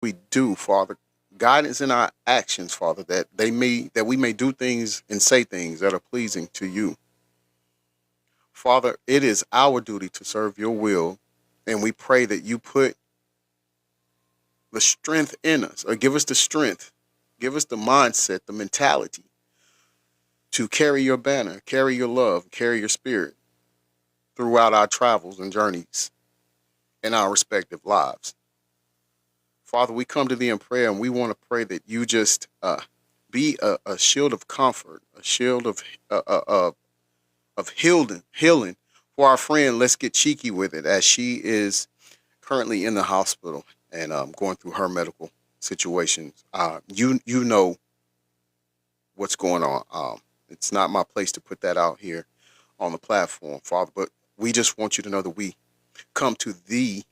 we do, Father. Guidance in our actions, Father, that we may do things and say things that are pleasing to you. Father, it is our duty to serve your will, and we pray that you put the strength in us, or give us the strength, give us the mindset, the mentality to carry your banner, carry your love, carry your spirit throughout our travels and journeys in our respective lives. Father, we come to thee in prayer, and we want to pray that you just be a shield of comfort, a shield of healing for our friend. Let's get cheeky with it, as she is currently in the hospital and going through her medical situations. You know what's going on. It's not my place to put that out here on the platform, Father, but we just want you to know that we come to thee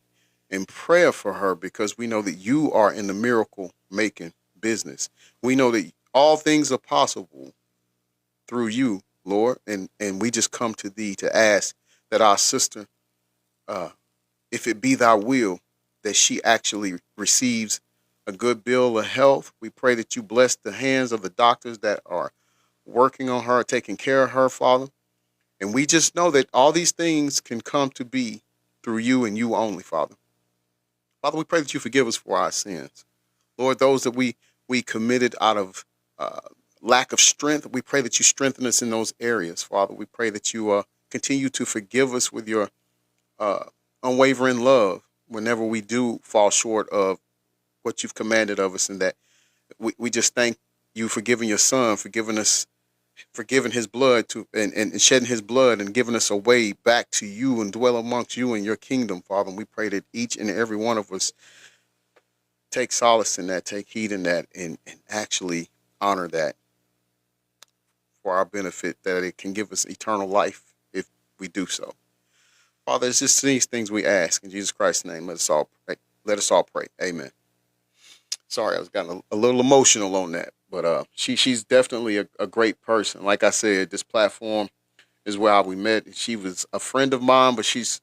in prayer for her, because we know that you are in the miracle making business. We know that all things are possible through you, Lord, and we just come to thee to ask that our sister, uh, if it be thy will, that she actually receives a good bill of health. We pray that you bless the hands of the doctors that are working on her, taking care of her, Father. And we just know that all these things can come to be through you and you only, Father. Father, we pray that you forgive us for our sins. Lord, those that we committed out of uh, lack of strength, we pray that you strengthen us in those areas, Father. We pray that you continue to forgive us with your uh, unwavering love whenever we do fall short of what you've commanded of us, and that we just thank you for giving your son, for giving us, for giving his blood to, and shedding his blood and giving us a way back to you and dwell amongst you in your kingdom, Father. And we pray that each and every one of us take solace in that, take heed in that, and actually honor that for our benefit, that it can give us eternal life if we do so. Father, it's just these things we ask in Jesus Christ's name. Let us all pray. Let us all pray. Amen. Sorry, I was getting a little emotional on that, but she's definitely a great person. Like I said, this platform is where we met. She was a friend of mine, but she's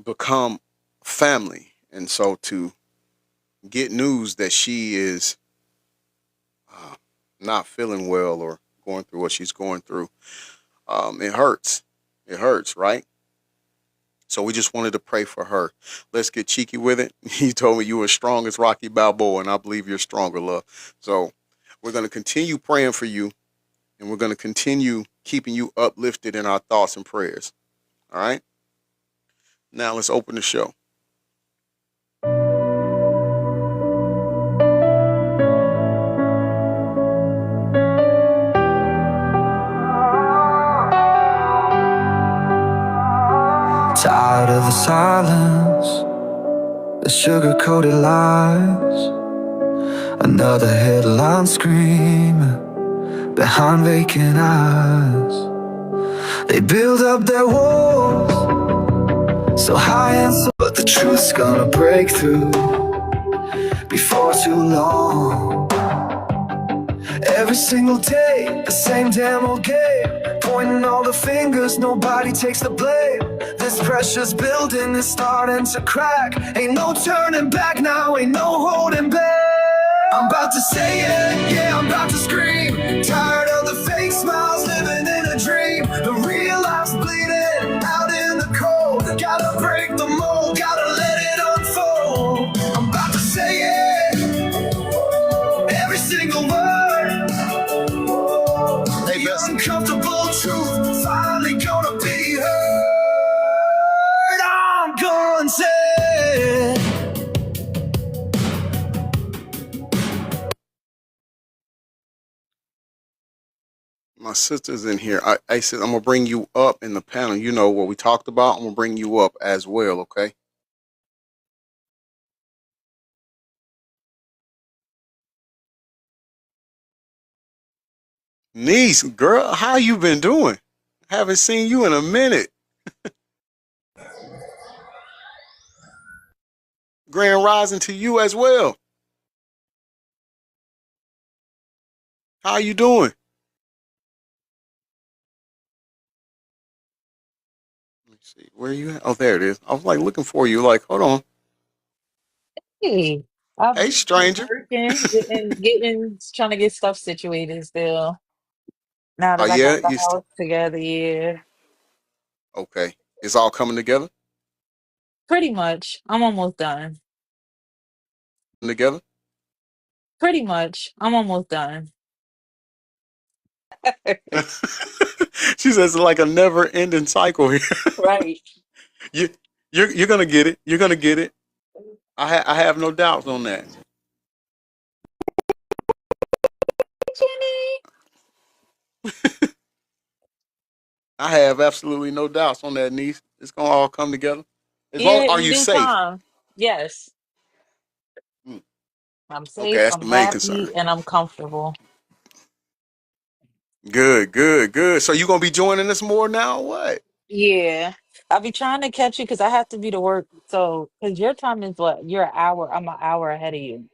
become family, and so to get news that she is uh, not feeling well or going through what she's going through, it hurts. It hurts, right? So we just wanted to pray for her. Let's get cheeky with it. You told me you were strong as Rocky Balboa, and I believe you're stronger, love. So we're going to continue praying for you, and we're going to continue keeping you uplifted in our thoughts and prayers. All right? Now let's open the show. Tired of the silence, the sugar-coated lies. Another headline screaming behind vacant eyes. They build up their walls so high and so, but the truth's gonna break through before too long. Every single day, the same damn old game, pointing all the fingers, nobody takes the blame. This pressure's building, it's starting to crack. Ain't no turning back now, ain't no holding back. I'm about to say it, yeah, I'm about to scream. Tired of the fake smiles, living in a dream. The real life's bleeding out in the cold. Gotta break the mold, gotta let it unfold. I'm about to say it, every single word. Hey, The Bessie. uncomfortable truth finally gonna be heard. I'm gonna say it. My sister's in here. I said I'm gonna bring you up in the panel. You know what we talked about. I'm gonna bring you up as well. Okay, niece, girl, how you been doing? Haven't seen you in a minute. Grand rising to you as well. How you doing? Let me see. Where you at? Oh, there it is. I was like looking for you. Like, hold on. Hey, I've Hey, been stranger. working, trying to get stuff situated still. Now Oh that I yeah, got the house together, yeah. okay. It's all coming together. Pretty much. I'm almost done. Together. Pretty much. I'm almost done. She says it's like a never-ending cycle here. Right. you, you're gonna get it. You're gonna get it. I have no doubts on that. Jenny. I have absolutely no doubts on that, niece. It's gonna all come together. As long Yeah, are in you due safe? time. Yes. Mm, I'm okay, safe, that's the I'm main concern. happy, and I'm comfortable. Good, good, good. So you gonna be joining us more now? Or what? Yeah. I'll be trying to catch you because I have to be to work. So, because your time is what? You're an hour. I'm an hour ahead of you,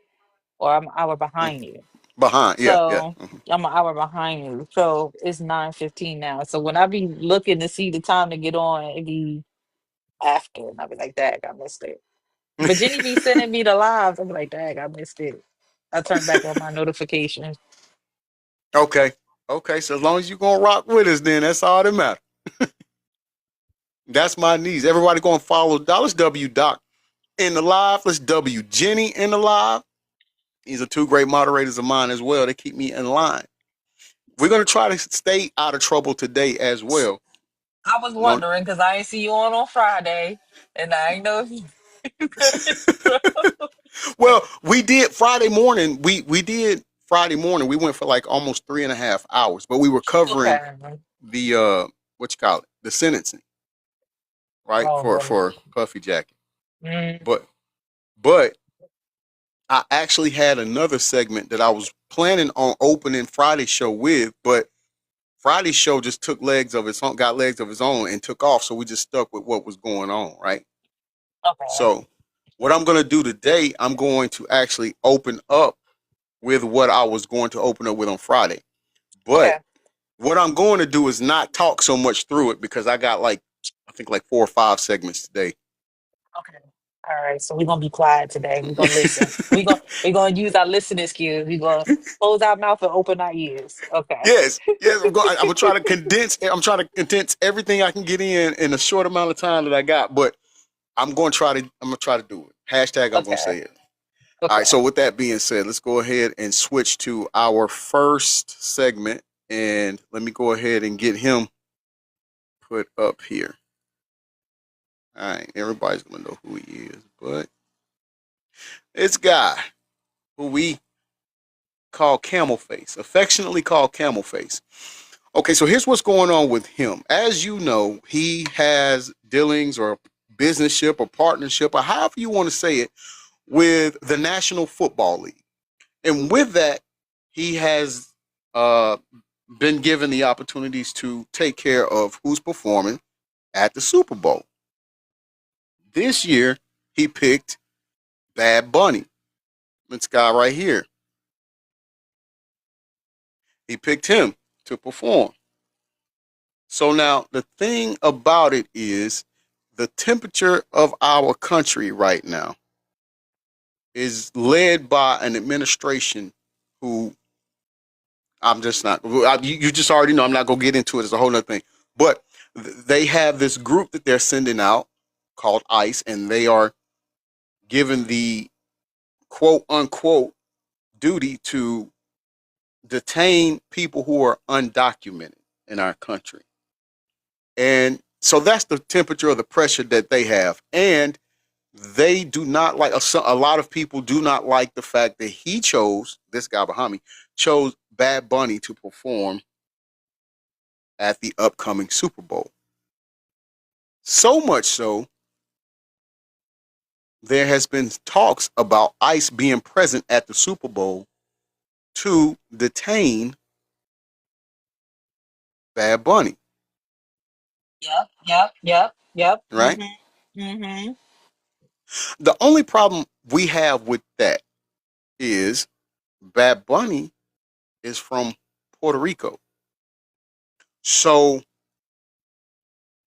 or I'm an hour Mm, behind you. behind, yeah, yeah. So I'm an hour behind you. So it's 9:15 now. So when I be looking to see the time to get on, it be after. And I'll be like, dag, I missed it. But Jenny be sending me the lives. I'll be like, dag, I missed it. I turn back on my notifications. Okay, okay. So as long as you gonna rock with us, then that's all that matters. That's my niece. Everybody gonna follow Dallas W Doc in the live. Let's W Jenny in the live. These are two great moderators of mine as well. They keep me in line. We're gonna try to stay out of trouble today as well. I was No, wondering because I ain't see you on Friday, and I ain't know if you well, we did Friday morning. We did Friday morning. We went for like almost 3.5 hours, but we were covering okay. the what you call it, the sentencing, right? Oh, For really? Puffy Jacket. Mm, But but I actually had another segment that I was planning on opening Friday's show with, but Friday's show just took legs of its own, got legs of its own, and took off. So we just stuck with what was going on, right? okay. So what I'm going to do today, I'm going to actually open up with what I was going to open up with on Friday. But Okay. what I'm going to do is not talk so much through it because I got like, I think like 4 or 5 segments today. Okay. All right. So we're gonna be quiet today. We're gonna listen. We're gonna use our listening skills. We're gonna close our mouth and open our ears. Okay. Yes, yes, I'm gonna try to condense. I'm trying to condense everything I can get in a short amount of time that I got. But I'm gonna try to do it. Hashtag I'm gonna Okay. say it. All right. Okay. So with that being said, let's go ahead and switch to our first segment, and let me go ahead and get him put up here. All right, everybody's gonna know who he is, but it's Guy, who we call Camel Face, affectionately called Camel Face. Okay, so here's what's going on with him. As you know, he has dealings or businessship or partnership or however you want to say it with the National Football League. And with that, he has uh, been given the opportunities to take care of who's performing at the Super Bowl. This year, he picked Bad Bunny. This guy right here. He picked him to perform. So now the thing about it is the temperature of our country right now is led by an administration who I'm just not. You just already know. I'm not gonna get into it. It's a whole other thing. But they have this group that they're sending out called ICE, and they are given the quote unquote duty to detain people who are undocumented in our country. And so that's the temperature of the pressure that they have. And they do not like a lot of people do not like the fact that he chose this guy behind me chose Bad Bunny to perform at the upcoming Super Bowl. So much so, there has been talks about ICE being present at the Super Bowl to detain Bad Bunny, Yep. Yep. Yep. Yep. right? Mm-hmm. The only problem we have with that is Bad Bunny is from Puerto Rico. So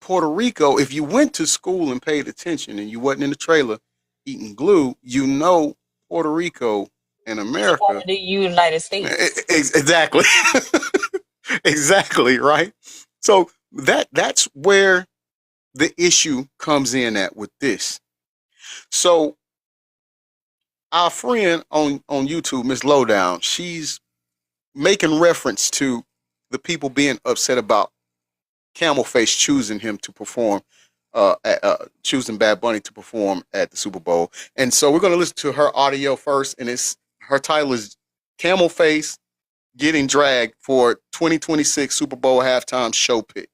Puerto Rico, if you went to school and paid attention and you wasn't in the trailer, eating glue, you know Puerto Rico and It's a part America. of the United States. Exactly. Exactly, right? So that's where the issue comes in at with this. So our friend on YouTube, Miss Lowdown, she's making reference to the people being upset about Camel Face choosing him to perform, choosing Bad Bunny to perform at the Super Bowl. And so we're going to listen to her audio first, and it's her title is Camel Face getting dragged for 2026 Super Bowl halftime show pick.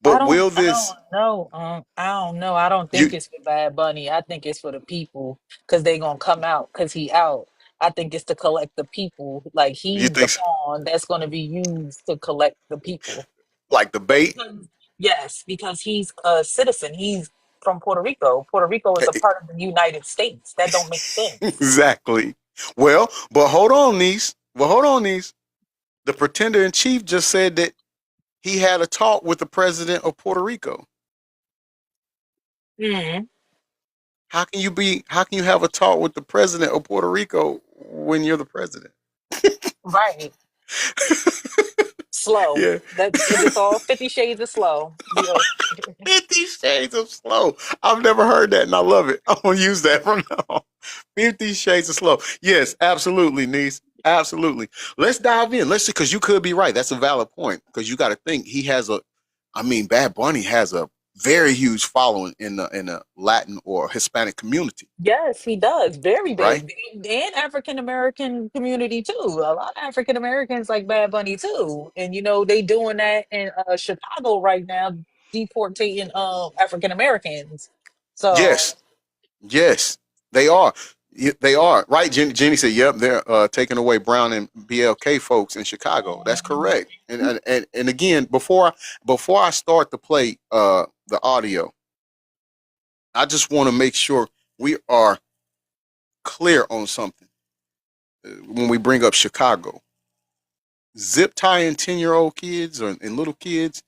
But will I this don't know. I don't know. I don't you think it's for Bad Bunny. I think it's for the people because they gonna come out because he out. I think it's to collect the people. Like you he's the think pawn that's gonna be used to collect the people. like the bait? Because yes, because he's a citizen. He's from Puerto Rico. Puerto Rico is a part of the United States. That don't make sense. Exactly. Well, but hold on, niece. Well, hold on, niece. The pretender in chief just said that he had a talk with the president of Puerto Rico. Mhm. How can you have a talk with the president of Puerto Rico when you're the president? Right. Slow. Yeah. It's all 50 shades of slow. 50 Shades of Slow. I've never heard that and I love it. I'm gonna use that from now on. 50 Shades of Slow. Yes, absolutely, niece. Absolutely. Let's dive in. Let's see, because you could be right. That's a valid point. Because you got to think he has Bad Bunny has a very huge following in the Latin or Hispanic community, Yes, he does. Very right? big. And African American community too. A lot of African Americans like Bad Bunny too. And they doing that in Chicago right now, deportating African Americans. So Yes. Yes, they are. They are right. Jenny said, "Yep, they're taking away Brown and BLK folks in Chicago." That's correct. And again, before I start to play the audio, I just want to make sure we are clear on something when we bring up Chicago. Zip tying 10-year-old kids and little kids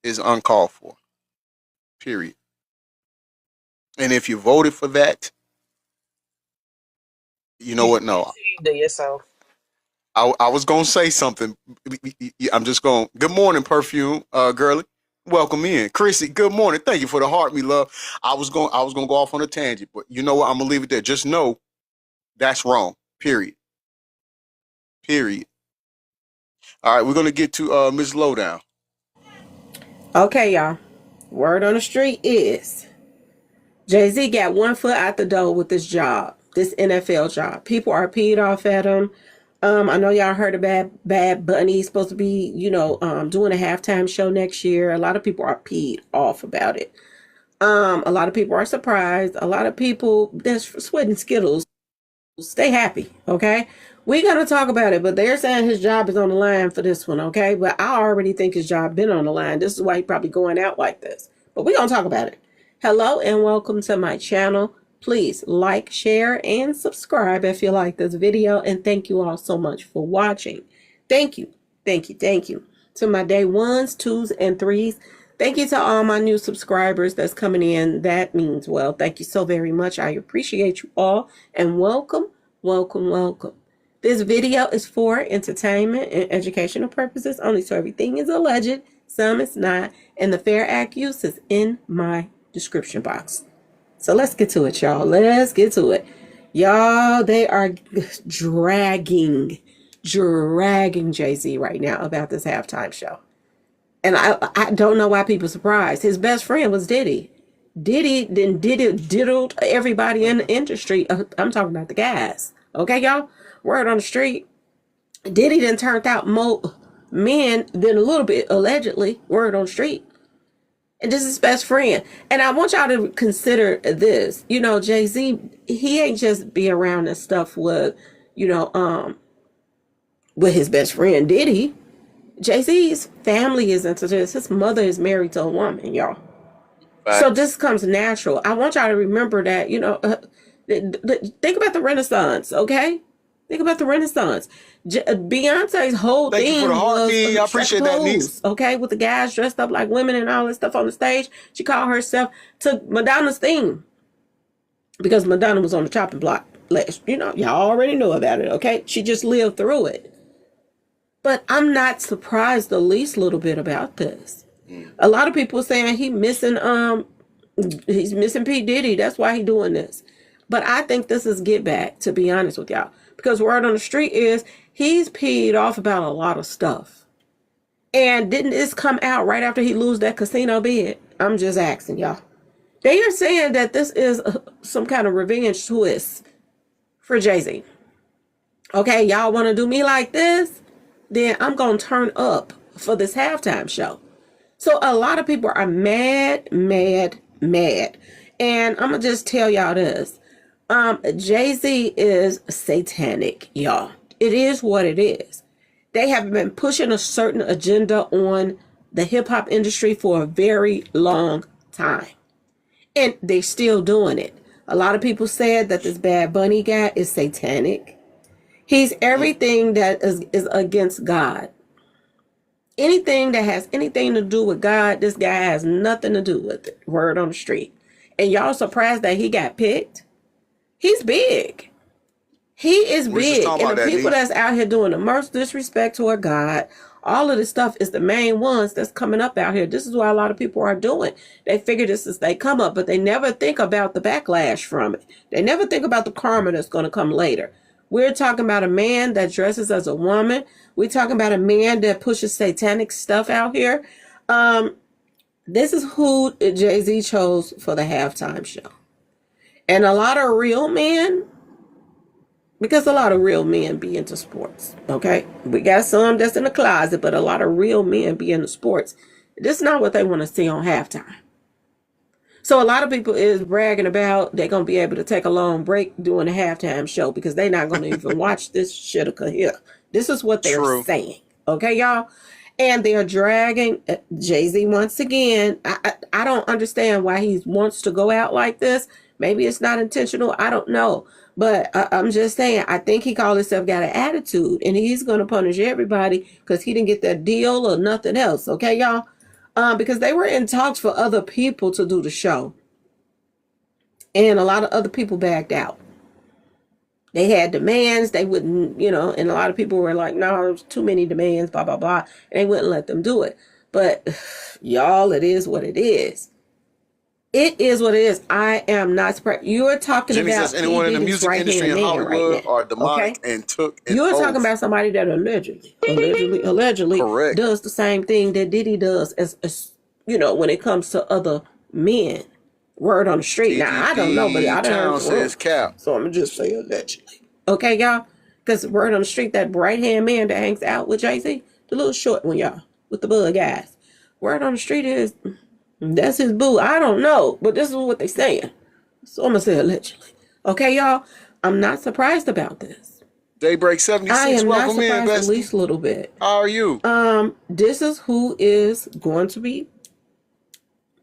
is uncalled for. Period. And if you voted for that, you know you what? should be No, ashamed of yourself. I was gonna say something. I'm just going. Good morning, perfume, girly. Welcome in, Chrissy. Good morning. Thank you for the heart, me love. I was gonna go off on a tangent, but you know what? I'm gonna leave it there. Just know that's wrong. Period. Period. All right, we're gonna get to Miss Lowdown. Okay, y'all. Word on the street is Jay-Z got one foot out the door with this job, this NFL job. People are peed off at him. I know y'all heard about Bad Bunny. He's supposed to be, doing a halftime show next year. A lot of people are peed off about it. A lot of people are surprised. A lot of people that's sweating Skittles. Stay happy, okay? We're gonna talk about it, but they're saying his job is on the line for this one, okay? But I already think his job been on the line. This is why he probably going out like this. But we're gonna talk about it. Hello and welcome to my channel. Please like, share, and subscribe if you like this video. And thank you all so much for watching. Thank you, thank you, thank you to my day ones, twos, and threes. Thank you to all my new subscribers that's coming in. That means well. Thank you so very much. I appreciate you all. And welcome, welcome, welcome. This video is for entertainment and educational purposes only, so everything is alleged, some is not, and the Fair Act use is in my description box. So let's get to it, y'all. Let's get to it. Y'all, they are dragging Jay-Z right now about this halftime show. And I don't know why people are surprised. His best friend was Diddy. Diddy then diddled everybody in the industry. I'm talking about the guys. Okay, y'all? Word on the street. Diddy then turned out more men than a little bit, allegedly. Word on the street. And this is his best friend. And I want y'all to consider this. Jay-Z, he ain't just be around and stuff with, with his best friend, Diddy. Jay-Z's family is into this. His mother is married to a woman, y'all. So Facts. this comes natural. I want y'all to remember that, think about the Renaissance, okay? Think about the Renaissance. Beyonce's whole Thank you for thing the heart, was me. I stretch appreciate that, niece. clothes, okay? With the guys dressed up like women and all this stuff on the stage. She called herself, took Madonna's theme. because Madonna was on the chopping block last. Y'all already know about it, okay? She just lived through it. But I'm not surprised the least little bit about this. A lot of people saying he's missing P. Diddy. That's why he's doing this. But I think this is get back, to be honest with y'all. Because word on the street is he's peed off about a lot of stuff. And didn't this come out right after he lose that casino bid? I'm just asking y'all. They are saying that this is some kind of revenge twist for Jay-Z. Okay, y'all want to do me like this? Then I'm going to turn up for this halftime show. So a lot of people are mad. And I'm going to just tell y'all this. Jay-Z is satanic, y'all. It is what it is. They have been pushing a certain agenda on the hip-hop industry for a very long time. And they're still doing it. A lot of people said that this Bad Bunny guy is satanic. He's everything that is against God. Anything that has anything to do with God, this guy has nothing to do with it. Word on the street. And y'all surprised that he got picked? He's big. He is big. And the people that's out here doing the most disrespect toward God, all of this stuff is the main ones that's coming up out here. This is what a lot of people are doing. They figure this is they come up, but they never think about the backlash from it. They never think about the karma that's going to come later. We're talking about a man that dresses as a woman. We're talking about a man that pushes satanic stuff out here. This is who Jay-Z chose for the halftime show. And a lot of real men, because a lot of real men be into sports, okay? We got some that's in the closet, but a lot of real men be into sports. This is not what they want to see on halftime. So a lot of people is bragging about they're going to be able to take a long break during the halftime show because they're not going to even watch this shit here. This is what they're saying. Okay, y'all? And they're dragging Jay-Z once again. I don't understand why he wants to go out like this. Maybe it's not intentional. I don't know. But I'm just saying, I think he called himself got an attitude. And he's going to punish everybody because he didn't get that deal or nothing else. Okay, y'all? Because they were in talks for other people to do the show. And a lot of other people backed out. They had demands. They wouldn't, and a lot of people were like, no, there's too many demands, blah, blah, blah. And they wouldn't let them do it. But y'all, it is what it is. It is what it is. I am not surprised. You are talking Jimmy about says anyone in the music industry in Hollywood are demonic and took an You're oath. Talking about somebody that allegedly Correct. does the same thing that Diddy does as when it comes to other men. Word on the street. Now, I don't know, but I don't know. Cap. So I'm going to just say allegedly. Okay, y'all? Because word on the street, that right-hand man that hangs out with Jay-Z, the little short one, y'all, with the bug eyes. Word on the street is... that's his boo. I don't know, but this is what they're saying. So I'm going to say allegedly. Okay, y'all? I'm not surprised about this. Daybreak 76. I am Welcome not surprised in, at least a little bit. How are you? This is who is going to be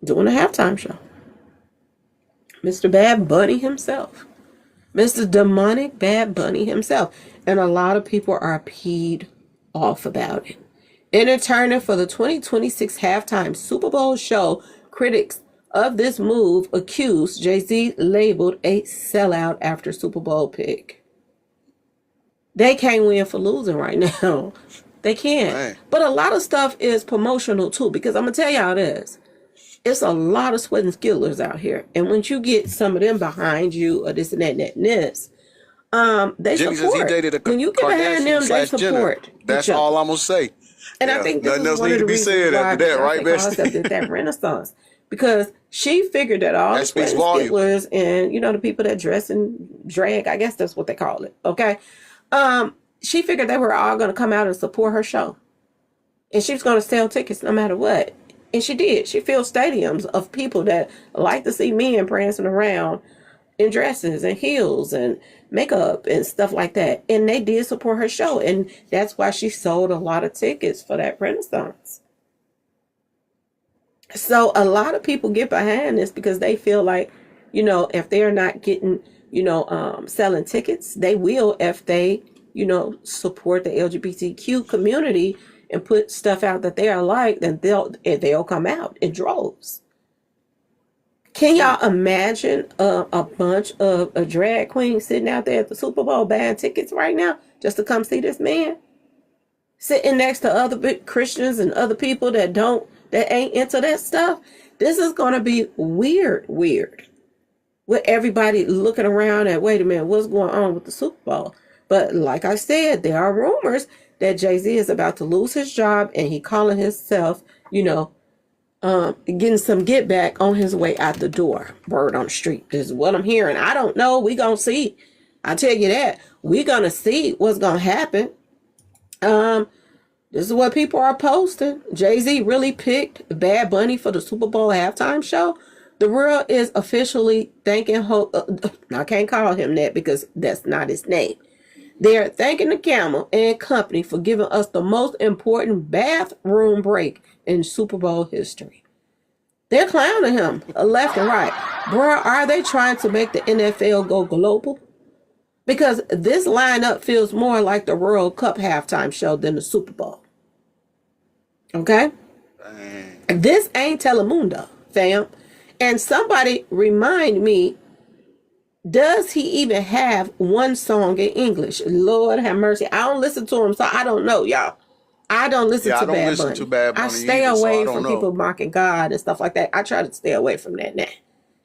doing a halftime show. Mr. Bad Bunny himself. Mr. Demonic Bad Bunny himself. And a lot of people are peed off about it. In return for the 2026 halftime Super Bowl show, critics of this move accused Jay-Z labeled a sellout after Super Bowl pick. They can't win for losing right now. They can't. Right. But a lot of stuff is promotional too, because I'm going to tell y'all this. It's a lot of sweat and skillers out here. And once you get some of them behind you or this and that and this, they Jimmy support. says he dated a when you get behind them, they support. That's all I'm going to say. And I think this is one of the reasons why that renaissance. Because she figured that all the skittlers and, the people that dress and drag, I guess that's what they call it, okay? She figured they were all going to come out and support her show. And she was going to sell tickets no matter what. And she did. She filled stadiums of people that like to see men prancing around in dresses and heels and makeup and stuff like that. And they did support her show. And that's why she sold a lot of tickets for that Renaissance. So a lot of people get behind this because they feel like, if they're not getting, selling tickets, they will if they, support the LGBTQ community and put stuff out that they are like, then they'll come out in droves. Can y'all imagine a bunch of drag queens sitting out there at the Super Bowl buying tickets right now just to come see this man? Sitting next to other big Christians and other people that ain't into that stuff. This is gonna be weird, with everybody looking around at, wait a minute, what's going on with the Super Bowl? But like I said, there are rumors that Jay-Z is about to lose his job and he calling himself, getting some get back on his way out the door. Word on the street. This is what I'm hearing. I don't know. We gonna see. I tell you that. We gonna see what's gonna happen. This is what people are posting. Jay-Z really picked Bad Bunny for the Super Bowl halftime show. The world is officially thanking I can't call him that because that's not his name. They're thanking the Camel and company for giving us the most important bathroom break in Super Bowl history. They're clowning him left and right. Bruh, are they trying to make the NFL go global? Because this lineup feels more like the World Cup halftime show than the Super Bowl. Okay? Dang. This ain't Telemundo, fam. And somebody remind me, does he even have one song in English? Lord have mercy. I don't listen to him, so I don't know, y'all. I don't listen to Bad Bunny. I stay away from people mocking God and stuff like that. I try to stay away from that now.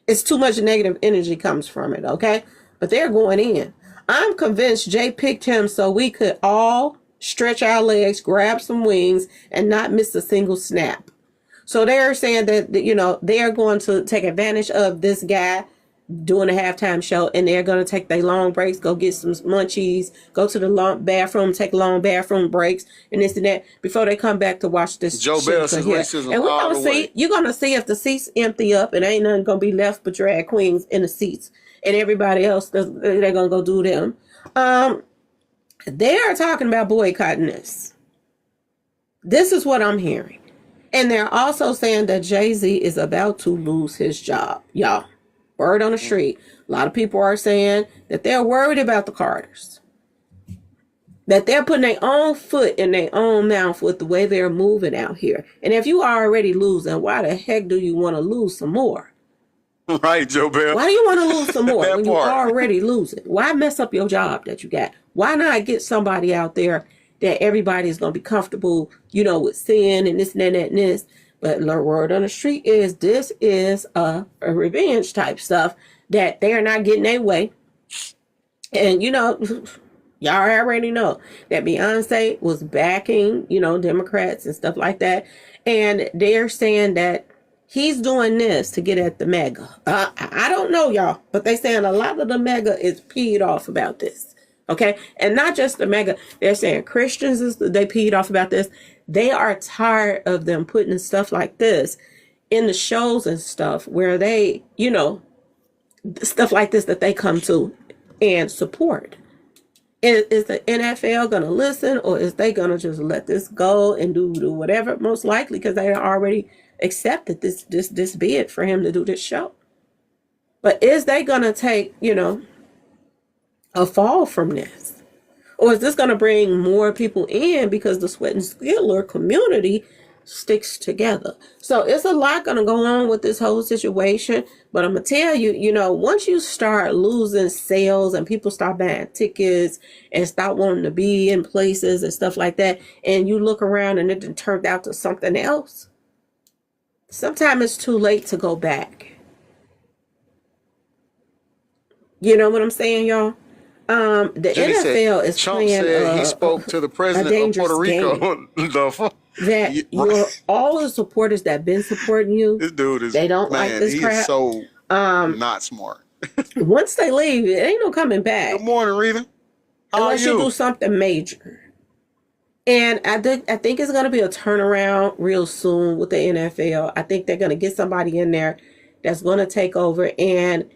It's too much negative energy comes from it, okay? But they're going in. I'm convinced Jay picked him so we could all stretch our legs, grab some wings, and not miss a single snap. So they're saying that, they're going to take advantage of this guy doing a halftime show, and they're going to take their long breaks, go get some munchies, go to the long bathroom, take long bathroom breaks, and this and that before they come back to watch this. Joe Bell says racism. And we're going to see, you're going to see if the seats empty up and ain't nothing going to be left but drag queens in the seats, and everybody else, they're going to go do them. They are talking about boycotting this. This is what I'm hearing. And they're also saying that Jay-Z is about to lose his job. Y'all, word on the street. A lot of people are saying that they're worried about the Carters. That they're putting their own foot in their own mouth with the way they're moving out here. And if you are already losing, why the heck do you want to lose some more? Right, Joe Bell. Why do you want to lose some more when you're already losing? Why mess up your job that you got? Why not get somebody out there that everybody's going to be comfortable, with sin and this and that and this. But the word on the street is this is a revenge type stuff that they're not getting their way. And, y'all already know that Beyonce was backing, Democrats and stuff like that. And they're saying that he's doing this to get at the mega. I don't know, y'all, but they saying a lot of the mega is peed off about this. Okay. And not just the mega. They're saying Christians, they peed off about this. They are tired of them putting stuff like this in the shows and stuff where they, stuff like this that they come to and support. Is the NFL going to listen, or is they going to just let this go and do whatever? Most likely, because they already accepted this bid for him to do this show. But is they going to take, a fall from this? Or is this going to bring more people in because the Sweat and Skiller community sticks together? So it's a lot going to go on with this whole situation. But I'm going to tell you, once you start losing sales and people start buying tickets and start wanting to be in places and stuff like that, and you look around and it turned out to something else, sometimes it's too late to go back. You know what I'm saying, y'all? The Jenny NFL is Trump playing said he spoke to the president of Puerto Rico. That all the supporters that been supporting you, this dude is, they don't like this crap. Is so not smart. Once they leave, it ain't no coming back. Good morning, Rita. Unless you do something major. And I think it's going to be a turnaround real soon with the NFL. I think they're going to get somebody in there that's going to take over, and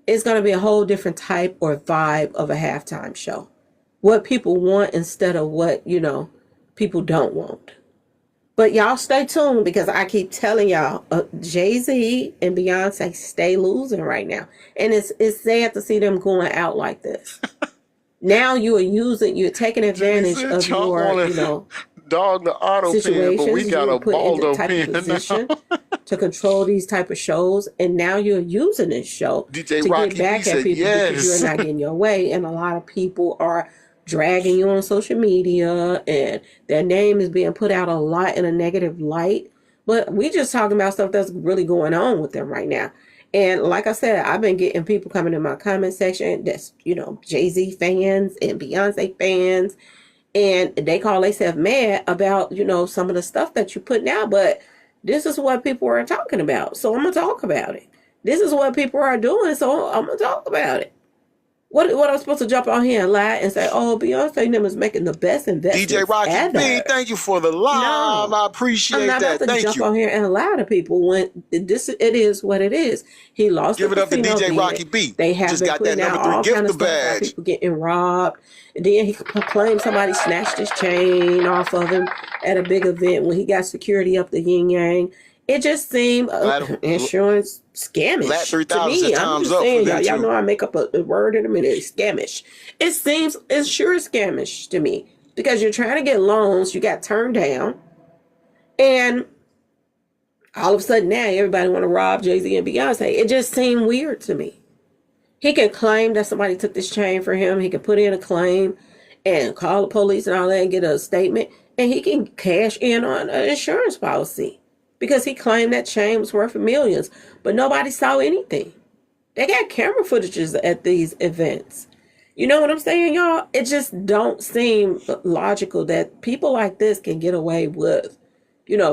it's going to be a whole different type or vibe of a halftime show. What people want instead of what, people don't want. But y'all stay tuned, because I keep telling y'all, Jay-Z and Beyonce stay losing right now. And it's sad to see them going out like this. Now you're taking advantage of your, dog the auto pen, but we got a Baldo pen position to control these type of shows, and now you're using this show DJ to get Rocky B back at said people because you're yes. not getting your way, and a lot of people are dragging you on social media, and their name is being put out a lot in a negative light. But we just talking about stuff that's really going on with them right now. And like I said, I've been getting people coming in my comment section that's, Jay-Z fans and Beyonce fans, and they call themselves mad about, some of the stuff that you're putting out. But this is what people are talking about, so I'm gonna talk about it. This is what people are doing, so I'm gonna talk about it. What I'm supposed to jump on here and lie and say, oh, Beyonce and them is making the best investments DJ Rocky ever? B, thank you for the live. No, I I'm appreciate not about that. to Thank jump you. on here and lie to people when it is what it is. He lost Give the it up to casino DJ bid. Rocky B. They have Just been got that putting out number 3 all kind gift of stuff about badge. people getting robbed. And then he claimed somebody snatched his chain off of him at a big event when he got security up the yin yang. It just seemed insurance scamish Lat to 3000 me. said I'm time's just up for saying, them y'all too. know I make up a word in a minute. Scamish. It's sure scamish to me because you're trying to get loans, you got turned down, and all of a sudden now everybody want to rob Jay-Z and Beyonce. It just seemed weird to me. He can claim that somebody took this chain for him. He can put in a claim and call the police and all that and get a statement. And he can cash in on an insurance policy because he claimed that chain was worth millions. But nobody saw anything. They got camera footages at these events. You know what I'm saying, y'all? It just don't seem logical that people like this can get away with,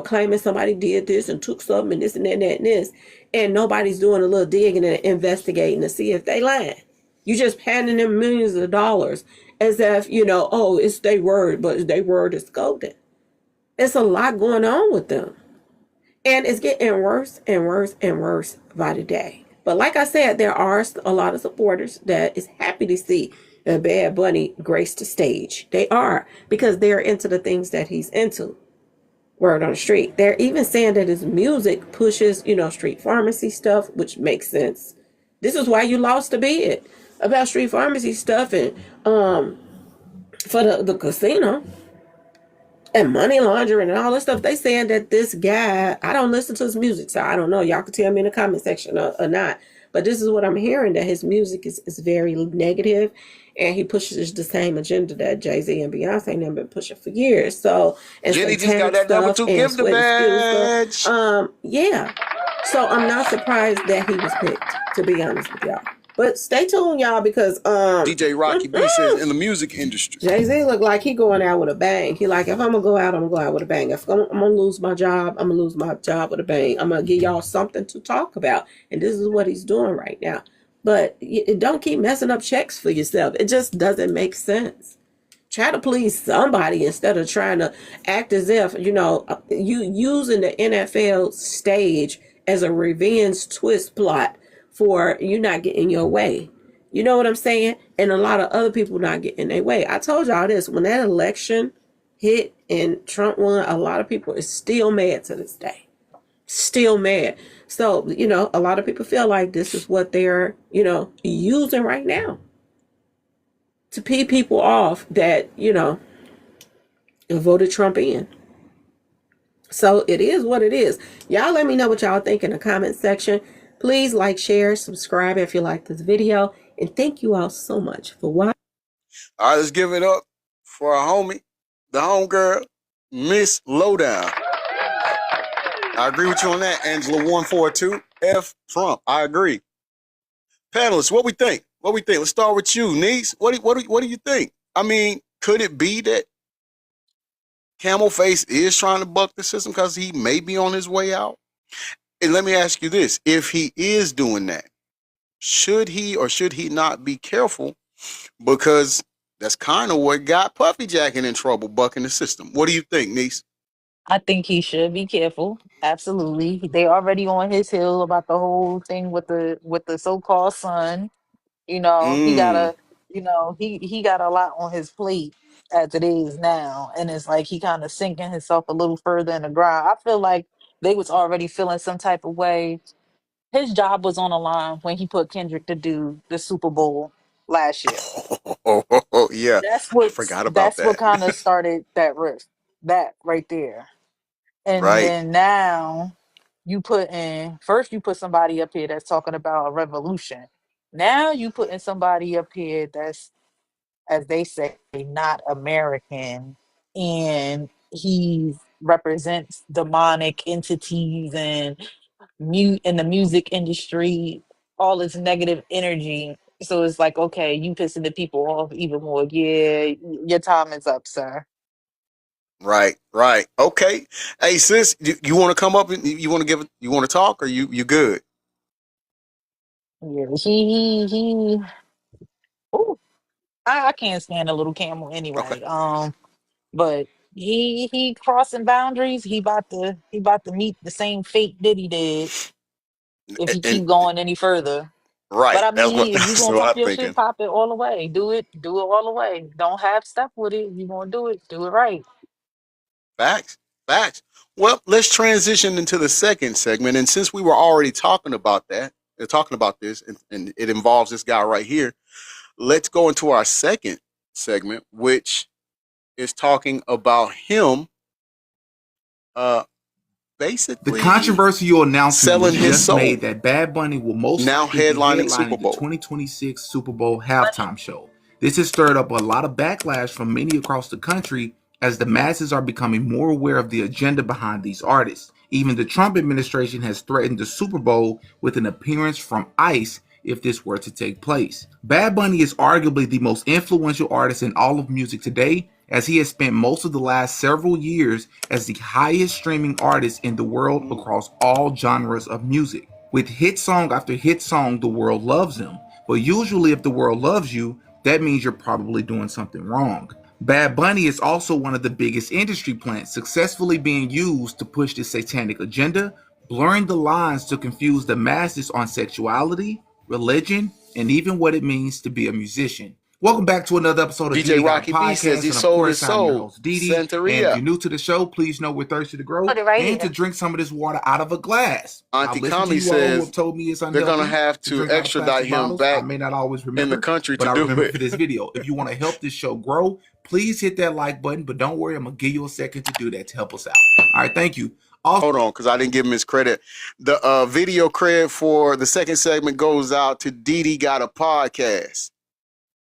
claiming somebody did this and took something and this and that and that and this. And nobody's doing a little digging and investigating to see if they lying. You just handing them millions of dollars as if, oh, it's their word, but their word is golden. It's a lot going on with them. And it's getting worse and worse and worse by the day. But like I said, there are a lot of supporters that is happy to see Bad Bunny grace the stage. They are, because they're into the things that he's into. Word on the street. They're even saying that his music pushes, street pharmacy stuff, which makes sense. This is why you lost the bid about street pharmacy stuff and for the casino and money laundering and all this stuff. They saying that this guy, I don't listen to his music, so I don't know. Y'all can tell me in the comment section or not. But this is what I'm hearing, that his music is very negative, and he pushes the same agenda that Jay-Z and Beyonce have been pushing for years. So, and Jenny just got that number 2 gift badge. Yeah. So I'm not surprised that he was picked, to be honest with y'all. But stay tuned, y'all, because DJ Rocky B says in the music industry, Jay-Z look like he going out with a bang. He like, if I'm gonna go out, I'm gonna go out with a bang. If I'm gonna lose my job, I'm gonna lose my job with a bang. I'm gonna give y'all something to talk about, and this is what he's doing right now. But don't keep messing up checks for yourself. It just doesn't make sense. Try to please somebody instead of trying to act as if, you using the NFL stage as a revenge twist plot for you not getting your way. You know what I'm saying? And a lot of other people not getting their way. I told y'all this, when that election hit and Trump won, a lot of people is still mad to this day. Still mad. So, a lot of people feel like this is what they're, using right now to pee people off that, voted Trump in. So it is what it is. Y'all let me know what y'all think in the comment section. Please like, share, subscribe if you like this video. And thank you all so much for watching. All right, let's give it up for our homie, the homegirl, Miss Lowdown. I agree with you on that, Angela 142 F Trump. I agree. Panelists, what we think? Let's start with you, niece. What do you think? I mean, could it be that Camel Face is trying to buck the system because he may be on his way out? And let me ask you this: if he is doing that, should he or should he not be careful? Because that's kind of what got Puffy Jacket in trouble, bucking the system. What do you think, niece? I think he should be careful. Absolutely. They already on his hill about the whole thing with the so-called son. He got Mm. he got a lot on his plate as it is now. And it's like he kind of sinking himself a little further in the ground. I feel like they was already feeling some type of way. His job was on the line when he put Kendrick to do the Super Bowl last year. Yeah, I forgot about That's what that. kind of started that rift. That right there. And Right. then now you put somebody up here that's talking about a revolution. Now you putting somebody up here that's, as they say, not American, and he represents demonic entities and in the music industry, all this negative energy. So it's like, okay, you pissing the people off even more. Yeah, your time is up, sir. Right, right. Okay. Hey, sis, you want to come up and you want to you want to talk, or you good? Yeah, he. Ooh, I can't stand a little camel Okay. anyway. But he crossing boundaries. He about to meet the same fate Diddy did if he And keep going any further. But right, I that's what mean, if you that's gonna what pop I'm your shit, thinking. pop it all the way. Do it all the way. Don't have step with it. If you gonna do it right. Facts, facts. Well, let's transition into the second segment, and since we were already talking about that, talking about this, and it involves this guy right here, let's go into our second segment, which is talking about him, uh, The basically controversial announcement selling was his just soul, made that Bad Bunny will most now likely be headlining Super headlining the Bowl. 2026 Super Bowl halftime show. This has stirred up a lot of backlash from many across the country as the masses are becoming more aware of the agenda behind these artists. Even the Trump administration has threatened the Super Bowl with an appearance from ICE if this were to take place. Bad Bunny is arguably the most influential artist in all of music today, as he has spent most of the last several years as the highest streaming artist in the world across all genres of music. With hit song after hit song, the world loves him. But usually, if the world loves you, that means you're probably doing something wrong. Bad Bunny is also one of the biggest industry plants, successfully being used to push the satanic agenda, blurring the lines to confuse the masses on sexuality, religion, and even what it means to be a musician. Welcome back to another episode of DJ Didi Got a Rocky B says Podcast, he and of sold his course, I'm your soul. host, Didi. And if Santeria. you're new to the show, please know we're thirsty to grow Put it right and to here. drink some of this water out of a glass. I've Auntie listened to Kami you all who says have told me it's they're gonna unhealthy have to to drink out of extradite plastic him bottles. I back may not always in the remember, country but to I do remember it. for this video. If you want to help this show grow, please hit that like button. But don't worry, I'm gonna give you a second to do that to help us out. All right, thank you. Also, Hold on, because I didn't give him his credit. The video credit for the second segment goes out to Didi Got a Podcast.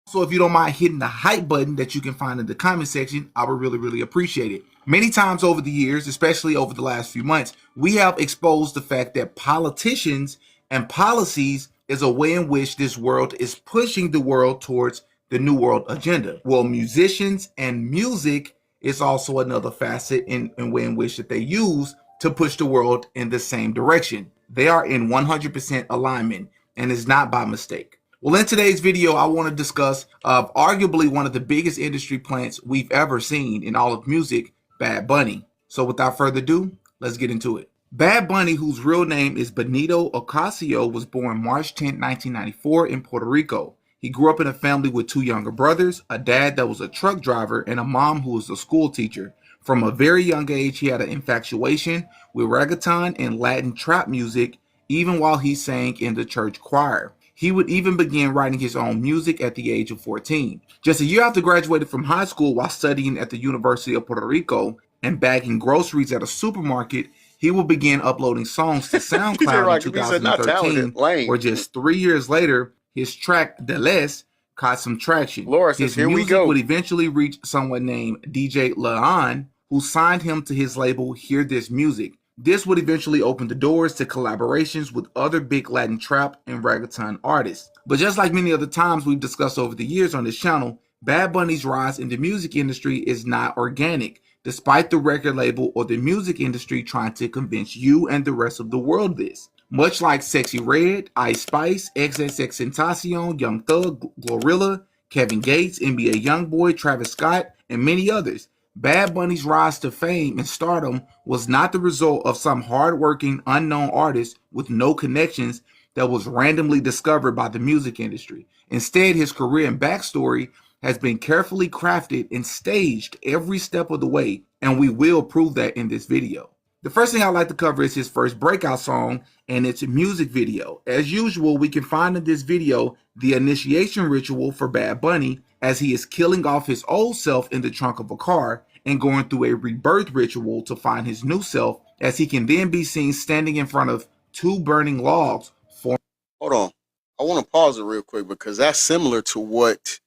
So if you don't mind hitting the hype button that you can find in the comment section, I would really, really appreciate it. Many times over the years, especially over the last few months, we have exposed the fact that politicians and policies is a way in which this world is pushing the world towards the New World agenda. Well, musicians and music is also another facet in way in which that they use to push the world in the same direction. They are in 100% alignment, and it's not by mistake. Well, in today's video, I want to discuss arguably one of the biggest industry plants we've ever seen in all of music, Bad Bunny. So without further ado, let's get into it. Bad Bunny, whose real name is Benito Ocasio, was born March 10, 1994 in Puerto Rico. He grew up in a family with two younger brothers, a dad that was a truck driver, and a mom who was a school teacher. From a very young age, he had an infatuation with reggaeton and Latin trap music, even while he sang in the church choir. He would even begin writing his own music at the age of 14. Just a year after graduating from high school while studying at the University of Puerto Rico and bagging groceries at a supermarket, he would begin uploading songs to SoundCloud in 2013, where just 3 years later, his track Deles caught some traction. Laura says, His here we music go. would eventually reach someone named DJ Leon, who signed him to his label Hear This Music. This would eventually open the doors to collaborations with other big Latin trap and reggaeton artists. But just like many other times we've discussed over the years on this channel, Bad Bunny's rise in the music industry is not organic, despite the record label or the music industry trying to convince you and the rest of the world this. Much like Sexy Red, Ice Spice, XXXTentacion, Young Thug, Glorilla, Kevin Gates, NBA Youngboy, Travis Scott, and many others, Bad Bunny's rise to fame and stardom was not the result of some hardworking, unknown artist with no connections that was randomly discovered by the music industry. Instead, his career and backstory has been carefully crafted and staged every step of the way, and we will prove that in this video. The first thing I'd like to cover is his first breakout song and its music video. As usual, we can find in this video the initiation ritual for Bad Bunny as he is killing off his old self in the trunk of a car and going through a rebirth ritual to find his new self, as he can then be seen standing in front of two burning logs. Hold on. I want to pause it real quick because that's similar to what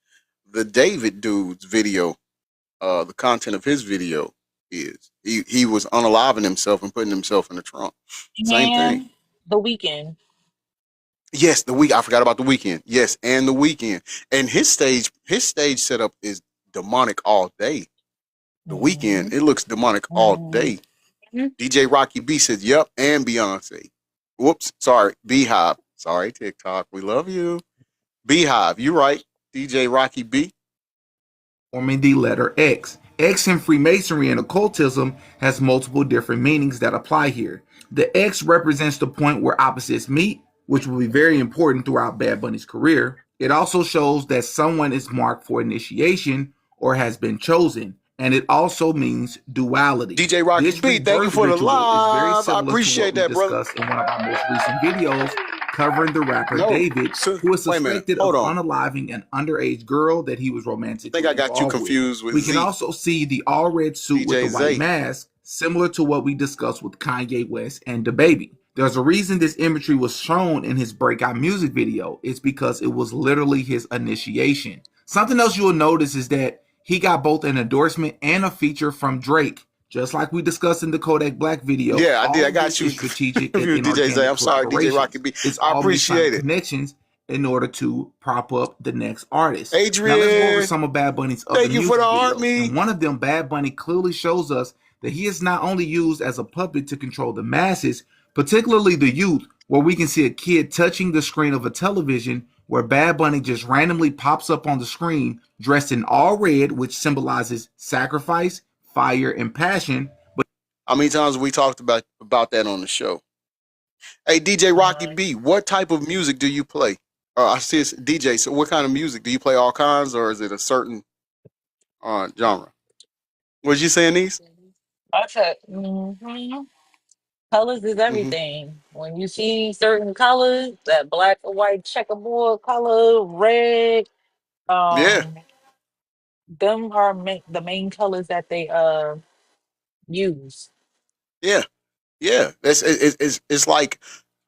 the David dude's video, the content of his video is. He was unaliving himself and putting himself in the trunk. Same thing. And The Weeknd. Yes, I forgot about the Weeknd. Yes, and the Weeknd. And his stage setup is demonic all day. The Weeknd, it looks demonic all day. DJ Rocky B says, "Yep," and Beyonce. Whoops, sorry, Beehive. Sorry, TikTok. We love you. Beehive, you right. DJ Rocky B. Forming the letter X. X in Freemasonry and occultism has multiple different meanings that apply here. The X represents the point where opposites meet, which will be very important throughout Bad Bunny's career. It also shows that someone is marked for initiation or has been chosen. And it also means duality. DJ Rocky B, thank you for the live. I to appreciate that, that, brother. Discussed in one of our most recent videos covering the rapper David, who is suspected of unaliving an underage girl that he was romantic. I think I got you confused with We can also see the all red suit with the white mask, similar to what we discussed with Kanye West and DaBaby. There's a reason this imagery was shown in his breakout music video. It's because it was literally his initiation. Something else you will notice is that he got both an endorsement and a feature from Drake, just like we discussed in the Kodak Black video. Yeah, I did. I got you. Strategic and DJ Zay. I'm sorry, DJ Rocky B. I appreciate it. Connections in order to prop up the next artist. Adrian, now let's go over some of Bad Bunny's other thank you for the art, me. One of them, Bad Bunny, clearly shows us that he is not only used as a puppet to control the masses, particularly the youth, where we can see a kid touching the screen of a television where Bad Bunny just randomly pops up on the screen dressed in all red, which symbolizes sacrifice, fire, and passion. But how many times have we talked about that on the show? Hey, DJ Rocky B, what type of music do you play? I see it's DJ, so what kind of music? Do you play all kinds, or is it a certain genre? What you saying, Niece? I said, colors is everything. When you see certain colors, that black or white checkerboard color, red, Yeah, them are the main colors that they use. yeah. It's like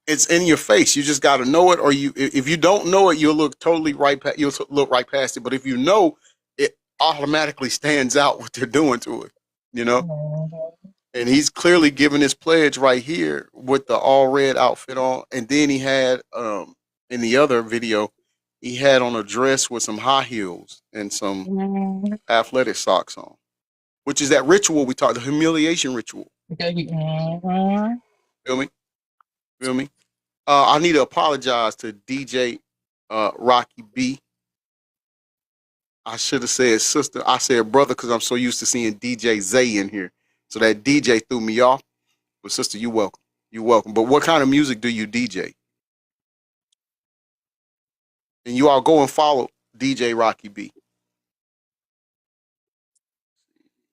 it's in your face. You just got to know it, or if you don't know it, you'll look totally right. You'll look right past it. But if you know, it automatically stands out what they're doing to it. You know. And he's clearly giving his pledge right here with the all red outfit on. And then he had in the other video, he had on a dress with some high heels and some athletic socks on, which is that ritual we talked, the humiliation ritual. Feel me? Feel me? I need to apologize to DJ Rocky B. I should have said sister. I said brother because I'm so used to seeing DJ Zay in here. So that DJ threw me off. But sister, you welcome. You welcome. But what kind of music do you DJ? And you all go and follow DJ Rocky B.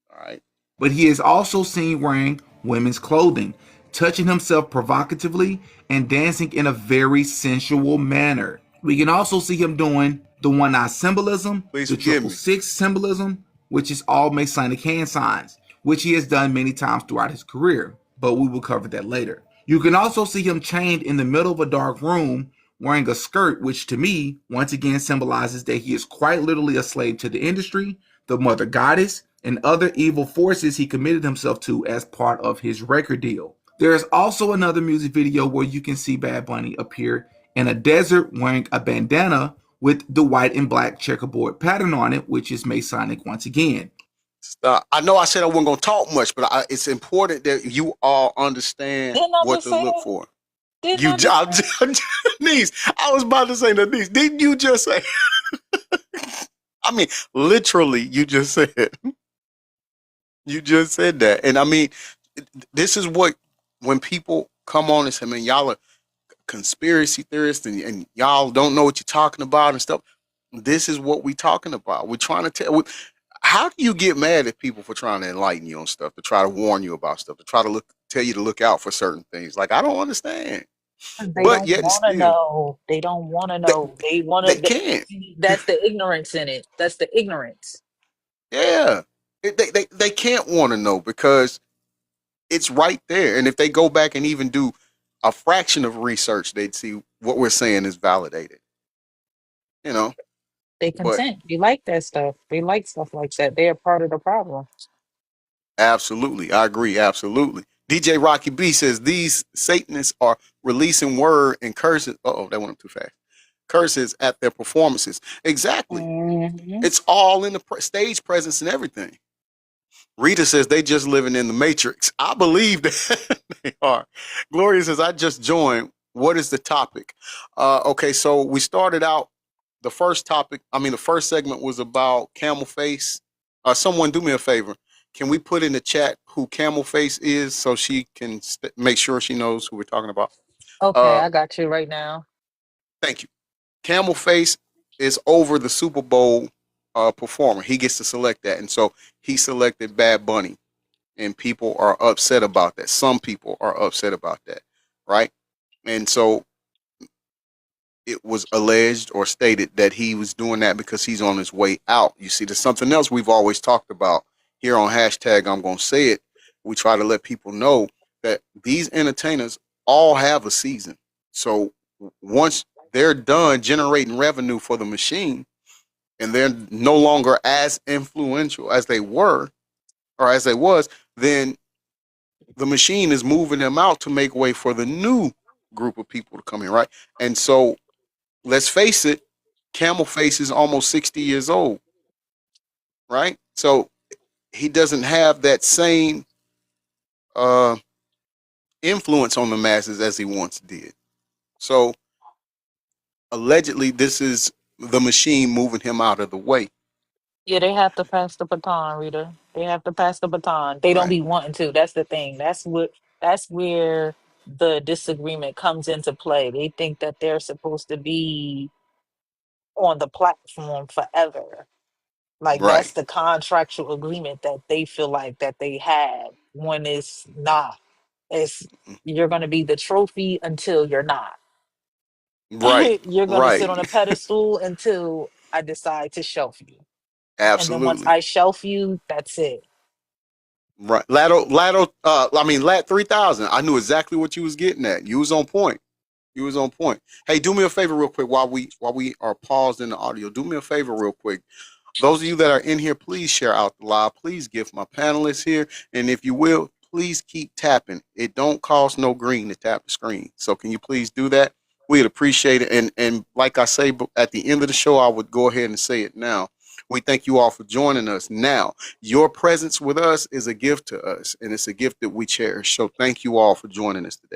All right. But he is also seen wearing women's clothing, touching himself provocatively and dancing in a very sensual manner. We can also see him doing the one-eye symbolism, the 666 symbolism, which is all Masonic hand signs, which he has done many times throughout his career, but we will cover that later. You can also see him chained in the middle of a dark room wearing a skirt, which to me, once again symbolizes that he is quite literally a slave to the industry, the mother goddess, and other evil forces he committed himself to as part of his record deal. There is also another music video where you can see Bad Bunny appear in a desert wearing a bandana with the white and black checkerboard pattern on it, which is Masonic once again. I know I said I wasn't going to talk much, but it's important that you all understand what to look for. Niece, I was about to say that, Niece. Didn't you just say? I mean, literally, you just said. You just said that. And I mean, this is what, when people come on and say, man, y'all are conspiracy theorists and y'all don't know what you're talking about and stuff. This is what we're talking about. We're trying to tell. How do you get mad at people for trying to enlighten you on stuff, to try to warn you about stuff, to try to tell you to look out for certain things? Like, I don't understand. They don't want to know. They don't want to know. They want to. They can't. That's the ignorance in it. That's the ignorance. Yeah. They can't want to know because it's right there. And if they go back and even do a fraction of research, they'd see what we're saying is validated. You know, They but consent. They like that stuff. They like stuff like that. They're part of the problem. absolutely, I agree. Absolutely. DJ Rocky B says these Satanists are releasing word and curses. Oh, that went up too fast. Curses at their performances. Exactly. Mhm. It's all in the stage presence and everything. Rita says they just living in the matrix. I believe that they are. Gloria says I just joined. What is the topic? Okay, so we started out the first topic. I mean, the first segment was about Camel Face. Someone do me a favor. Can we put in the chat who Camel Face is so she can make sure she knows who we're talking about? Okay, Uh, I got you right now. Thank you. Camel Face is over the Super Bowl performer. He gets to select that, and so he selected Bad Bunny, and people are upset about that. Some people are upset about that, right? And so it was alleged or stated that he was doing that because he's on his way out. You see, there's something else we've always talked about here on hashtag I'm gonna say it. We try to let people know that these entertainers all have a season. So once they're done generating revenue for the machine and they're no longer as influential as they were or as they was, then the machine is moving them out to make way for the new group of people to come in, right? And so let's face it, Camel Face is almost 60 years old, right? So he doesn't have that same uh, influence on the masses as he once did. So allegedly, this is the machine moving him out of the way, Yeah, they have to pass the baton, Rita. They have to pass the baton. They don't right? be wanting to. That's the thing. That's where the disagreement comes into play. They think that they're supposed to be on the platform forever. Like Right, that's the contractual agreement that they feel like that they had when it's not. It's you're gonna be the trophy until you're not. right, You're gonna sit right. on a pedestal until I decide to shelf you. And then once Absolutely. I shelf you, that's it. Right. Lado, I mean, Lat 3000. I knew exactly what you was getting at. You was on point. You was on point. Hey, do me a favor real quick while we are paused in the audio. Do me a favor real quick. Those of you that are in here, please share out the live. Please give my panelists here. And if you will, please keep tapping. It don't cost no green to tap the screen. So can you please do that? We'd appreciate it. And like I say at the end of the show, I would go ahead and say it now. We thank you all for joining us. Now, your presence with us is a gift to us, and it's a gift that we cherish. So thank you all for joining us today.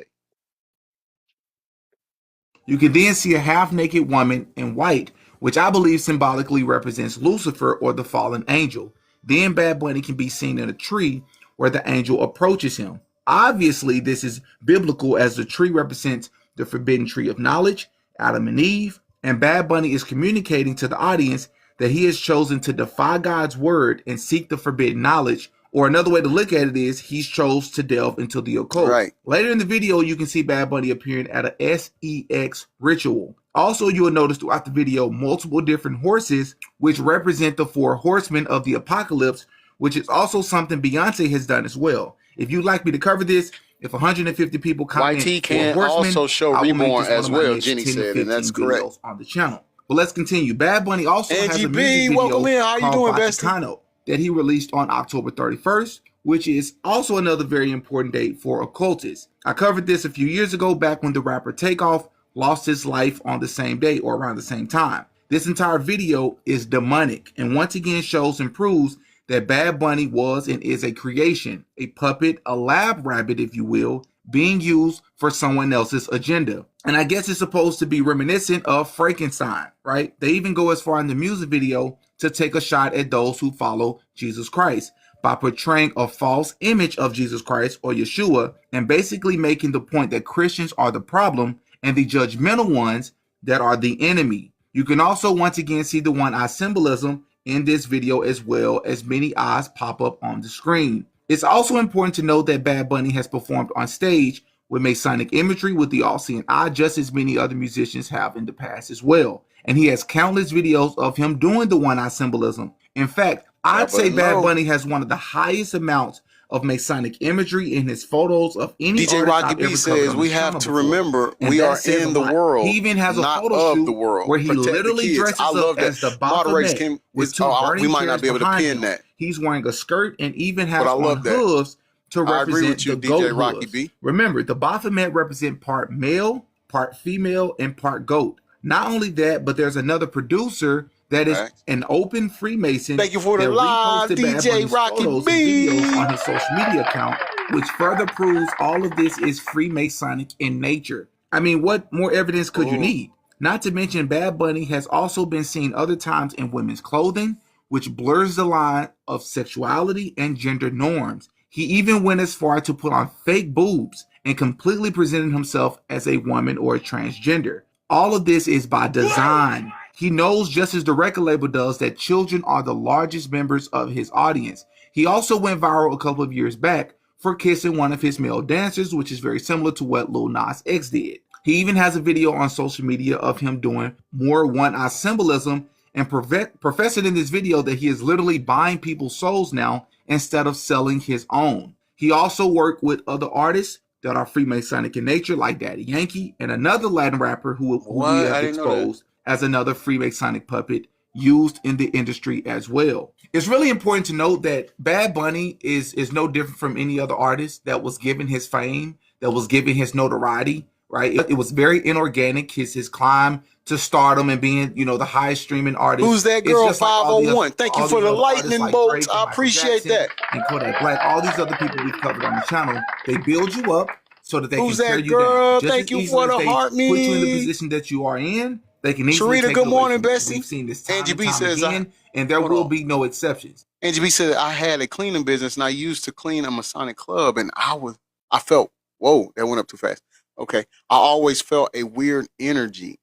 You can then see a half naked woman in white, which I believe symbolically represents Lucifer or the fallen angel. Then Bad Bunny can be seen in a tree where the angel approaches him. Obviously, this is biblical as the tree represents the forbidden tree of knowledge, Adam and Eve, and Bad Bunny is communicating to the audience that he has chosen to defy God's word and seek the forbidden knowledge. Or another way to look at it is he's chose to delve into the occult. Right. Later in the video, you can see Bad Bunny appearing at a SEX ritual. Also, you will notice throughout the video multiple different horses, which represent the four horsemen of the apocalypse, which is also something Beyonce has done as well. If you'd like me to cover this, if 150 people comment YT for can horsemen, also show I will make Reborn this one as of my well, next Jenny 10 to said, 15 and that's videos correct. on the channel. But let's continue. Bad Bunny also has a Angie music B, video welcome in. How you called doing, bestie? Vaticano that he released on October 31st, which is also another very important date for occultists. I covered this a few years ago back when the rapper Takeoff lost his life on the same day or around the same time. This entire video is demonic and once again shows and proves that Bad Bunny was and is a creation, a puppet, a lab rabbit, if you will, being used for someone else's agenda. And I guess it's supposed to be reminiscent of Frankenstein, right? They even go as far in the music video to take a shot at those who follow Jesus Christ by portraying a false image of Jesus Christ or Yeshua and basically making the point that Christians are the problem and the judgmental ones that are the enemy. You can also once again see the one eye symbolism in this video as well as many eyes pop up on the screen. It's also important to note that Bad Bunny has performed on stage with Masonic imagery with the all-seeing eye, just as many other musicians have in the past as well. And he has countless videos of him doing the one-eye symbolism. In fact, I'd say Never Bad know. Bunny has one of the highest amounts of Masonic imagery in his photos of any DJ artist Rocky I've B ever covered says on we this have channel to before. remember And we that are says a in the lot. He world, even has a not photo of the shoot world. where he Protect the literally kids. I dresses love up that. as the Moderators Baphomet with is two we burning might chairs not be able to behind pin him. that, He's wearing a skirt and even but I has on love that. hooves to I agree with represent you, the goat DJ Rocky hooves. B. Remember, the Baphomet represent part male, part female, and part goat. Not only that, but there's another producer that is Facts. an open Freemason Thank you for the that live, reposted Bad DJ Bunny's Rocky photos and videos on B. his social media account, which further proves all of this is Freemasonic in nature. I mean, what more evidence could you Ooh. need? Not to mention, Bad Bunny has also been seen other times in women's clothing, which blurs the line of sexuality and gender norms. He even went as far to put on fake boobs and completely presented himself as a woman or a transgender. All of this is by design. He knows, just as the record label does, that children are the largest members of his audience. He also went viral a couple of years back for kissing one of his male dancers, which is very similar to what Lil Nas X did. He even has a video on social media of him doing more one-eye symbolism and professing in this video that he is literally buying people's souls now instead of selling his own. He also worked with other artists that are Freemasonic in nature, like Daddy Yankee, and another Latin rapper who we have exposed as another Freemasonic puppet used in the industry as well. It's really important to note that Bad Bunny is no different from any other artist that was given his fame, that was given his notoriety, right? It was very inorganic, his climb to stardom and being, the highest streaming artist. Who's that girl? 501. Thank you for the lightning bolts. I appreciate that. And Kodak Black, all these other people we've covered on the channel, they build you up so that they can tear you down. Just Thank you for the heart, me. Put you in the position that you are in. They can easily Sharita, take good it away morning, from you. Bessie. We've seen this time Angie and B time says, again, and there will be no exceptions. Angie B said, I had a cleaning business and I used to clean a Masonic club, and I felt, whoa, that went up too fast. Okay. I always felt a weird energy.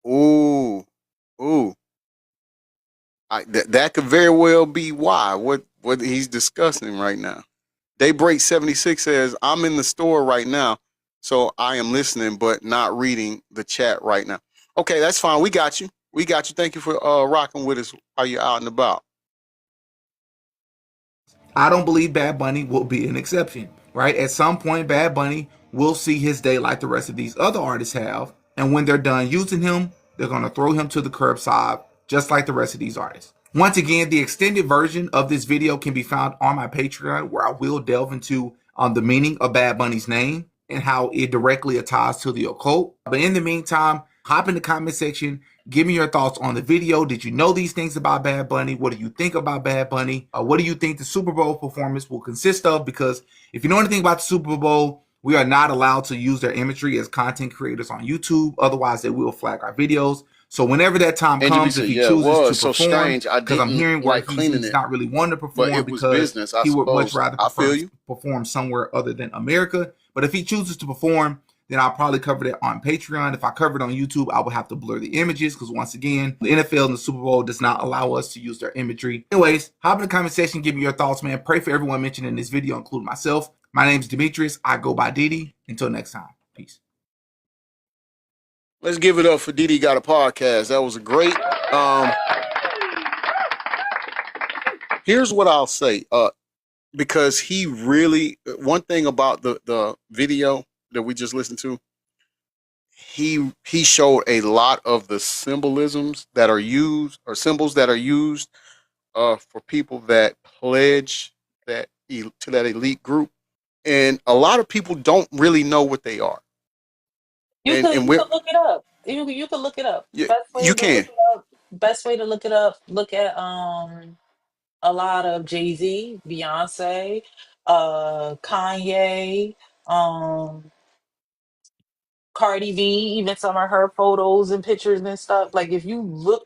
Ooh. That could very well be why. What he's discussing right now. Daybreak 76 says, I'm in the store right now, so I am listening but not reading the chat right now. Okay, that's fine. We got you. Thank you for rocking with us while you're out and about. I don't believe Bad Bunny will be an exception, right? At some point, Bad Bunny will see his day like the rest of these other artists have. And when they're done using him, they're going to throw him to the curbside, just like the rest of these artists. Once again, the extended version of this video can be found on my Patreon, where I will delve into the meaning of Bad Bunny's name and how it directly ties to the occult. But in the meantime, hop in the comment section. Give me your thoughts on the video. Did you know these things about Bad Bunny? What do you think about Bad Bunny? What do you think the Super Bowl performance will consist of? Because if you know anything about the Super Bowl, we are not allowed to use their imagery as content creators on YouTube. Otherwise, they will flag our videos. So whenever that time comes, if he chooses to perform, because I'm hearing where he's not really wanting to perform because he would much rather perform somewhere other than America. But if he chooses to perform, then I'll probably cover that on Patreon. If I cover it on YouTube, I will have to blur the images because, once again, the NFL and the Super Bowl does not allow us to use their imagery. Anyways, hop in the comment section, give me your thoughts, man. Pray for everyone mentioned in this video, including myself. My name is Demetrius. I go by Didi. Until next time, peace. Let's give it up for Didi Got a Podcast. That was a great. Here's what I'll say. Because he really, one thing about the video that we just listened to, he showed a lot of the symbolisms that are used, or symbols that are used for people that pledge to that elite group, and a lot of people don't really know what they are. You can look it up. You can look it up. Yeah, you can. Best way to look it up. Look at a lot of Jay-Z, Beyonce, Kanye, Cardi B, even some of her photos and pictures and stuff. Like, if you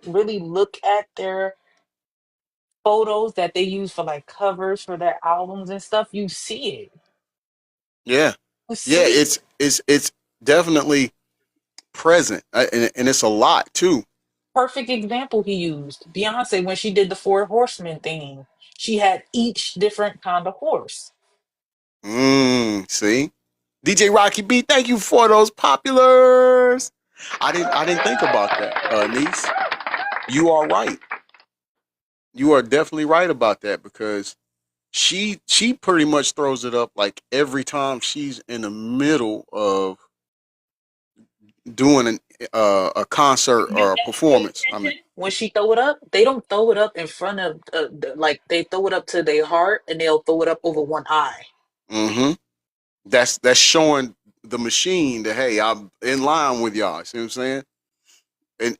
really look at their photos that they use for like covers for their albums and stuff, you see it. Yeah. Yeah, it's definitely present, and it's a lot too. Perfect example he used. Beyonce, when she did the Four Horsemen thing, she had each different kind of horse. See? DJ Rocky B, thank you for those populars. I didn't think about that, niece. You are right. you are definitely right about that because she pretty much throws it up like every time she's in the middle of doing a concert You or a pay performance. I mean, attention when she throw it up. They don't throw it up in front of like they throw it up to their heart and they'll throw it up over one eye. hmm that's showing the machine that hey, I'm in line with y'all. See what I'm saying?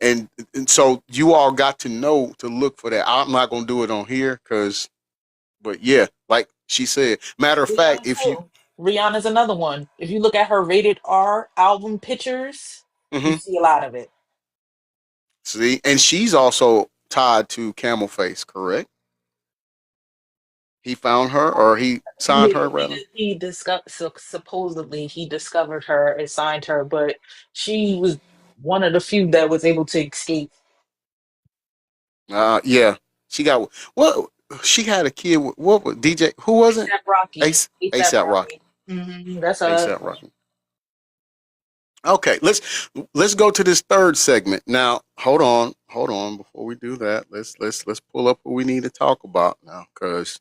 And so you all got to know to look for that. I'm not gonna do it on here because, but yeah, like she said. Matter of fact, Rihanna if you too. Rihanna's another one. If you look at her rated R album pictures, you mhm, see a lot of it. see, and she's also tied to Camel Face, correct? He found her, or he signed Yeah, her rather. he discovered supposedly he discovered her and signed her, but she was one of the few that was able to escape. Yeah, she got what? She had a kid. What was DJ? Who was it? ASAP Rocky. Ace ASAP ASAP Rocky. Rocky. That's her ASAP husband. Rocky. Okay, let's go to this third segment now. Hold on. Before we do that, let's pull up what we need to talk about now, because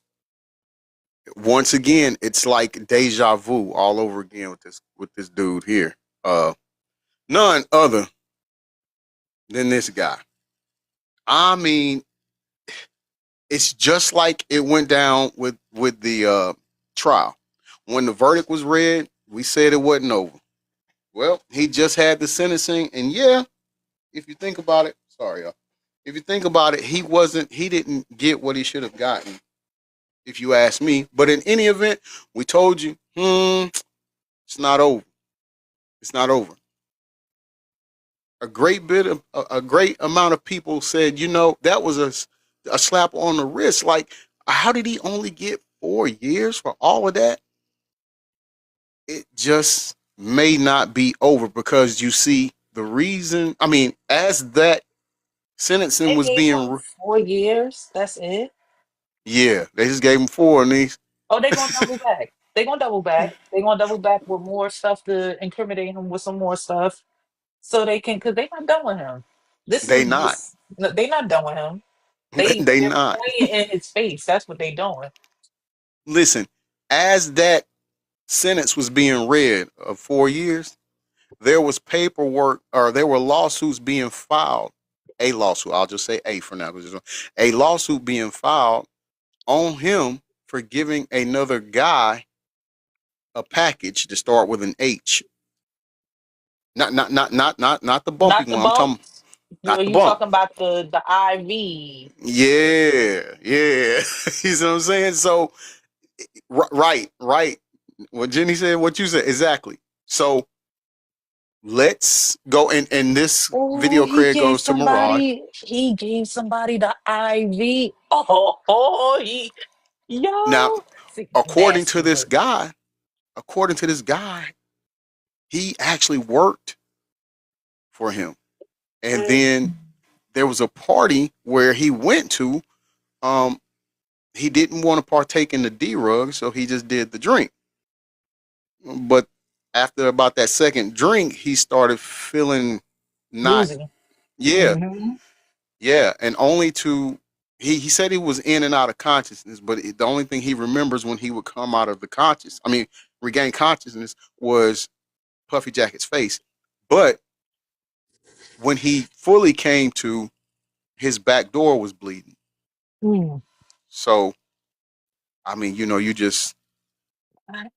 once again, it's like deja vu all over again with this dude here. None other than this guy. I mean, it's just like it went down with the trial. When the verdict was read, we said it wasn't over. Well, he just had the sentencing, and yeah, if you think about it, sorry, y'all. If you think about it, he didn't get what he should have gotten, if you ask me. But in any event, we told you, it's not over. It's not over. A great amount of people said, that was a slap on the wrist. Like, how did he only get 4 years for all of that? It just may not be over because you see the reason. I mean, as that sentencing They was gave him being, 4 years. That's it. yeah, they just gave him four, and these Oh, they gonna double back. They gonna double back. They gonna double back with more stuff to incriminate him with some more stuff, so they can, because they not done with him. This they is not, this. No, they not done with him. They're they not. playing in his face. That's what they doing. Listen, as that sentence was being read of 4 years, there was paperwork or there were lawsuits being filed. A lawsuit, I'll just say A for now, a lawsuit being filed on him for giving another guy a package to start with an H. Not the bumpy Not the one. I'm talking bumps. not the You bump. talking about the IV? Yeah, yeah. You see what I'm saying? So right. What Jenny said, what you said, exactly. So let's go, and this Oh, video credit goes to Mirage. he gave somebody the IV. Oh, Now, yo. See, according to nasty this work. guy, according to this guy, he actually worked for him. And then there was a party where he went to. Um, he didn't want to partake in the D rug, so he just did the drink. But after about that second drink, he started feeling not, Woozy. yeah, Hmm. yeah, and only to he said he was in and out of consciousness, but the only thing he remembers when he would come out of regain consciousness was Puffy Jacket's face. But when he fully came to, his back door was bleeding. Mm. So I mean, you just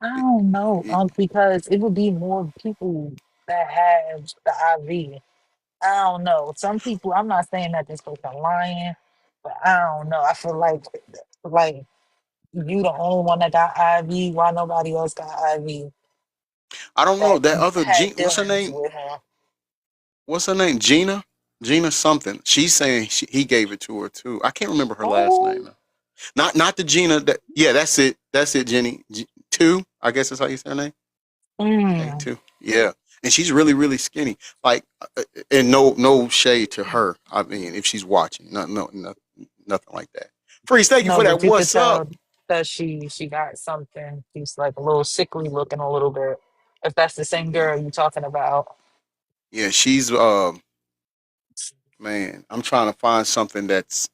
I don't know, it, because it would be more people that have the IV. I don't know. Some people, I'm not saying that this person lying, but I don't know. I feel like you the only one that got IV. Why nobody else got IV I don't know that that other had What's her dealings name? with him? What's her name? Gina something. She's saying he gave it to her too. I can't remember her last name Oh, though. Not the Gina. Yeah, that's it. That's it, Jenny. Two. I guess that's how you say her name. A mm. two. Yeah, and she's really really skinny. Like, and no shade to her. I mean, if she's watching, nothing like that. Freeze, thank you No, for that. but you could What's up? tell that she got something. She's like a little sickly looking a little bit. If that's the same Yeah, girl you talking about. yeah. She's man. I'm trying to find something that's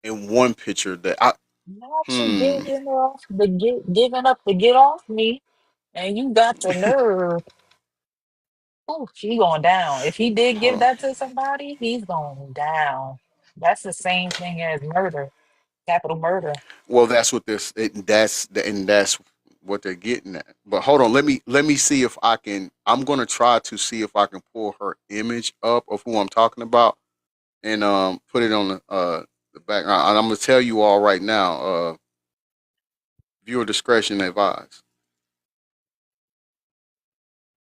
in one picture that I Not you hmm. giving up to get off me, and you got the nerve. Oh, she going down. If he did Hold give on. that to somebody, he's going down. That's the same thing as murder, capital murder. Well, that's what that's what they're getting at. But hold on, let me see if I can. I'm gonna try to see if I can pull her image up of who I'm talking about and put it on the background. And I'm gonna tell you all right now. Viewer discretion advised.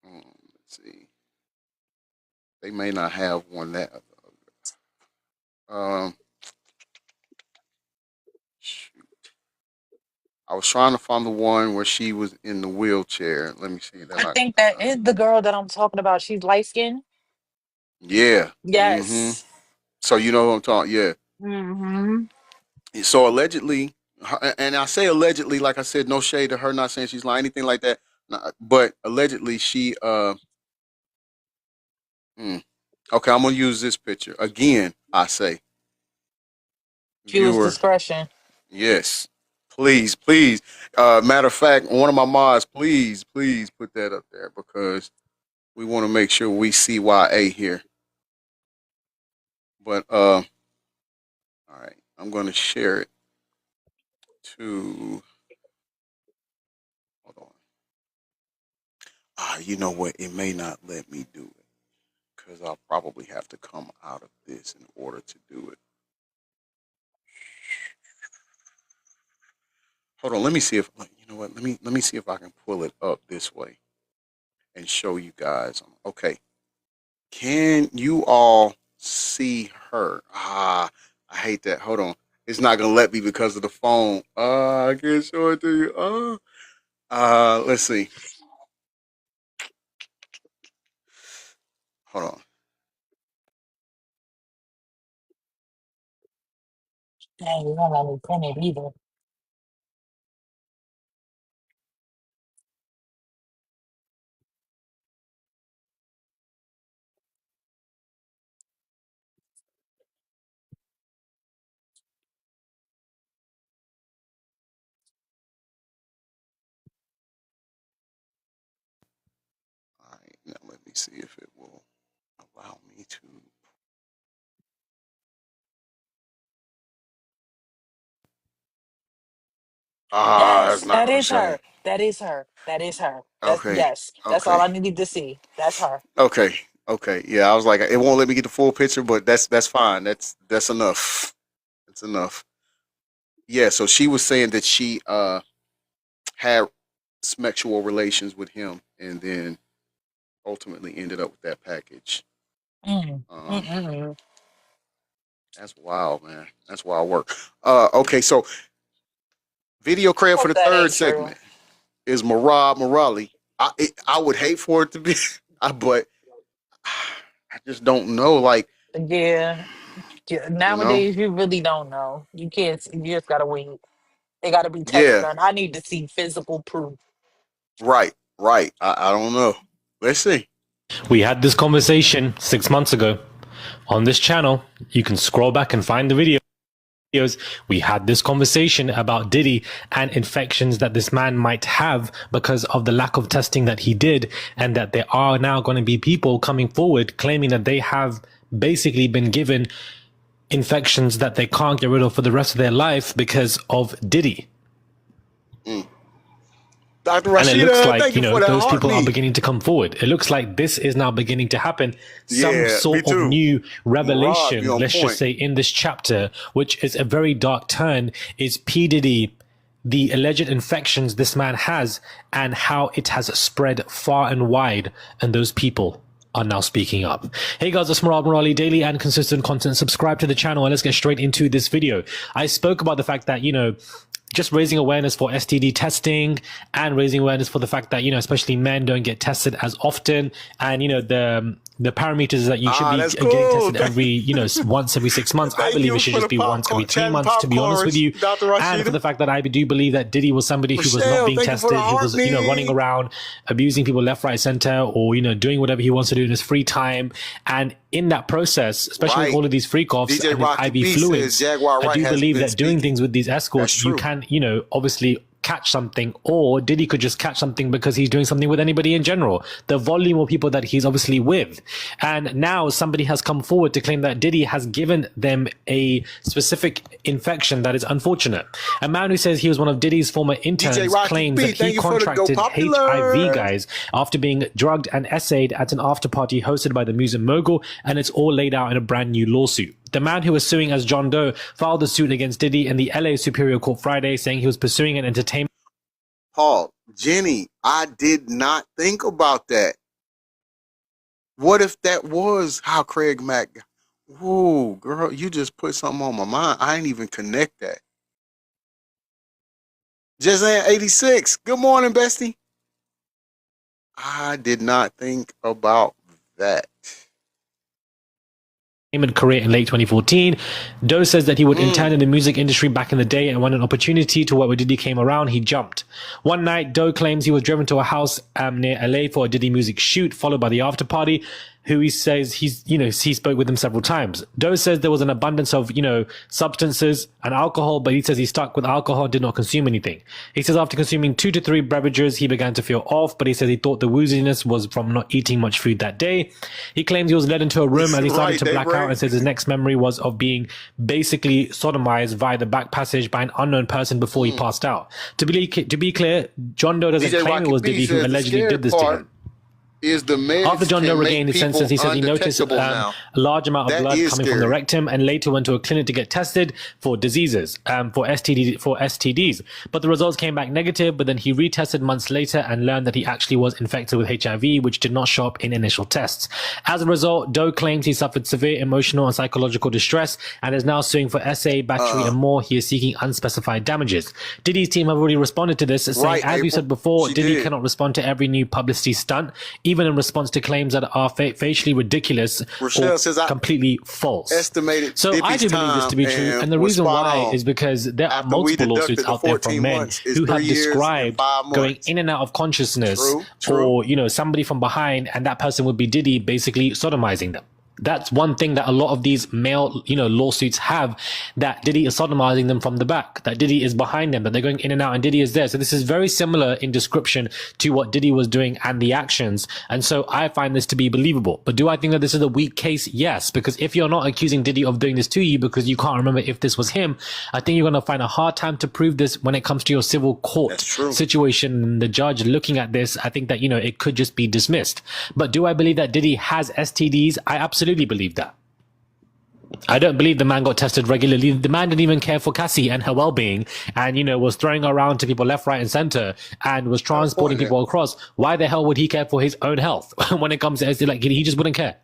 Let's see. They may not have one that. Um, shoot. I was trying to find the one where she was in the wheelchair. Let me see. They're I not think gonna that allow is me. the girl that I'm talking about. She's light skinned. Yeah. Mm-hmm. Yes. So you know what I'm talking. Yeah. Mm-hmm. So allegedly, and I say allegedly, like I said, no shade to her, not saying she's lying, anything like that. But allegedly, she hmm. Okay, I'm gonna use this picture again. I say, Viewers viewer, discretion. yes, please, please. Matter of fact, one of my mods, please, please put that up there because we want to make sure we see YA here. But all right, I'm gonna share it to. Hold on. You know what? It may not let me do it because I'll probably have to come out of this in order to do it. Hold on, let me see if you know what. Let me see if I can pull it up this way and show you guys. Okay, can you all see her? I hate that. Hold on, it's not gonna let me because of the phone. I can't show it to you. Let's see. Hold on. Dang, you don't let me pin it either. All right, now let me see if it will allow me to. It's Yes, not that gonna is show. her. That is her. That is her. That's Okay, yes. That's all okay. I needed to see. That's her. Okay. Okay. Yeah, I was like, it won't let me get the full picture, but that's fine. That's enough. That's enough. Yeah. So she was saying that she had sexual relations with him, and then ultimately ended up with that package. Mm. Um, Mm-mm. that's wild, man. That's wild work. Okay. So video credit for Hope the that third ain't true. segment is Marab Morali. I would hate for it to be, but I just don't know. Like, Yeah. Yeah, you know. nowadays, you really don't know. You can't. You just gotta wait. They gotta be tests Yeah. done. I need to see physical proof. Right. Right. I don't know. Let's see. We had this conversation 6 months ago on this channel. You can scroll back and find the videos. We had this conversation about Diddy and infections that this man might have because of the lack of testing that he did, and that there are now going to be people coming forward claiming that they have basically been given infections that they can't get rid of for the rest of their life because of Diddy. Mm. Dr. And it looks Rashida, like, thank you for that those people are heartbeat. beginning to come forward. It looks like this is now beginning to happen. Some Yeah, me sort of too. new Marab, you revelation, on let's just point. say, in this chapter, which is a very dark turn, is P. Diddy, the alleged infections this man has, and how it has spread far and wide, and those people are now speaking up. Hey guys, it's Marab Morali, daily and consistent content. Subscribe to the channel and let's get straight into this video. I spoke about the fact that, just raising awareness for STD testing and raising awareness for the fact that, especially men don't get tested as often. And, the the parameters is that you should be that's getting cool. tested every, once every 6 months. I Thank believe you it should for just the be once every popcorn, 3 chatting months, to be honest with popcorns, you. Dr. And for Rashida. the fact that I do believe that Diddy was somebody who was Michelle, not being thank you for tested, the who was, heartbeat. running around, abusing people left, right, center, or, doing whatever he wants to do in his free time. And in that process, especially Right. with all of these freak offs DJ and Rocky IV B says fluids, Jaguar I Wright do has believe been that doing speaking. things with these escorts, That's you true. can, obviously catch something, or Diddy could just catch something because he's doing something with anybody in general. The volume of people that he's obviously with. And now somebody has come forward to claim that Diddy has given them a specific infection that is unfortunate. A man who says he was one of Diddy's former interns Rocky claims B, that thank he you for the Go contracted Popular. HIV, guys, after being drugged and essayed at an after party hosted by the music mogul, and it's all laid out in a brand new lawsuit. The man who was suing as John Doe filed a suit against Diddy in the LA Superior Court Friday, saying he was pursuing an entertainment Paul, Jenny, I did not think about that. What if that was how Craig Mack? Whoa, girl, you just put something on my mind. I ain't even connect that. Jazan 86. Good morning, bestie. I did not think about that. career in late 2014. Doe says that he would intern in the music industry back in the day, and when an opportunity to work with Diddy came around, he jumped. One night, Doe claims he was driven to a house near LA for a Diddy music shoot, followed by the after party, who he says he spoke with him several times. Doe says there was an abundance of, substances and alcohol, but he says he stuck with alcohol, did not consume anything. He says after consuming 2 to 3 beverages, he began to feel off, but he says he thought the wooziness was from not eating much food that day. He claims he was led into a room and he started to black out, and says his next memory was of being basically sodomized via the back passage by an unknown person before he passed out. To be clear, John Doe doesn't DJ claim Rocky it was B Diddy who says the allegedly scary did this to part him. Is the meds After John Doe can make regained his people senses, he says he noticed a undetectable now. large amount of That blood is coming from the scary. rectum, and later went to a clinic to get tested for diseases, for STDs. But the results came back negative, but then he retested months later and learned that he actually was infected with HIV, which did not show up in initial tests. As a result, Doe claims he suffered severe emotional and psychological distress and is now suing for SA, battery, and more. He is seeking unspecified damages. Diddy's team have already responded to this, saying, Right, as we April. said before, She Diddy did. cannot respond to every new publicity stunt, even in response to claims that are facially ridiculous Rochelle or says, I completely false. estimated So I Diddy's do believe this to be time true, and the was reason spot why on. is because there are After we multiple deducted lawsuits the out there 14 from men months, it's who have 3 years and described 5 going months. in and out of consciousness, True. or somebody from behind, and that person would be Diddy basically sodomizing them. That's one thing that a lot of these male, lawsuits have, that Diddy is sodomizing them from the back, that Diddy is behind them, that they're going in and out and Diddy is there. So this is very similar in description to what Diddy was doing and the actions. And so I find this to be believable. But do I think that this is a weak case? Yes, because if you're not accusing Diddy of doing this to you because you can't remember if this was him, I think you're going to find a hard time to prove this when it comes to your civil court That's true. situation. And the judge looking at this, I think that, it could just be dismissed. But do I believe that Diddy has STDs? I absolutely believe that. I don't believe the man got tested regularly. The man didn't even care for Cassie and her well-being, and was throwing her around to people left, right, and center, and was transporting people across. Why the hell would he care for his own health when it comes to SD? Like, he just wouldn't care.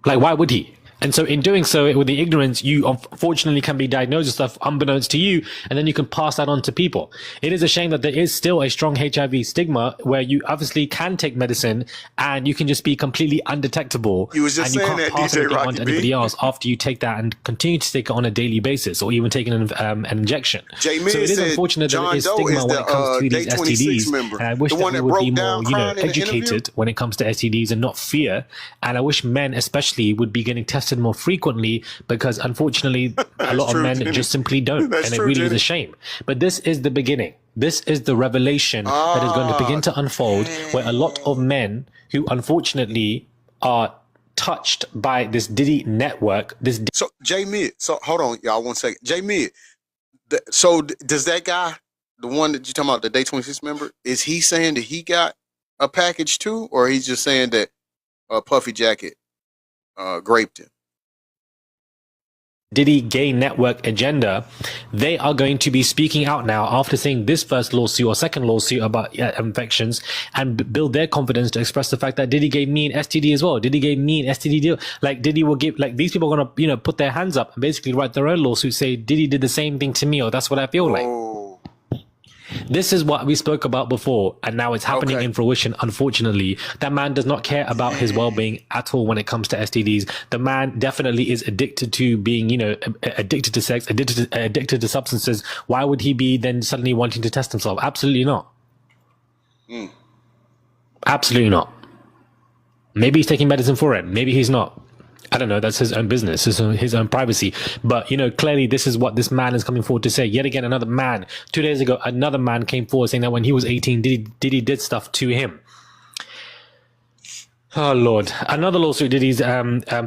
Like, why would he? And so in doing so, with the ignorance, you unfortunately can be diagnosed with stuff unbeknownst to you, and then you can pass that on to people. It is a shame that there is still a strong HIV stigma where you obviously can take medicine and you can just be completely undetectable, You was just and you saying can't that, pass DJ anything on Rocky to B. anybody else after you take that and continue to take it on a daily basis, or even taking an injection. Jay So Miz it is said unfortunate that John there is Doe stigma is when the, it comes to these Day 26 STDs. member. And I wish The that one we that would broke be more, down crying in the interview? educated when it comes to STDs and not fear. And I wish men especially would be getting tested more frequently, because unfortunately a lot of true, men Jenny. just simply don't. That's And it true, really is Jenny. a shame. But this is the beginning. This is the revelation that is going to begin to unfold, where a lot of men who unfortunately are touched by this Diddy network, this So Jay Mid, so hold on, y'all, 1 second. Jay Mid, does that guy, the one that you talking about, the Day 26 member, is he saying that he got a package too, or he's just saying that Puffy Jacket raped him? Diddy gay network agenda, they are going to be speaking out now after seeing this first lawsuit or second lawsuit about infections, and build their confidence to express the fact that Diddy gave me an STD as well. Diddy gave me an STD deal. Like, Diddy will give, like, these people are going to, put their hands up and basically write their own lawsuit, say Diddy did the same thing to me, or that's what I feel like. Oh, This is what we spoke about before, and now it's happening Okay. in fruition, unfortunately. That man does not care about his well-being at all when it comes to STDs. The man definitely is addicted to being, addicted to sex, addicted to substances. Why would he be then suddenly wanting to test himself? Absolutely not. Absolutely not. Maybe he's taking medicine for it. Maybe he's not. I don't know. That's his own business, his own privacy. But, clearly this is what this man is coming forward to say. Yet again, another man. 2 days ago, another man came forward saying that when he was 18, Diddy did stuff to him. Oh Lord! Another lawsuit Diddy's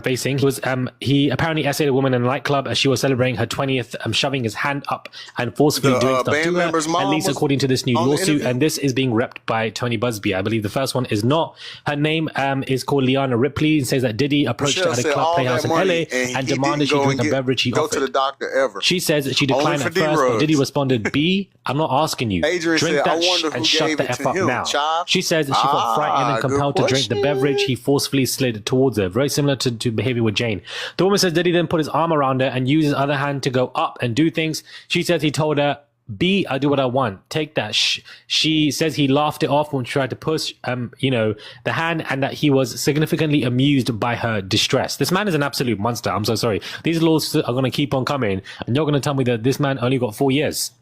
facing was he apparently essayed a woman in a nightclub as she was celebrating her 20th, shoving his hand up and forcefully doing stuff band to her. member's mom At least was according to this new on the lawsuit, interview? and this is being repped by Tony Busby. I believe the first one is not. Her name is called Liana Ripley, and says that Diddy approached her Michelle at a said club all playhouse that in money, LA and he demanded didn't she go drink and a beverage he go offered. to the doctor ever. She says that she declined for at first, but D-Rugs. Diddy responded, B, I'm not asking you. Adrian Drink said, that "I wonder who and shut gave the it F to up him, now." child. She says that she felt frightened and good compelled to drink the beverage. He forcefully slid towards her, very similar to behavior with Jane. The woman says Diddy then put his arm around her and used his other hand to go up and do things. She says he told her, B, I do what I want. Take that. She says he laughed it off when she tried to push, the hand, and that he was significantly amused by her distress. This man is an absolute monster. I'm so sorry. These laws are going to keep on coming, and you're going to tell me that this man only got 4 years.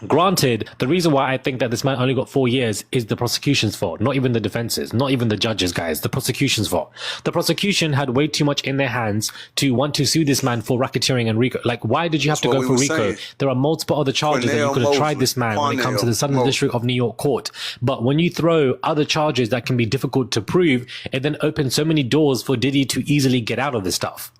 Granted, the reason why I think that this man only got 4 years is the prosecution's fault, not even the defense's, not even the judges, guys. The prosecution's fault. The prosecution had way too much in their hands to want to sue this man for racketeering and RICO. Like, why did you have to what go we for were RICO? saying. There are multiple other charges that you Cornell could have tried Mosley. this man when it comes to the Cornell Southern Mosley. District of New York Court. But when you throw other charges that can be difficult to prove, it then opens so many doors for Diddy to easily get out of this stuff.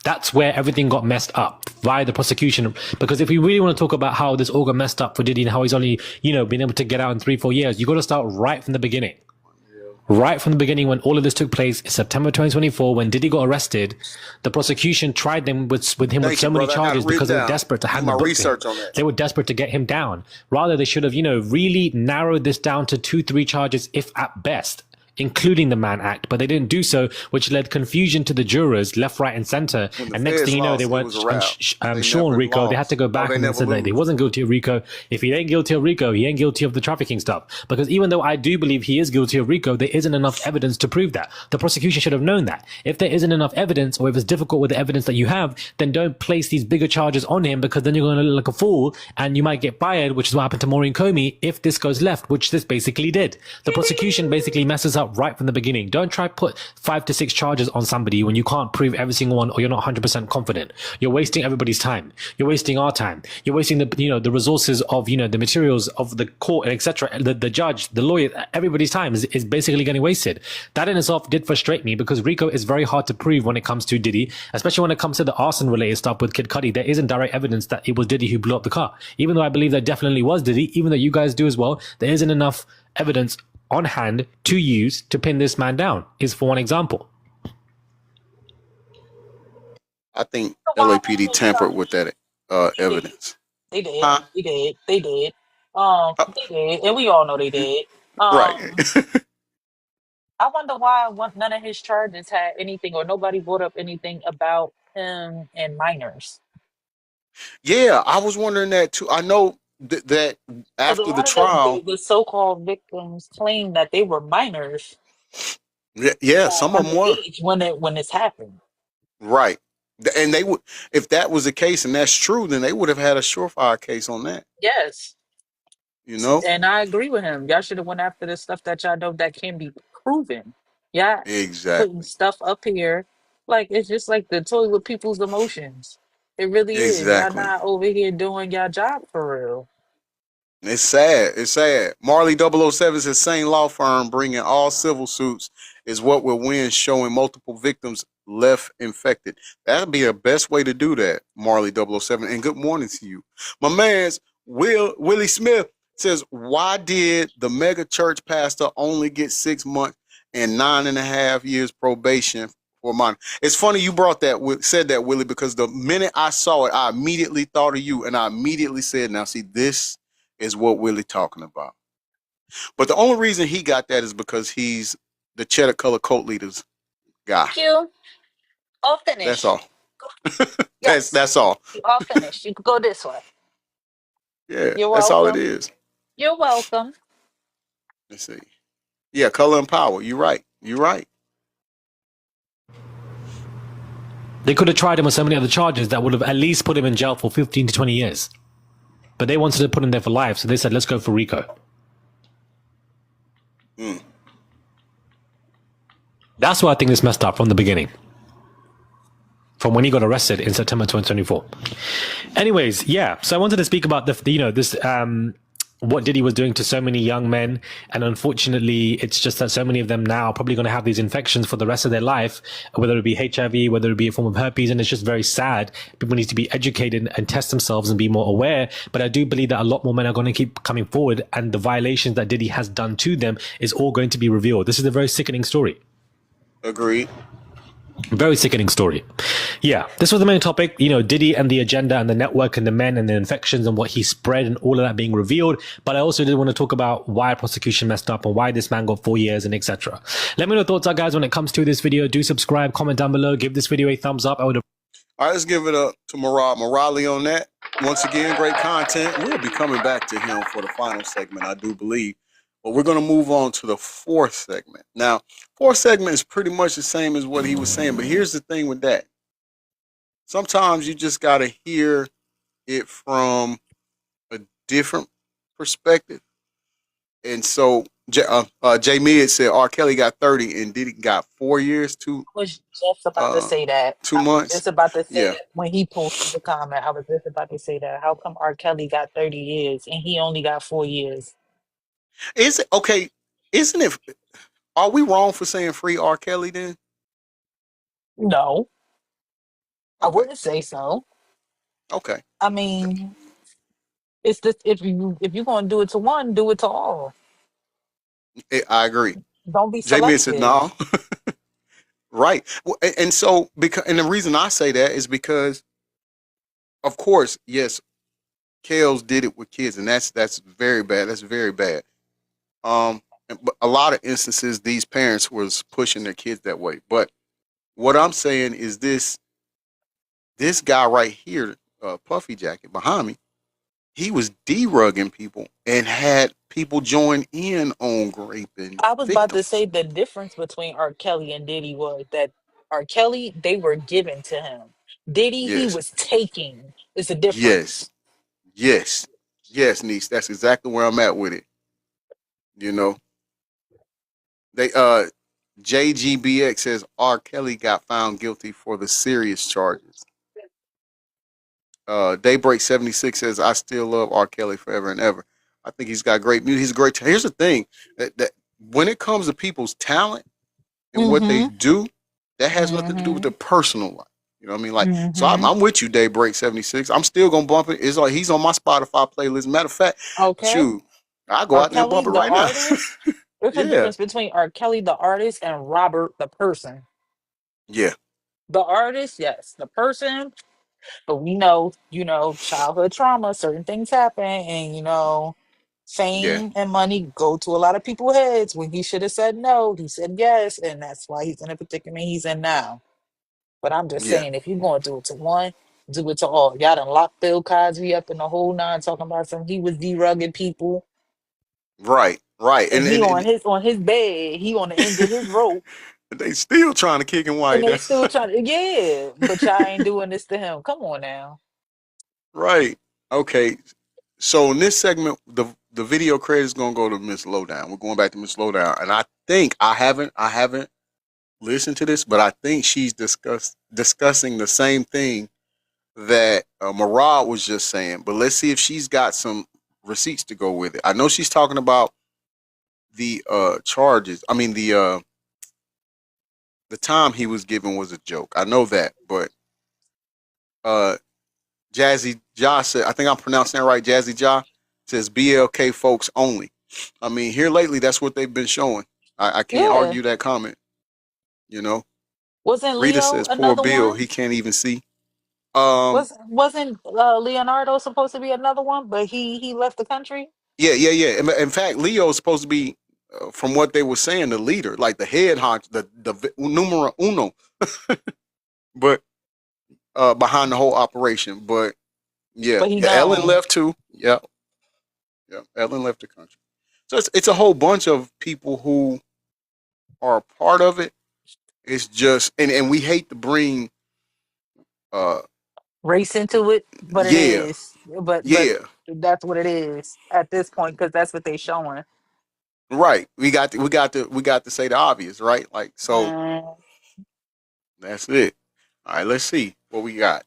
That's where everything got messed up via the prosecution. Because if we really want to talk about how this all got messed up for Diddy and how he's only, been able to get out in 3-4 years, you got to start right from the beginning. Right from the beginning, when all of this took place, in September 2024, when Diddy got arrested, the prosecution tried them with him with Thank so you, many brother. I got charges it written because they were down. desperate to Do hand my the book research to him. on that. They were desperate to get him down. Rather, they should have, really narrowed this down to 2-3 charges, if at best, including the Mann Act, but they didn't do so, which led confusion to the jurors left, right, and center. When the And next feds thing you know, lost, they it weren't was a wrap. They sure on never RICO. They lost. had to go back they and never said that he lose. wasn't guilty of RICO. If he ain't guilty of RICO, he ain't guilty of the trafficking stuff. Because even though I do believe he is guilty of RICO, there isn't enough evidence to prove that. The prosecution should have known that. If there isn't enough evidence, or if it's difficult with the evidence that you have, then don't place these bigger charges on him, because then you're going to look like a fool and you might get fired, which is what happened to Maureen Comey if this goes left, which this basically did. The prosecution basically messes up right from the beginning. Don't try to put 5 to 6 charges on somebody when you can't prove every single one, or you're not 100% confident. You're wasting everybody's time. You're wasting our time. You're wasting the resources of the materials of the court, etc. The judge, the lawyer, everybody's time is basically getting wasted. That in itself did frustrate me, because RICO is very hard to prove when it comes to Diddy, especially when it comes to the arson related stuff with Kid Cudi. There isn't direct evidence that it was Diddy who blew up the car. Even though I believe that definitely was Diddy, even though you guys do as well, there isn't enough evidence on hand to use to pin this man down, is for one example. I think LAPD tampered with that evidence. They did. Huh? They did. They did. They did, and we all know they did. Right. I wonder why none of his charges had anything, or nobody brought up anything about him and minors. Yeah, I was wondering that too. I know that 'Cause after a the lot of trial, the so-called victims claim that they were minors, yeah, some of them were. underage when this happened. Right. And they would, if that was the case and that's true, then they would have had a surefire case on that, Yes, and I agree with him. Y'all should have went after the stuff that y'all know that can be proven. Yeah, putting Exactly. stuff up here, like it's just like the toy with people's emotions. It really is. Y'all Exactly. not over here doing your job for real. It's sad. It's sad. Marley 007 says same law firm bringing all civil suits is what will win, showing multiple victims left infected. That'd be the best way to do that, Marley 007. And good morning to you. My man's Willie Smith says, why did the mega church pastor only get 6 months and 9.5 years probation for mine? It's funny you said that, Willie, because the minute I saw it, I immediately thought of you, and I immediately said, now see, this is what Willie talking about. But the only reason he got that is because he's the cheddar color coat leaders guy. Thank you. All finished. That's all. Yes. That's all. You all finished. You can go this way. Yeah, You're that's all it welcome. is. You're welcome. Let's see. Yeah, color and power. You're right. You're right. They could have tried him with so many other charges that would have at least put him in jail for 15 to 20 years. But they wanted to put him there for life, so they said, let's go for RICO. Mm. That's why I think this messed up from the beginning. From when he got arrested in September 2024. Anyways, yeah. So I wanted to speak about what Diddy was doing to so many young men, and unfortunately, it's just that so many of them now are probably going to have these infections for the rest of their life, whether it be HIV, whether it be a form of herpes, and it's just very sad. People need to be educated and test themselves and be more aware. But I do believe that a lot more men are going to keep coming forward, and the violations that Diddy has done to them is all going to be revealed. This is a very sickening story. Agreed. Very sickening story. Yeah, this was the main topic, Diddy and the agenda and the network and the men and the infections and what he spread and all of that being revealed. But I also did want to talk about why prosecution messed up and why this man got 4 years and etc. Let me know your thoughts are, guys, when it comes to this video. Do subscribe, comment down below, give this video a thumbs up. I would. All right, let's give it up to Morali on that. Once again, great content. We'll be coming back to him for the final segment, I do believe. But we're going to move on to the fourth segment. Now, fourth segment is pretty much the same as what he was saying. But here's the thing with that. Sometimes you just got to hear it from a different perspective. And so Jay Mid said R. Kelly got 30 and Diddy got 4 years, I was just about to say that. 2 I was months. just about to say Yeah. that when he posted the comment. I was just about to say that. How come R. Kelly got 30 years and he only got 4 years? Is it okay? Isn't it? Are we wrong for saying free R. Kelly then? No, I Okay. wouldn't say so. Okay. I mean, it's this if you're gonna do it to one, do it to all. I agree. Don't be Jay Mid said selective. no. Right. And so the reason I say that is because, of course, yes, Kels did it with kids, and that's very bad. That's very bad. But a lot of instances, these parents was pushing their kids that way. But what I'm saying is this guy right here, Puffy Jacket behind me, he was derugging people and had people join in on raping I was about to victims. say the difference between R. Kelly and Diddy was that R. Kelly, they were given to him. Diddy, he Yes. was taking. It's a difference. Yes, niece. That's exactly where I'm at with it. They JGBX says R. Kelly got found guilty for the serious charges. Daybreak 76 says I still love R. Kelly forever and ever. I think he's got great music. He's a great. Here's the thing that when it comes to people's talent and what they do, that has nothing to do with their personal life. You know what I mean? Like, so I'm with you, Daybreak 76. I'm still gonna bump it. It's like he's on my Spotify playlist. Matter of fact, Okay. shoot, I go R. out there and Kelly, bump it the right now. artist. There's a Yeah, difference between R. Kelly, the artist, and Robert, the person. yeah, The artist, yes. The person, but we know, childhood trauma, certain things happen, and yeah, fame and money go to a lot of people's heads. When he should have said no, he said yes, and that's why he's in the predicament he's in now. But I'm just yeah. saying, if you're going to do it to one, do it to all. Y'all done locked Bill Cosby up in the whole nine, talking about some he was derugging people, Right, and he and on his bed, he on the end of his rope. they still trying to kick him And white. they still trying to, yeah, but y'all ain't doing this to him. Come on now. Right. Okay. So in this segment, the video credit is gonna go to Miss Lowdown. We're going back to Miss Lowdown, and I think I haven't listened to this, but I think she's discussing the same thing that Marad was just saying. But let's see if she's got some receipts to go with it. I know she's talking about the charges. I mean the time he was given was a joke. I know that, but Jazzy Ja said, I think I'm pronouncing that right. Jazzy Ja says BLK folks only. I mean, here lately, that's what they've been showing. I can't Yeah. argue that comment. Wasn't Rita Leo says, poor another Bill, one? he can't even see. Wasn't Leonardo supposed to be another one, but he left the country? Yeah. In fact, Leo's supposed to be, from what they were saying, the leader, like the head honcho, the numero uno, but behind the whole operation. But yeah, But he Ellen gone. left too. Yeah. Yeah, Ellen left the country. So it's a whole bunch of people who are a part of it. It's just and we hate to bring uh Race into it, but it yeah, is. But yeah. that's what it is at this point because that's what they showing. Right. We got to say the obvious, right? Like so Mm, that's it. All right, let's see what we got.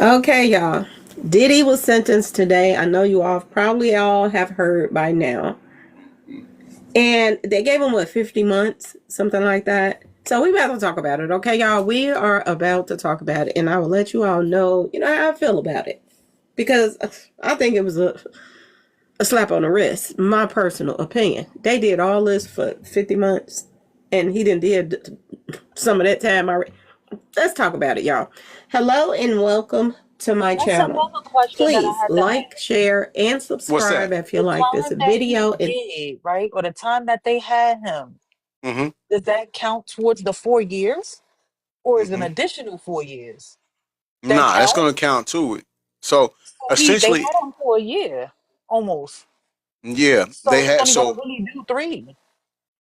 Okay, y'all. Diddy was sentenced today. I know you all probably all have heard by now. And they gave him, what, 50 months? Something like that. So we about to talk about it, okay, y'all? We are about to talk about it. And I will let you all know, how I feel about it. Because I think it was a slap on the wrist, my personal opinion. They did all this for 50 months. And he didn't did some of that time already. Let's talk about it, y'all. Hello and welcome to my that's channel. another question that I Please had to like, ask. share, and What's subscribe that? if you The like this time that video. he did, right, or the time that they had him, Mm-hmm. does that count towards the 4 years, or is it an Mm-hmm. additional 4 years that Nah, that's count? gonna count to it. So So they essentially, had him for a year almost. yeah, So they he's had only gonna so really do three.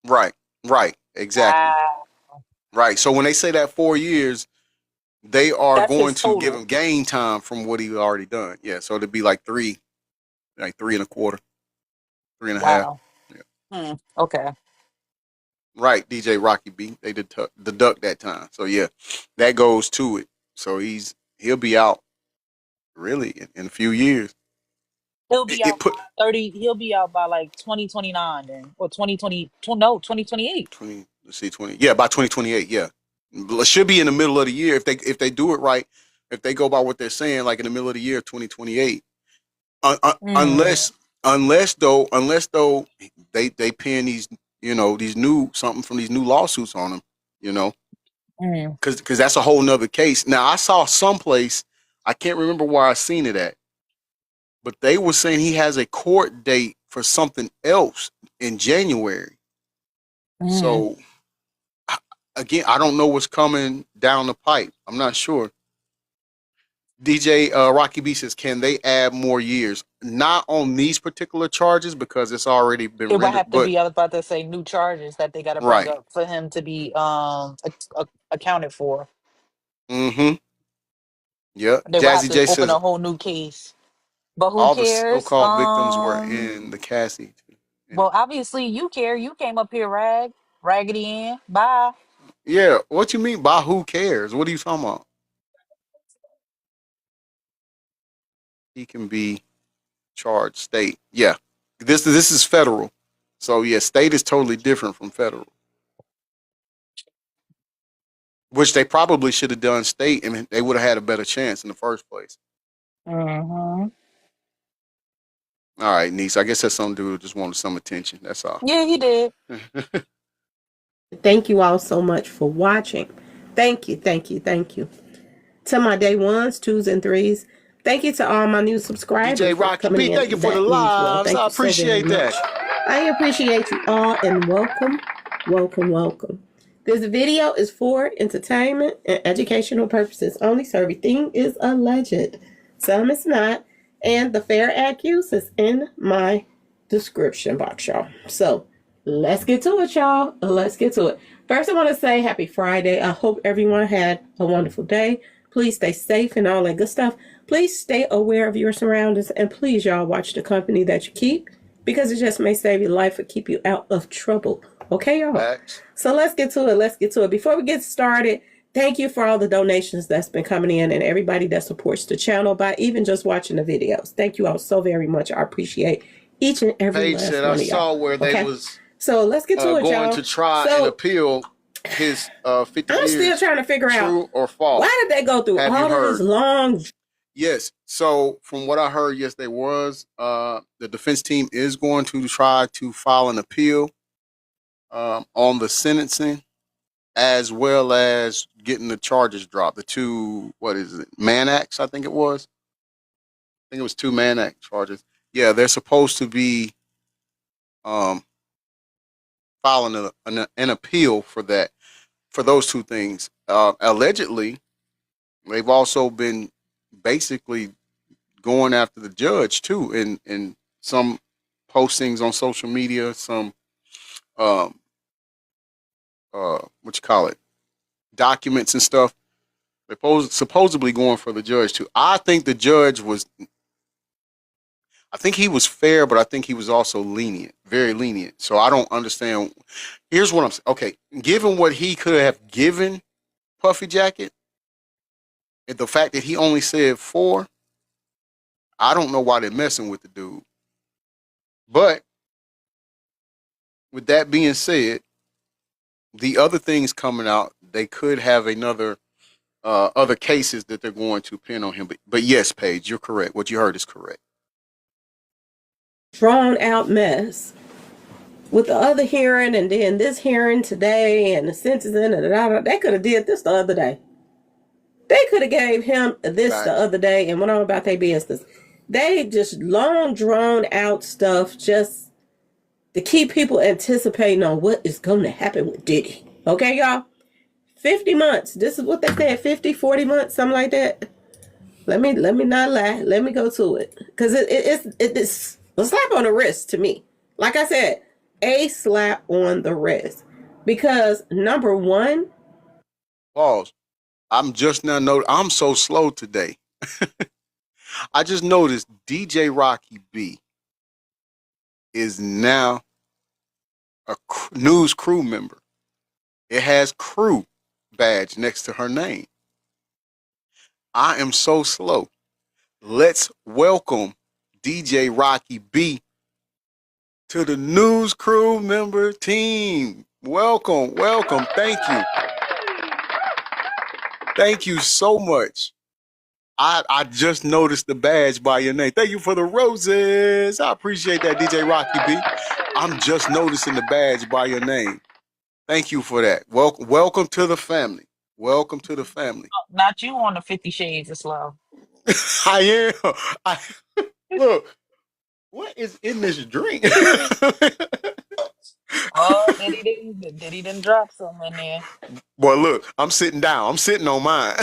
right, right, exactly. Wow, Right. So when they say that 4 years, they are that's going his to give total. him gain time from what he already done. Yeah. So it'd be like three and a quarter, three and a half. Wow. Yeah. Okay. Right, DJ Rocky B. They deduct that time. So yeah, that goes to it. So he'll be out really in a few years. He'll It, be it out put by 30. He'll be out by like 2029 then, or 2020. No, 2028. 20. Let's see, 20. Yeah, by 2028. Yeah, it should be in the middle of the year if they do it right. If they go by what they're saying, like in the middle of the year, 2028. Mm, Unless though they paying these these new something from these new lawsuits on them. You know, mm. because that's a whole nother case. Now I saw someplace, I can't remember where I seen it at, but they were saying he has a court date for something else in January. Mm. So again, I don't know what's coming down the pipe. I'm not sure. DJ Rocky B says, can they add more years? Not on these particular charges because it's already been It would rendered. have to But be. I was about to say new charges that they got to bring right, up for him to be accounted for. mm-hmm, yeah. They would have Jazzy to J open says a whole new case. But who all the cares? so-called victims were in the Cassie. And Well, obviously you care. You came up here, Raggedy Ann. Bye. yeah, what you mean by who cares? What are you talking about? He can be charged state. Yeah, this is federal. So yeah, state is totally different from federal, which they probably should have done state, and they would have had a better chance in the first place. Hmm. All right, niece. I guess that's some dude who just wanted some attention. That's all. Yeah, he did. Thank you all so much for watching. Thank you, thank you, thank you. To my day ones, twos, and threes. Thank you to all my new DJ subscribers for Rocky coming B, in. thank you for the That means well. lives. Thank I you so very appreciate much. that. I appreciate you all and welcome, welcome, welcome. This video is for entertainment and educational purposes only, so everything is alleged. Some is not. And the fair accuse is in my description box, y'all. So let's get to it, y'all. Let's get to it. First, I want to say happy Friday. I hope everyone had a wonderful day. Please stay safe and all that good stuff. Please stay aware of your surroundings. And please, y'all, watch the company that you keep because it just may save your life or keep you out of trouble. Okay, y'all? Facts. So let's get to it. Let's get to it. Before we get started, thank you for all the donations that's been coming in and everybody that supports the channel by even just watching the videos. Thank you all so very much. I appreciate each and every Paige last said one I of y'all. saw where they Okay? was So let's get to it, going y'all. to try and appeal his 50 I'm years. still trying to figure out true or false. why did they go through Have you all of heard? this long. Yes. So from what I heard, yes, there was. The defense team is going to try to file an appeal on the sentencing, as well as getting the charges dropped. The two, what is it, Mann Acts? I think it was. I think it was two Mann Act charges. Yeah, they're supposed to be um, filing an appeal for that, for those two things. Allegedly, they've also been basically going after the judge too, and some postings on social media, some um what you call it, documents and stuff. They're supposedly going for the judge too. I think the judge was. I think he was fair, but I think he was also lenient, very lenient. So I don't understand. Here's what I'm saying. Okay, given what he could have given Puffy Jacket, and the fact that he only said 4, I don't know why they're messing with the dude. But with that being said, the other things coming out, they could have another other cases that they're going to pin on him. But yes, Paige, you're correct. What you heard is correct. Drawn out mess. With the other hearing and then this hearing today and the sentencing and they could have did this the other day. They could have gave him this the Facts. other day and went on about their business. They just long drawn out stuff just to keep people anticipating on what is going to happen with Diddy. Okay, y'all? 50 months. This is what they said, 50, 40 months, something like that. Let me not lie. Let me go to it. Because it's a slap on the wrist to me. Like I said, a slap on the wrist. Because number one, Pause. I'm just now I'm so slow today. I just noticed DJ Rocky B is now a news crew member. It has crew badge next to her name. I am so slow. Let's welcome DJ Rocky B to the news crew member team. Welcome, welcome. Thank you. Thank you so much. I just noticed the badge by your name. Thank you for the roses. I appreciate that, DJ Rocky B. I'm just noticing the badge by your name. Thank you for that. Welcome to the family. Welcome to the family. Not you on the 50 Shades of Slow. I am. Look, what is in this drink? Oh, did he didn't drop some in there. Boy, look, I'm sitting down. I'm sitting on mine.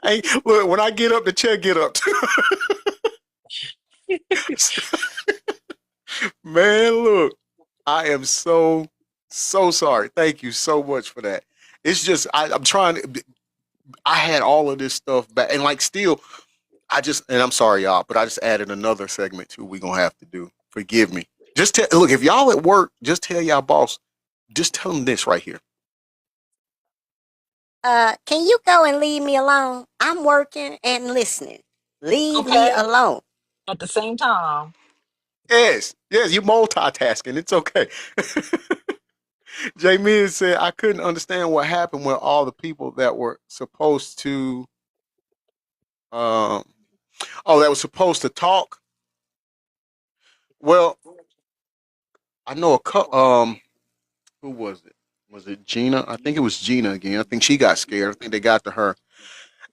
Hey, look, when I get up, the chair get up too. Man, look, I am so sorry. Thank you so much for that. It's just I'm trying to. I had all of this stuff back, and like still, and I'm sorry, y'all, but I just added another segment too. We gonna have to do. Forgive me. Just look, if y'all at work, just tell y'all boss. Just tell them this right here. Can you go and leave me alone? I'm working and listening. Leave me Okay. alone. At the same time. Yes, you multitasking. It's okay. J Miz said I couldn't understand what happened with all the people that were supposed to that was supposed to talk. Well, I know a couple who was it? Was it Gina? I think it was Gina again. I think she got scared. I think they got to her.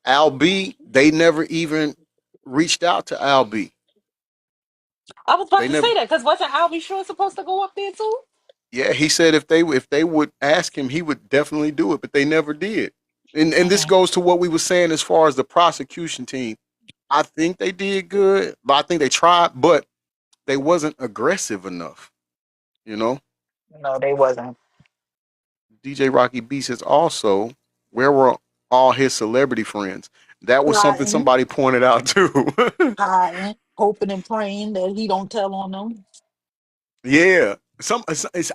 Al B, they never even reached out to Al B. I was about They to never say that because wasn't Albie Shore supposed to go up there too? Yeah, he said if they would ask him, he would definitely do it, but they never did. And this goes to what we were saying as far as the prosecution team. I think they did good, but I think they tried, but they wasn't aggressive enough. You know, No, they wasn't. DJ Rocky B says also, where were all his celebrity friends? That was something Hiding, somebody pointed out too. hiding, hoping and praying that he don't tell on them. Yeah,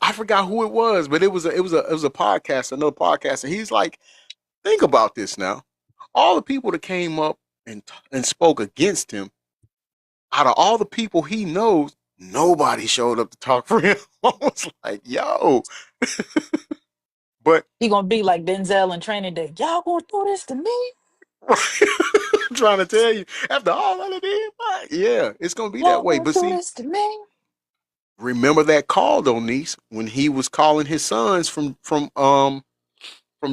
I forgot who it was, but it was a podcast, another podcast, and he's like, think about this now. All the people that came up and spoke against him, out of all the people he knows, nobody showed up to talk for him. I was like, yo. But He gonna be like Denzel in Training Day. Y'all gonna do this to me? I'm trying to tell you, after all of it, yeah, it's gonna be that Y'all way. gonna But do see, this to me? remember that call though, niece, when he was calling his sons from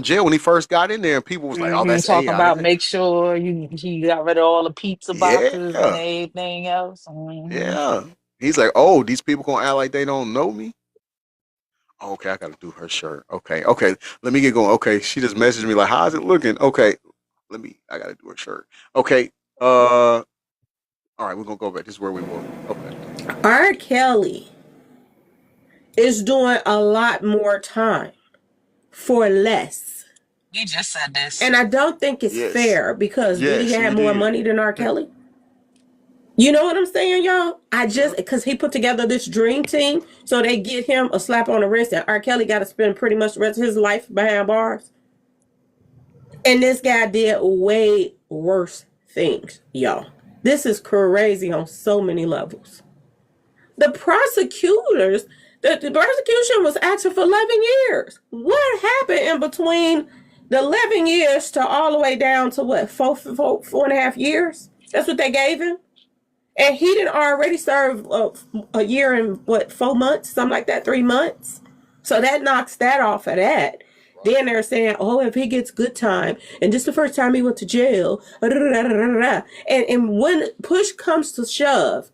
jail when he first got in there, and people was like, "Oh, that's Talking AI." about make sure he got rid of all the pizza boxes and Yeah, everything else. yeah. He's like, "Oh, these people gonna act like they don't know me." Okay, I gotta do her shirt. Okay, let me get going. Okay, she just messaged me like, "How's it looking?" Okay, I gotta do her shirt. Okay, uh, All right, we're gonna go back. This is where we were. Okay. R. Kelly is doing a lot more time for less. We just said this. And I don't think it's Yes. fair because Diddy Yes, had we more did. money than R. Kelly. You know what I'm saying, y'all? Because he put together this dream team, so they get him a slap on the wrist, and R. Kelly got to spend pretty much the rest of his life behind bars. And this guy did way worse things, y'all. This is crazy on so many levels. The prosecutors, the prosecution was asking for 11 years. What happened in between the 11 years to all the way down to what, four and a half years? That's what they gave him. And he didn't already serve a year and 4 months, something like that, 3 months. So that knocks that off of that. Then they're saying, oh, if he gets good time, and this is the first time he went to jail, and when push comes to shove,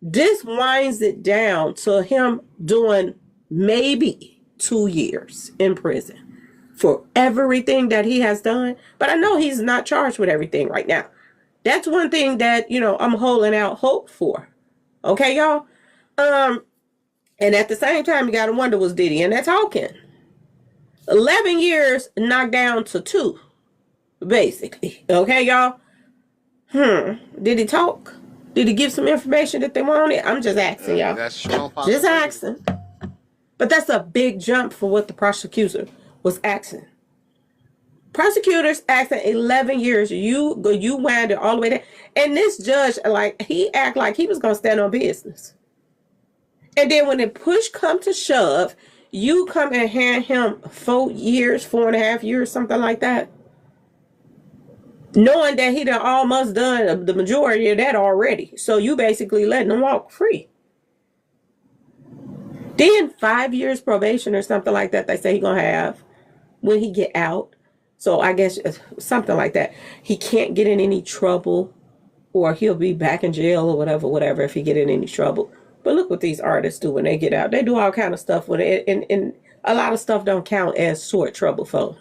this winds it down to him doing maybe 2 years in prison for everything that he has done. But I know he's not charged with everything right now. That's one thing that, I'm holding out hope for. Okay, y'all? And at the same time, you got to wonder, was Diddy in that talking? 11 years knocked down to 2, basically. Okay, y'all? Did he talk? Did he give some information that they wanted? I'm just asking, y'all. That's strong. Just asking. But that's a big jump for what the prosecutor was asking. Prosecutors asking 11 years. You wound it all the way down. And this judge, he act like he was going to stand on business. And then when the push come to shove, you come and hand him 4 years, 4.5 years, something like that. Knowing that he done almost done the majority of that already. So you basically letting him walk free. Then 5 years probation or something like that they say he gonna have when he get out. So I guess something like that. He can't get in any trouble, or he'll be back in jail or whatever if he get in any trouble. But look what these artists do when they get out. They do all kind of stuff with it, and a lot of stuff don't count as short trouble for them.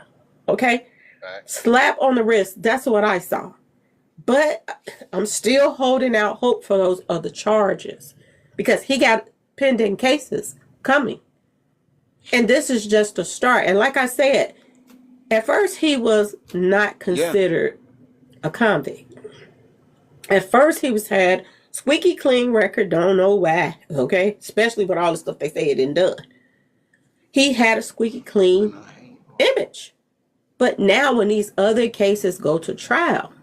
Okay? Right. Slap on the wrist. That's what I saw. But I'm still holding out hope for those other charges because he got pending cases coming. And this is just a start. And like I said, at first he was not considered a convict. At first he had squeaky clean record, don't know why, okay? Especially with all the stuff they say it didn't done. He had a squeaky clean image. But now when these other cases go to trial,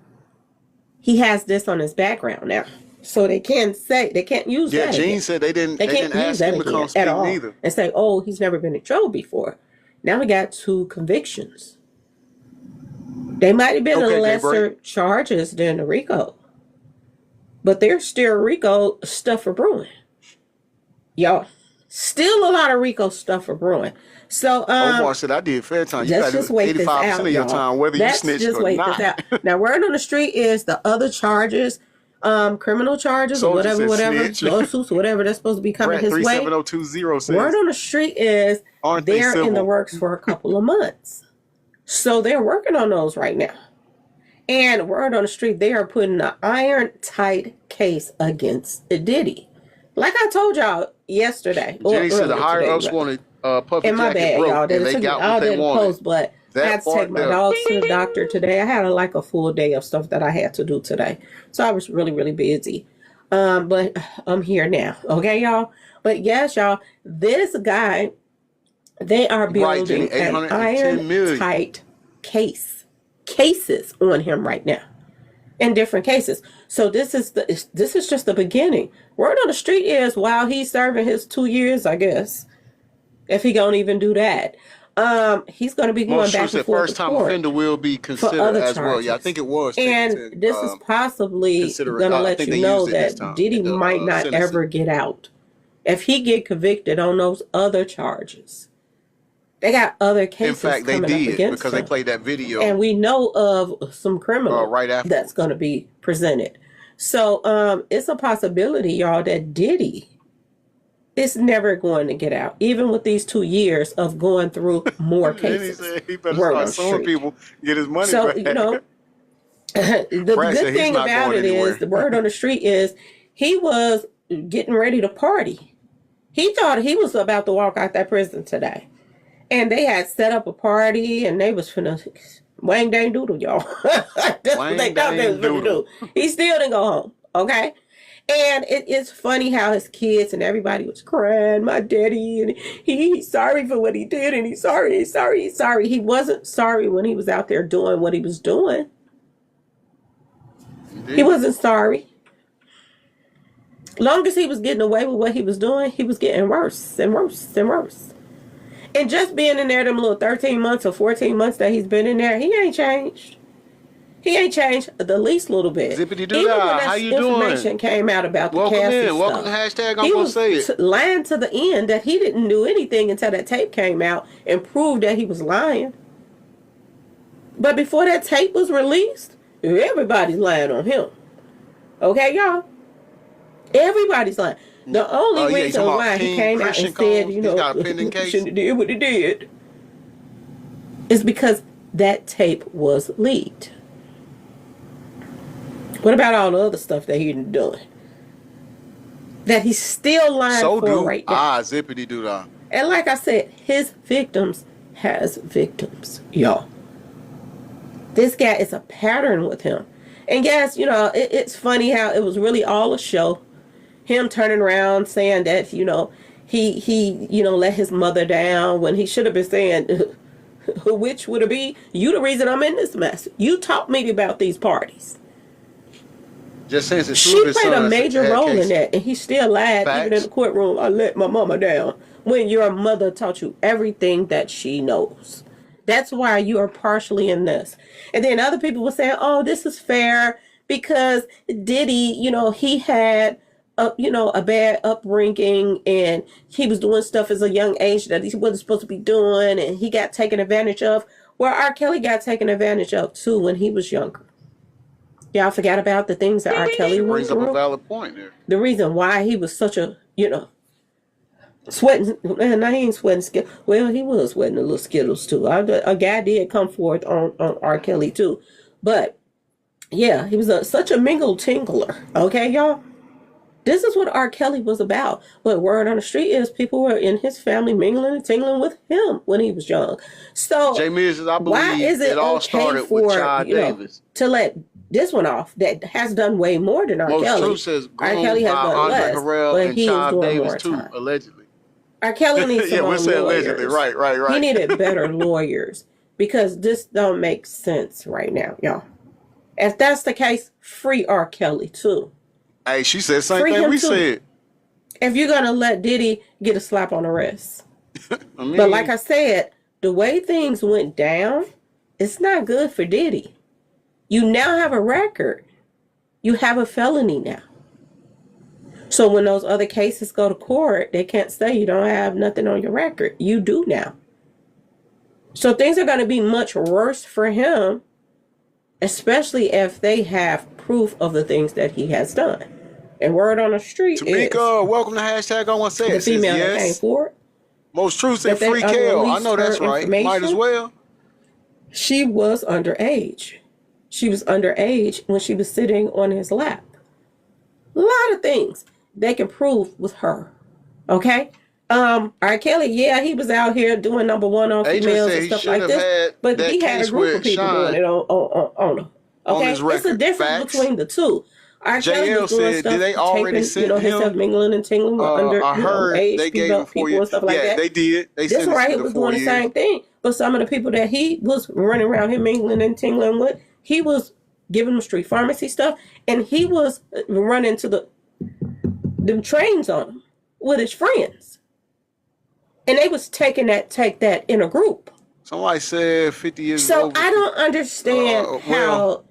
he has this on his background now. So they can't use that. Yeah, Gene again. said they didn't ask that him to come speak at all neither. and say, oh, he's never been in trouble before. Now he got 2 convictions. They might have been lesser charges than the RICO. But there's still RICO stuff for brewing. Y'all, still a lot of RICO stuff for brewing. So Omar said I did fair time. You let's got just wait 85% this out, of your y'all. time, whether you snitched or not. This out. Now, word on the street is the other charges, criminal charges Soldier or said whatever, snitch. lawsuits or whatever that's supposed to be coming his way. 37020 says. Word on the street is Aren't they they're in the civil? works for a couple of months. So they're working on those right now. And word on the street, they are putting an iron-tight case against Diddy. Like I told y'all yesterday. Jenny said the higher ups wanted Puffy and my Jacket bad, y'all. broke, and they got what they wanted. Post, but I had to take my dogs to the doctor today. I had a full day of stuff that I had to do today. So I was really, really busy. But I'm here now. Okay, y'all? But yes, y'all, this guy, they are building an iron-tight cases on him right now in different cases. So this is just the beginning. Word on the street is while he's serving his 2 years, I guess, if he don't even do that, he's going to be going back and forth first time offender will be considered as well. Yeah, I think it was. And this is possibly going to let you know that Diddy might not ever get out if he get convicted on those other charges. They got other cases. In fact, they coming up did against because him. they played that video. And we know of some criminal right after that's going to be presented. So it's a possibility, y'all, that Diddy is never going to get out, even with these 2 years of going through more cases. He better start suing people, get his money back. So, The Brad said good he's thing not about going it anywhere. is the word on the street is he was getting ready to party. He thought he was about to walk out that prison today. And they had set up a party and they was finna wang dang doodle, y'all. That's what they Wang thought they dang was finna doodle. do. He still didn't go home. Okay. And it's funny how his kids and everybody was crying, my daddy, and he's sorry for what he did, and he's sorry, he's sorry, he's sorry. He wasn't sorry when he was out there doing what he was doing. He wasn't sorry. Long as he was getting away with what he was doing, he was getting worse and worse and worse. And just being in there them little 13 months or 14 months that he's been in there, he ain't changed. He ain't changed the least little bit. Zippity doo Even when dah, that how you information doing? came out about the Welcome Cassie in. Welcome to stuff, hashtag I'm he gonna was say it. lying to the end that he didn't do anything until that tape came out and proved that he was lying. But before that tape was released, everybody's lying on him. Okay, y'all? Everybody's lying. The only Oh, yeah, you reason talking why about he King came out Christian and said, Combs? you He's know, got a pending case? shouldn't have did what he did, is because that tape was leaked. What about all the other stuff that he's doing? That he's still lying So for do right now. zippity doo dah. And like I said, his victims has victims, y'all. This guy is a pattern with him. And guys, you know, it's funny how it was really all a show. Him turning around saying that, you know, he let his mother down when he should have been saying, which would it be? You the reason I'm in this mess. You taught me about these parties. Just since it's She played a major role in that, and he still lied even in Facts. the courtroom. I let my mama down when your mother taught you everything that she knows. That's why you are partially in this. And then other people were saying, "Oh, this is fair because Diddy, you know, he had a bad upbringing and he was doing stuff as a young age that he wasn't supposed to be doing, and he got taken advantage of." Well, R. Kelly got taken advantage of too when he was younger. Y'all forgot about the things that R. Kelly went Brings up a through. valid point there. The reason why he was such a, sweating, and he ain't sweating Skittles. Well, he was sweating a little Skittles too. A guy did come forth on R. Kelly too. But yeah, he was such a mingle tingler. Okay, y'all? This is what R. Kelly was about. But word on the street is people were in his family mingling and tingling with him when he was young. So J. Mills, I why believe is it all okay started for with Child Davis. to let this one off that has done way more than R. Most Kelly? Truth says R. groomed Kelly by has done Andre less, Harrell but and he is Child doing Davis more too, time. allegedly. R. Kelly needs some Yeah, we'll more say lawyers. allegedly. Right. He needed better lawyers because this don't make sense right now, y'all. If that's the case, free R. Kelly too. Hey, she said the same Free thing him we too. said. If you're gonna let Diddy get a slap on the wrist. I mean, But like I said, the way things went down, it's not good for Diddy. You now have a record. You have a felony now. So when those other cases go to court, they can't say you don't have nothing on your record. You do now. So things are going to be much worse for him, especially if they have proof of the things that he has done. And word on the street Tamika, welcome to hashtag I want to say is it. the female that came Yes. forward. Most Truth said that they free Kel. I released know that's her right. Might as information. well. She was underage. She was underage when she was sitting on his lap. A lot of things they can prove with her. Okay? R. Kelly, yeah, he was out here doing number one on Adrian females said and he stuff should like have this. had But that he had a case group of with people Sean doing it on him. Okay? his It's a record. difference Facts. between the two. R. Kelly JL was doing said, stuff, did they already taping, send him? himself mingling and tingling with I heard age they gave him 4 people years. and stuff like Yeah, that. they did. They This sent one right it here to was 4 doing the years. same thing. But some of the people that he was running around here mingling and tingling with, he was giving them street pharmacy stuff, and he was running to them trains on them with his friends. And they was take that in a group. Somebody said 50 years So over. I don't understand how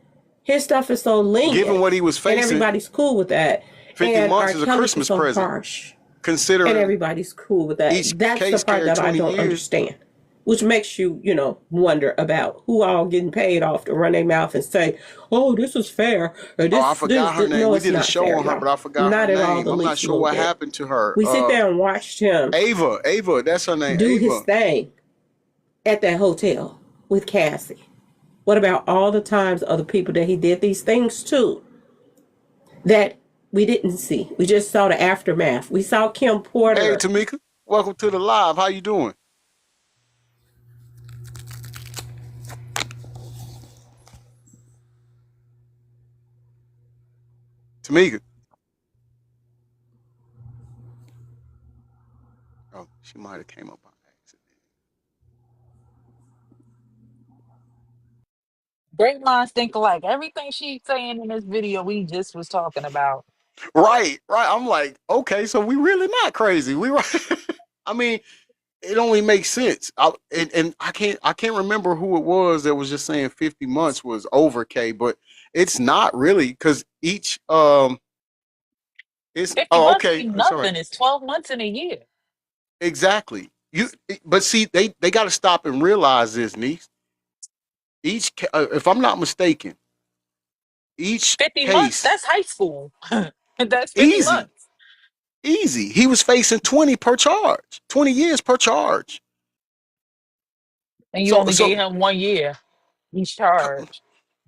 his stuff is so lenient. Given what he was and facing, everybody's cool with that. 50 and months R. is a Kelly Christmas so present. Harsh. Considering And everybody's cool with that. each That's case the part carried that I 20 don't years. understand. Which makes you, wonder about who all getting paid off to run their mouth and say, "Oh, this is fair." Or, this, I forgot her name. No, we it's did a not show fair, on her, y'all. but I forgot Not her at all name. the I'm not least sure little what bit. happened to her. We sit there and watched him Ava, that's her name. do Ava. his thing at that hotel with Cassie. What about all the times other people that he did these things to that we didn't see? We just saw the aftermath. We saw Kim Hey, Porter. Tamika, welcome to the live. How you doing? Tamika. Oh, she might have came up by accident. Great minds think alike. Everything she's saying in this video, we just was talking about. Right, right. I'm like, okay, so we really not crazy. We right. I mean, it only makes sense. And I can't remember who it was that was just saying 50 months was over K, but it's not really because each it's 50 oh months okay, ain't it's all right. nothing. It's 12 months in a year. Exactly. But see, they got to stop and realize this, niece. If I'm not mistaken, each 50 months, case that's high school. That's 50 easy, months. easy. He was facing 20 per charge, 20 years per charge. And you So only gave so him 1 year each charge,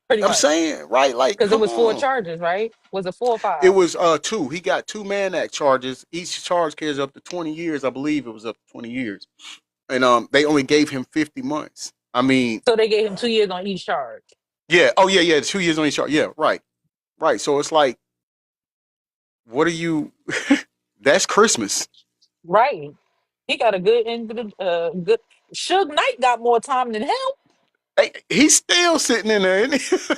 pretty I'm much. saying, right? Like, Because it come was 4 on. charges, right? Was it 4 or It 5? was two. He got two Mann Act charges. Each charge carries up to 20 years. I believe it was up to 20 years. And they only gave him 50 months. I mean, So they gave him 2 years on each charge. yeah. Oh yeah, yeah. 2 years on each charge. Yeah, right. Right. So it's like, what are you that's Christmas. Right. He got a good end of the good. Suge Knight got more time than him. Hey, he's still sitting in there, isn't he?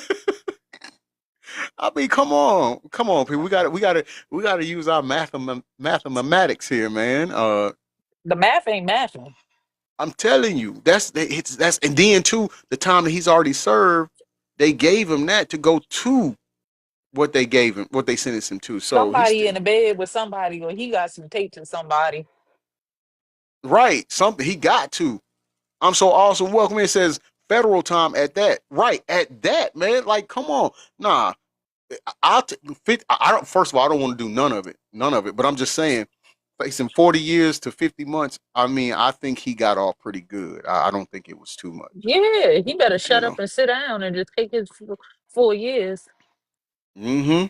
I mean, come on, people. We gotta use our mathematics here, man. The math ain't mathing. I'm telling you, that's and then too, the time that he's already served, they gave him that to go to what they gave him, what they sentenced him to. So he's Somebody still in the bed with somebody, or he got some tape to somebody. right. Something he got to. I'm so awesome. Welcome in says federal time at that. Right at that, man. Like, come on, nah. I'll fit. I don't. First of all, I don't want to do none of it, none of it. But I'm just saying, facing 40 years to 50 months. I mean, I think he got off pretty good. I don't think it was too much. Yeah, he better You shut know. up and sit down and just take his 4 years. Mm-hmm.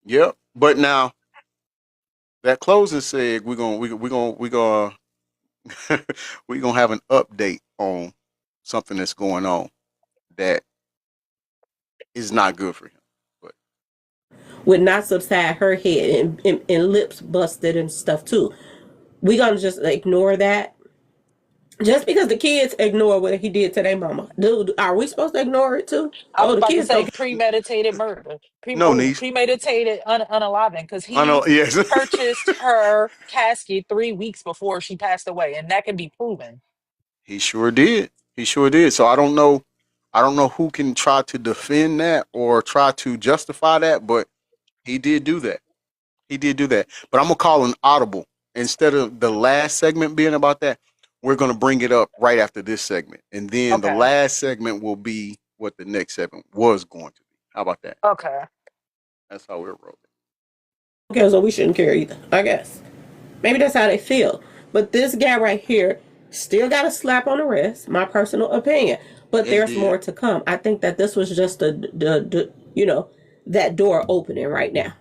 Yep. But now that closing seg, we're gonna we're gonna have an update on something that's going on that is not good for him. But Would not subside her head and lips busted and stuff too. We gonna just ignore that just because the kids ignore what he did to their mama. Dude, are we supposed to ignore it too? I Oh, was the about to kids say go. premeditated murder, no, niece. premeditated unaliving, because I he know. Yes, purchased her casket 3 weeks before she passed away, and that can be proven. he sure did. He sure did. So I don't know. I don't know who can try to defend that or try to justify that, but he did do that. He did do that. But I'm gonna call an audible instead of the last segment being about that. We're gonna bring it up right after this segment, and then the Okay. last segment will be what the next segment was going to be. How about that? Okay. That's how we're rolling. Okay, so we shouldn't care either. I guess maybe that's how they feel. But this guy right here still got a slap on the wrist. My personal opinion. But Yeah, he there's did. more to come. I think that this was just the that door opening right now.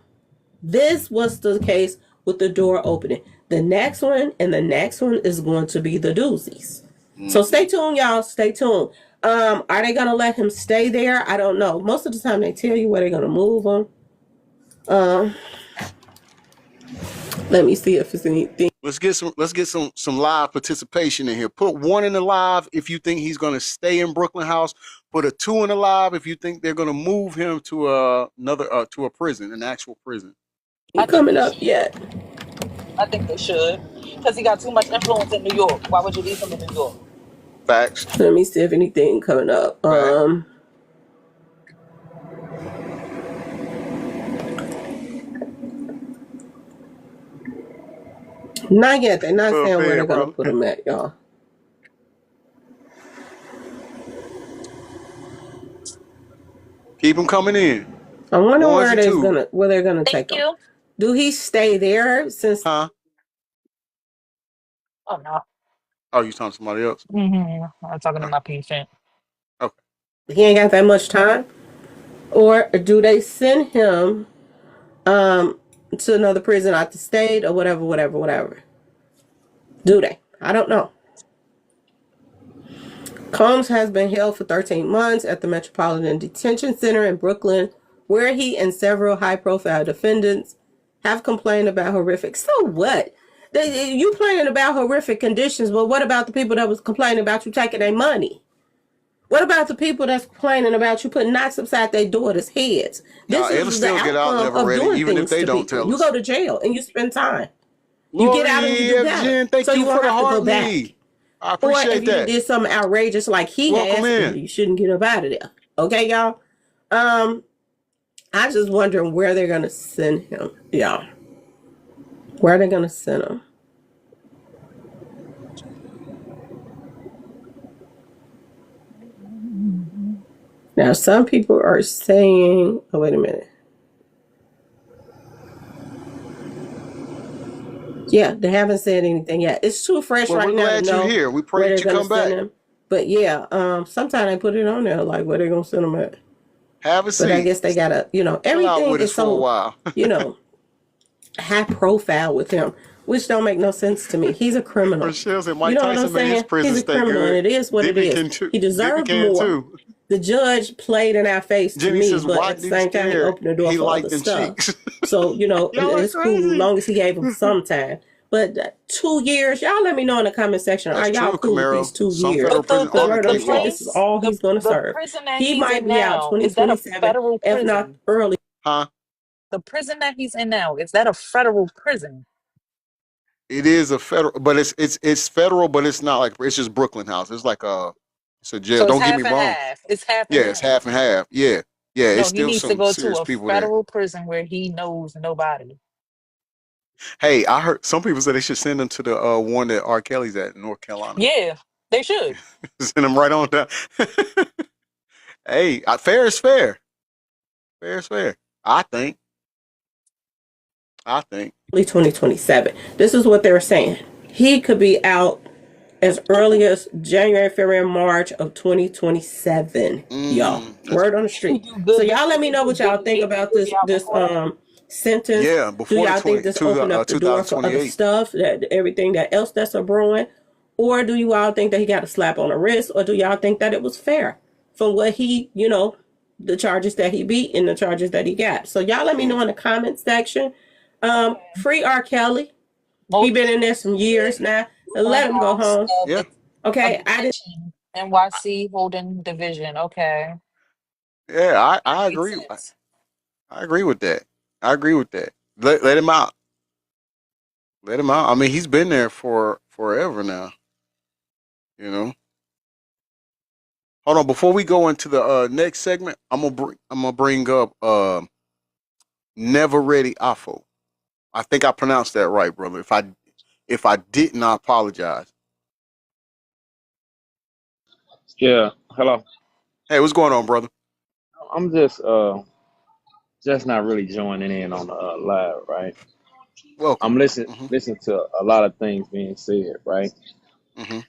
This was the case with the door opening. The next one and the next one is going to be the doozies. So Mm-hmm. stay tuned, y'all. Stay tuned. Are they gonna let him stay there? I don't know. Most of the time they tell you where they're gonna move him. Um, Let me see if it's anything. Let's get some live participation in here. Put one in the live if you think he's gonna stay in Brooklyn House. Put a two in the live if you think they're gonna move him to another to a prison, an actual prison. You I think coming they up should. yet? I think they should, because he got too much influence in New York. Why would you leave him in New York? Facts. Let me see if anything coming up. Facts. Not yet. They're not Well saying where they're fed, gonna brother. put him at, y'all. Keep him coming in. I wonder Ones and two. where they're gonna Thank take him. you. Do he stay there since? Huh? Oh no. Oh, you talking to somebody else? I'm talking to my patient. Okay. He ain't got that much time, or do they send him to another prison out the state or whatever, whatever, whatever? Do they? I don't know. Combs has been held for 13 months at the Metropolitan Detention Center in Brooklyn, where he and several high-profile defendants have complained about horrific. So what? You complaining about horrific conditions, but what about the people that was complaining about you taking their money? What about the people that's complaining about you putting knots upside their daughters' heads? This It'll is the still get out, outcome never of ready, doing even if things they to don't people. tell You us. go to jail and you spend time. You Lori get out and you do better. Jen, thank So you you for won't the have to heart go back. lead. I Or appreciate if you that. did something outrageous like he Welcome has, in. you shouldn't get up out of there. Okay, y'all? I just wondering where they're gonna send him, y'all. Where are they gonna send him? Now, some people are saying, oh, wait a minute. Yeah, they haven't said anything yet. It's too fresh Well, right we're now to glad you're know here. We pray where that they're you gonna come send back. him. But yeah, sometimes they put it on there, like where they're gonna send him at. Have a But I seat. guess they gotta, Chill out everything with us is for a so, while. high profile with him, which don't make no sense to me. He's a criminal. Rochelle said You Mike know what I'm Tyson made his saying? prison He's a stay criminal, and good. it is what it Dippy is. can too. He Dippy deserved can more. too. The judge played in our face to Jenny me, says, but "Why at the didn't same time, he scared? opened the door He for other liked them stuff. cheeks." So, Y'all are it's cool as crazy. long as he gave him some time. But 2 years, y'all let me know in the comment section. That's Are y'all true, cool with these Camaro. 2 Some years? federal But prison Because are the word on the the street, cakewalk. this is place, all he's going to the serve. prison that He he's might in be out now, is that a 2027, federal if not prison? early. Huh? The prison that he's in now, is that a federal prison? It is a federal, but it's federal, but it's not like it's just Brooklyn House. It's a jail. So it's Don't get me half and wrong. half. It's half and Yeah, it's half. half and half. Yeah, yeah. It's No, he still needs to some go to serious a people there. federal prison where he knows nobody. Hey, I heard some people say they should send them to the one that R. Kelly's at in North Carolina. Yeah, they should. Send them right on down. Hey, fair is fair. Fair is fair. I think. I think. 2027. This is what they were saying. He could be out as early as January, February, March of 2027. Y'all, That's word on the He street. do So good. y'all let me He know do what y'all good. think He about could be this out before that. sentence. yeah. Do Before the y'all think this opened up the door for other 2028. stuff, that everything that else that's a brewing, or do you all think that he got a slap on the wrist, or do y'all think that it was fair from what he, the charges that he beat and the charges that he got? So y'all let me know in the comment section. Free R. Kelly. He Most been in there some years now. Let him go house home. Yeah. of Okay, I didn't. detention, NYC holding division. Okay, Yeah. I makes agree. sense. I agree with that. I agree with that. Let him out. Let him out. I mean, he's been there for forever now. You know. Hold on. Before we go into the next segment, I'm gonna bring up Never Ready Afo. I think I pronounced that right, brother. If I didn't, I apologize. Yeah, hello. Hey, what's going on, brother? I'm just not really joining in on the live, right? Welcome. I'm listening Hmm. listening to a lot of things being said, right? Hmm.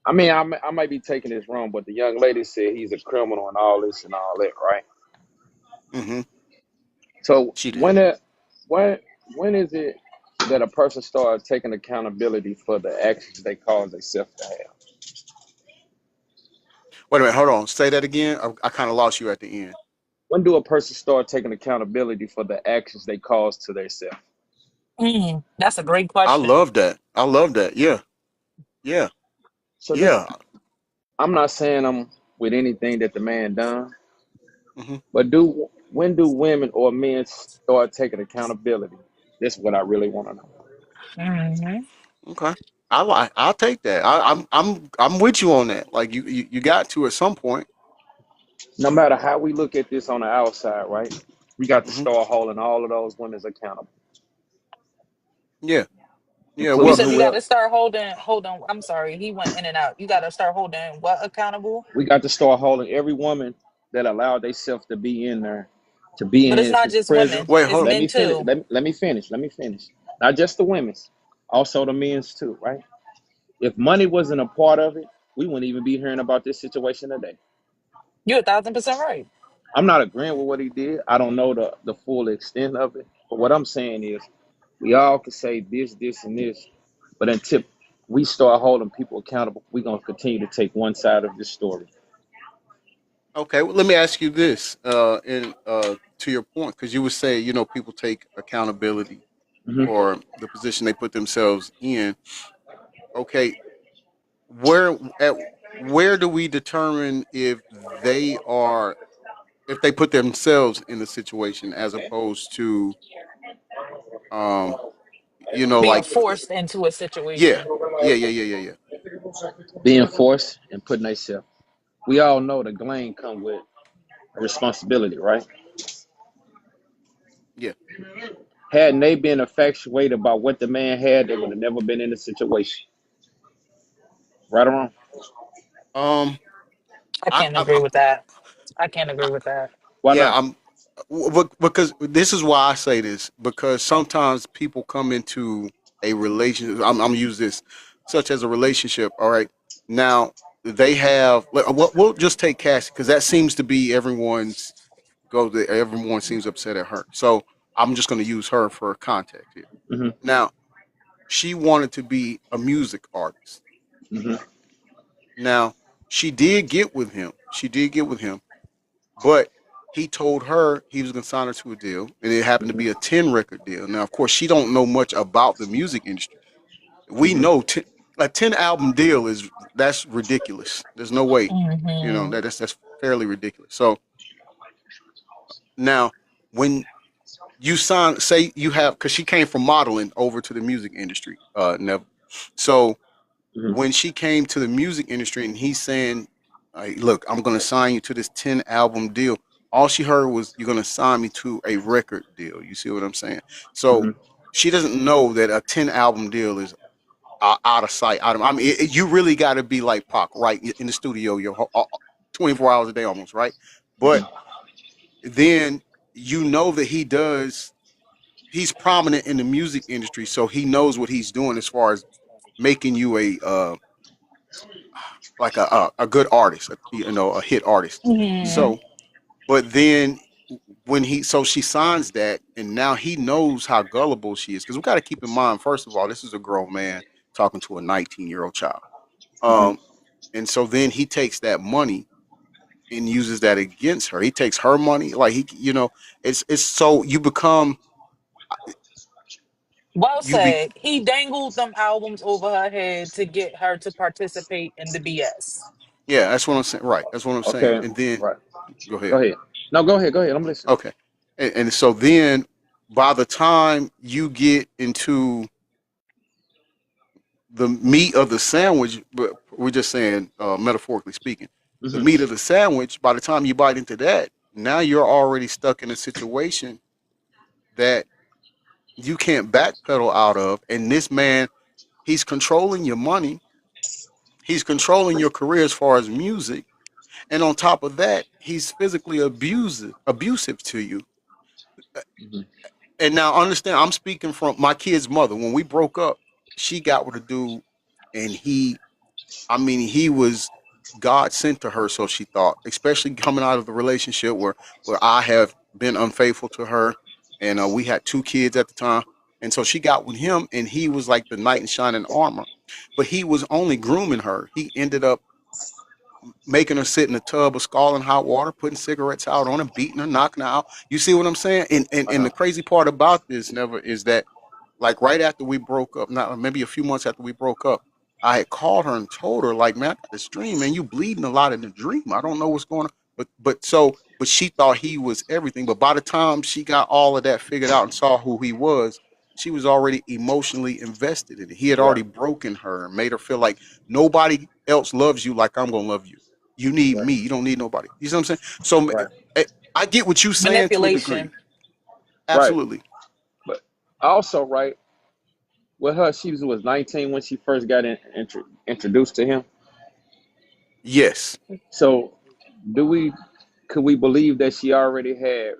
I mean, I might be taking this wrong, but the young lady said he's a criminal and all this and all that, right? Hmm. So She did. when when is it that a person starts taking accountability for the actions they cause themselves to have? Wait a minute. Hold on. Say that again. I kind of lost you at the end. When do a person start taking accountability for the actions they cause to themselves? That's a great I question. love that. I love that. Yeah. Yeah. So this, Yeah. I'm not saying I'm with anything that the man done. Hmm. But do when do women or men start taking accountability? That's what I really want to know. Hmm. Okay. I'll take that. I'm with you on that. Like you got to at some point. No matter how we look at this on the outside, right? We got to Hmm. start holding all of those women accountable, Yeah. Yeah. You Well, including said you got whoever. to start holding. Hold on. I'm sorry. He went in and out. You got to start holding what accountable? We got to start holding every woman that allowed themselves to be in there, to be But in it's not his just prison. women. wait. It's Hold on. Let men me finish. too. Let me finish. Let me finish. Not just the women's, also the men's too, right? If money wasn't a part of it, we wouldn't even be hearing about this situation today. You're 1,000% right. I'm not agreeing with what he did. I don't know the full extent of it. But what I'm saying is, we all can say this, and this, but until we start holding people accountable, we're gonna continue to take one side of this story. Okay, well, let me ask you this, and to your point, because you would say, people take accountability Hmm. for the position they put themselves in. Okay, where at where do we determine if they are if they put themselves in the situation as opposed to um Being like forced into a yeah, situation. yeah. Being forced and putting themselves. We all know the blame come with responsibility, right? Yeah. Hadn't they been infatuated about what the man had, they would have never been in the situation. Right or wrong? Um I can't I'm agree with that. I can't agree with that. Why yeah, not? because this is why I say this, because sometimes people come into a relationship. I'm use this such as a relationship. All right, now they have. We'll just take Cassie because that seems to be everyone's go. That everyone seems upset at her. So I'm just going to use her for context here. Hmm. Now she wanted to be a music artist. Hmm. Now she did get with him. She did get with him, but he told her he was going to sign her to a deal, and it happened to be a 10 record deal. Now, of course, she don't know much about the music industry. We Hmm. know a 10 album deal that's ridiculous. There's no way, Hmm. that's fairly ridiculous. So now, when you sign, say you have, because she came from modeling over to the music industry, Neville. So Hmm. when she came to the music industry and he's saying, look, I'm going to sign you to this 10 album deal. All she heard was, you're going to sign me to a record deal. You see what I'm saying? So Hmm. she doesn't know that a 10 album deal is out of sight. I mean, you really got to be like Pac, right? In the studio, 24 hours a day almost, right? But then that he's prominent in the music industry, so he knows what he's doing as far as making you a good artist, a hit artist. Hmm. So, but then she signs that, and now he knows how gullible she is. Because we got to keep in mind, first of all, this is a grown man talking to a 19-year-old child. Hmm. Um, and so then he takes that money and uses that against her. He takes her money, like it's so you become Well you be said. He dangled them albums over her head to get her to participate in the BS. yeah. That's what I'm saying. Right. That's what I'm saying. Okay. And then Right. go Go ahead. ahead. No, go ahead. Go ahead. I'm listening. Okay. And so then by the time you get into the meat of the sandwich, but we're just saying, metaphorically speaking, the Hmm. meat of the sandwich, by the time you bite into that, now you're already stuck in a situation that you can't backpedal out of. And this man, he's controlling your money, he's controlling your career as far as music. And on top of that, he's physically abusive to you. Hmm. And now understand, I'm speaking from my kid's mother. When we broke up, she got with a dude, and he was God sent to her, so she thought, especially coming out of the relationship where I have been unfaithful to her, and we had 2 kids at the time, and so she got with him, and he was like the knight in shining armor, but he was only grooming her. He ended up making her sit in a tub of scalding hot water, putting cigarettes out on her, beating her, knocking her out. You see what I'm saying? And Uh-huh. the crazy part about this, never, is that like right after we broke up, not maybe a few months after we broke up, I had called her and told her, like, man, I got this dream, man. You bleeding a lot in the dream. I don't know what's going on. But she thought he was everything. But by the time she got all of that figured out and saw who he was, she was already emotionally invested in it. He had Right. already broken her and made her feel like nobody else loves you like I'm gonna love you. You need Right. me. You don't need nobody. You see what I'm saying? So Right. eh, I get what you're saying to a degree. Manipulation. Right. Absolutely. But also, right, with her, she was 19 when she first got introduced to him. Yes. So, do we could we believe that she already had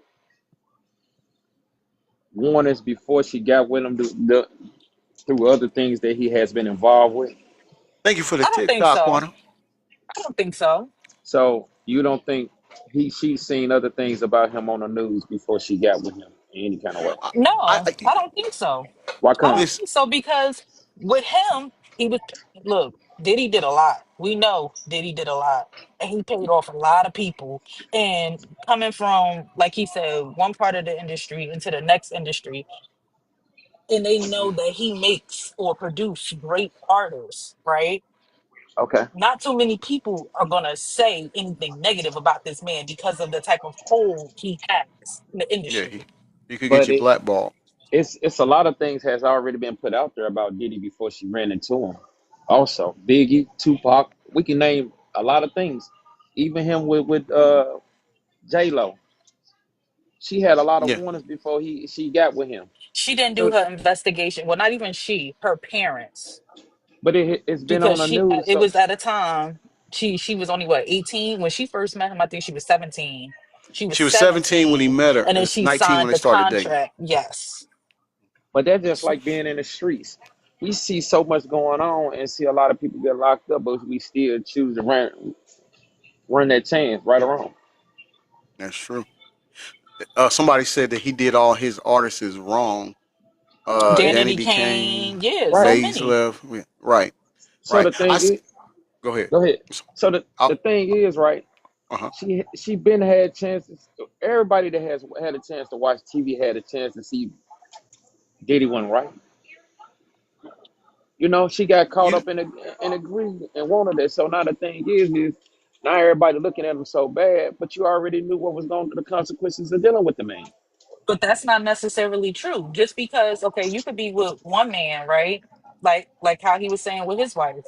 warnings before she got with him through other things that he has been involved with? Thank you for the I don't think TikTok, so. Quantum. I don't think so. So You don't think she's seen other things about him on the news before she got with him in any kind of way? I, No, I I don't think so. Why I come? don't this think so because with him, he was look, Diddy did a lot. We know Diddy did a lot. And he paid off a lot of people. And coming from, like he said, one part of the industry into the next industry, and they know that he makes or produce great artists, right? Okay. Not too many people are gonna say anything negative about this man because of the type of hold he has in the yeah, industry. he could get But you blackballed. it's a lot of things has already been put out there about Diddy before she ran into him. Also, Biggie, Tupac, we can name a lot of things. Even him with J Lo, she had a lot of Yeah, warnings before she got with him. She didn't do So, her investigation. Well, not even she, her parents, but it's been because on the she news. it So, was at a time she was only what 18 when she first met him. I think she was 17. She was she was 17 when he 17, met her, and then and she 19 when signed they the started dating. contract. Yes, but that's just like being in the streets. We see so much going on and see a lot of people get locked up, but we still choose to run that chance right or wrong. That's true. Somebody said that he did all his artists wrong. And Danny Danity became, Kane. Yeah, right. so Maze many. left. Yeah, right, So right. the thing is, Go ahead. go ahead. So I'll, the thing is, right? uh-huh. She been had chances. Everybody that has had a chance to watch TV had a chance to see Diddy went right. You know, she got caught You, up in a greed and wanted it. So now the thing is now everybody looking at him so bad, but you already knew what was going to the consequences of dealing with the man. But that's not necessarily true. Just because, okay, you could be with one man, right? Like how he was saying with his wife,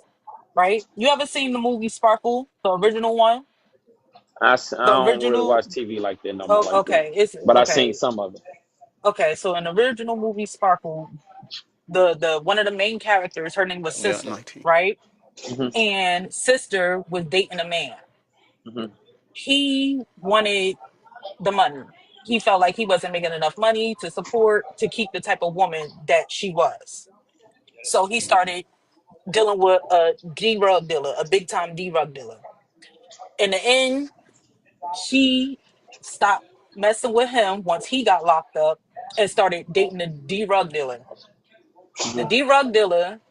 right? You ever seen the movie Sparkle, the original one? I The don't really original. watch TV like that no more Oh, like that, okay. It's but I seen okay. some of it. Okay, so in the original movie Sparkle, the one of the main characters, her name was yeah, Sister, 19. right? Hmm. And Sister was dating a man. Hmm. He wanted the money. He felt like he wasn't making enough money to support to keep the type of woman that she was. So he started dealing with a D-rug dealer, a big time D-rug dealer. In the end, she stopped messing with him once he got locked up and started dating the D-rug dealer. The Hmm. D-rug dealer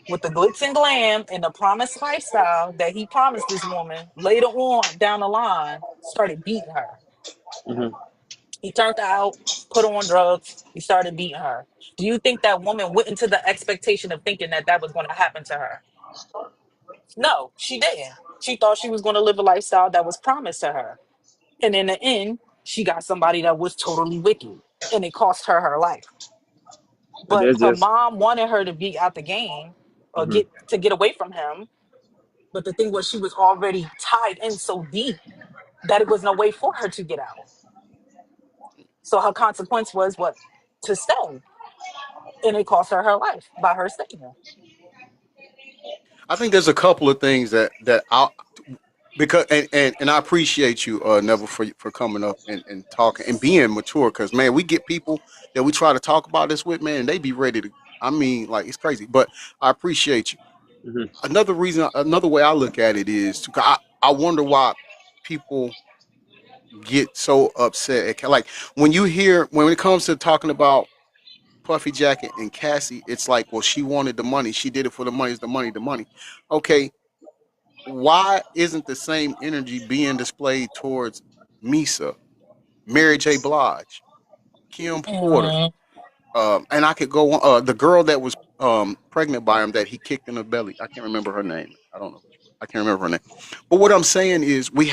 with the glitz and glam and the promised lifestyle that he promised this woman later on down the line started beating her. Hmm. He turned her out, put her on drugs. He started beating her. Do you think that woman went into the expectation of thinking that that was going to happen to her? No, she didn't. She thought she was going to live a lifestyle that was promised to her. And in the end, she got somebody that was totally wicked and it cost her her life. But But that's her just. mom wanted her to be out the game or Hmm. get away from him. But the thing was, she was already tied in so deep that it was no way for her to get out. So her consequence was what? To stay. And it cost her her life by her staying. I think there's a couple of things that I because and I appreciate you, Neville, for coming up and talking and being mature. Because man, we get people that we try to talk about this with, man, and they be ready to. I mean, like it's crazy, but I appreciate you. Hmm. Another reason, another way I look at it is, I wonder why people get so upset. Like when you hear when it comes to talking about Puffy Jacket and Cassie, it's like, well, she wanted the money. She did it for the money. It's the money, the money. Okay, why isn't the same energy being displayed towards Misa, Mary J. Blige, Kim Porter, Mm, and I could go on. The girl that was pregnant by him that he kicked in the belly. I can't remember her name. I don't know. I can't remember her name. But what I'm saying is, we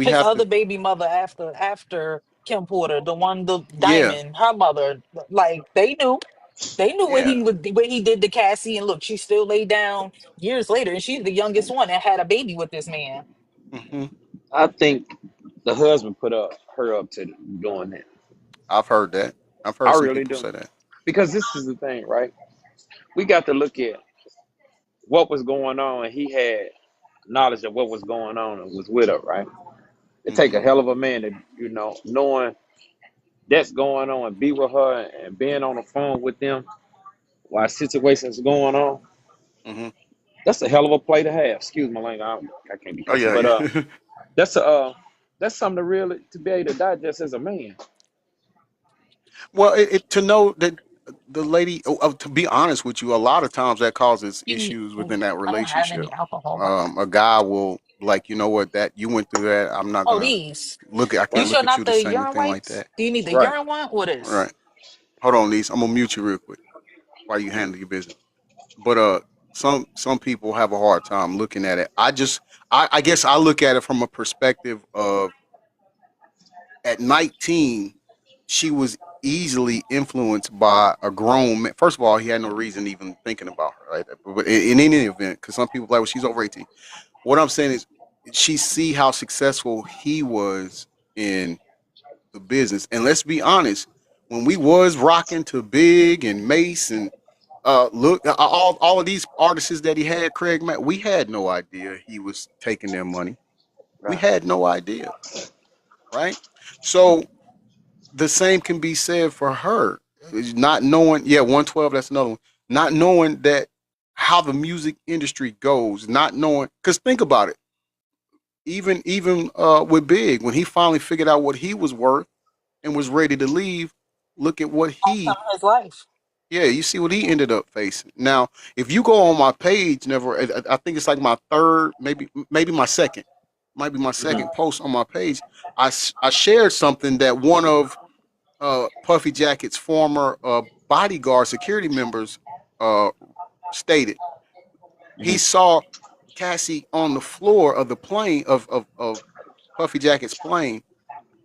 his have to, other baby mother after Kim Porter, the one the yeah, Diamond, her mother, like they knew yeah. what he did to Cassie, and look, she still laid down years later, and she's the youngest one and had a baby with this man. Hmm. I think the husband put her up to doing that. I've heard that. I've I heard some really people do. say that. Because this is the thing, right? We got to look at what was going on, and he had knowledge of what was going on and was with her, right? It take Hmm. a hell of a man to, knowing that's going on and be with her and being on the phone with them while situations going on. Hmm. That's a hell of a play to have. Excuse my language, I can't be Oh cussing, yeah, but yeah. That's a that's something to really to be able to digest as a man. Well, to know that the lady, to be honest with you, a lot of times that causes You need, issues within that I don't have relationship. any alcohol behind. A guy will like, you know what, that you went through that. I'm not Oh, gonna these. I You can't Right. look sure at not you the the same, urine anything like wipes? that. Do you need the Right. urine one or All this? right, hold on, Lise. I'm gonna mute you real quick while you handle your business. But some people have a hard time looking at it. I guess I look at it from a perspective of at 19, she was easily influenced by a grown man. First of all, he had no reason even thinking about her, right? But in any event, because some people like, well, she's over 18. What I'm saying is, she see how successful he was in the business, and let's be honest, when we was rocking to Big and Mace and look, all of these artists that he had, Craig Mack, we had no idea he was taking their money. We Right. had no idea, right? So the same can be said for her. Not knowing, yeah, 112, that's another one. Not knowing that how the music industry goes, not knowing, because think about it. Even with Big, when he finally figured out what he was worth and was ready to leave, look at what Cost him he, his life. yeah, you see what he ended up facing. Now, if you go on my page, never, I think it's like my third, maybe my second, might be my Mhm. second post on my page. I shared something that one of Puffy Jacket's former bodyguard security members uh, stated. He Mhm. saw Cassie on the floor of the plane of Puffy Jacket's plane,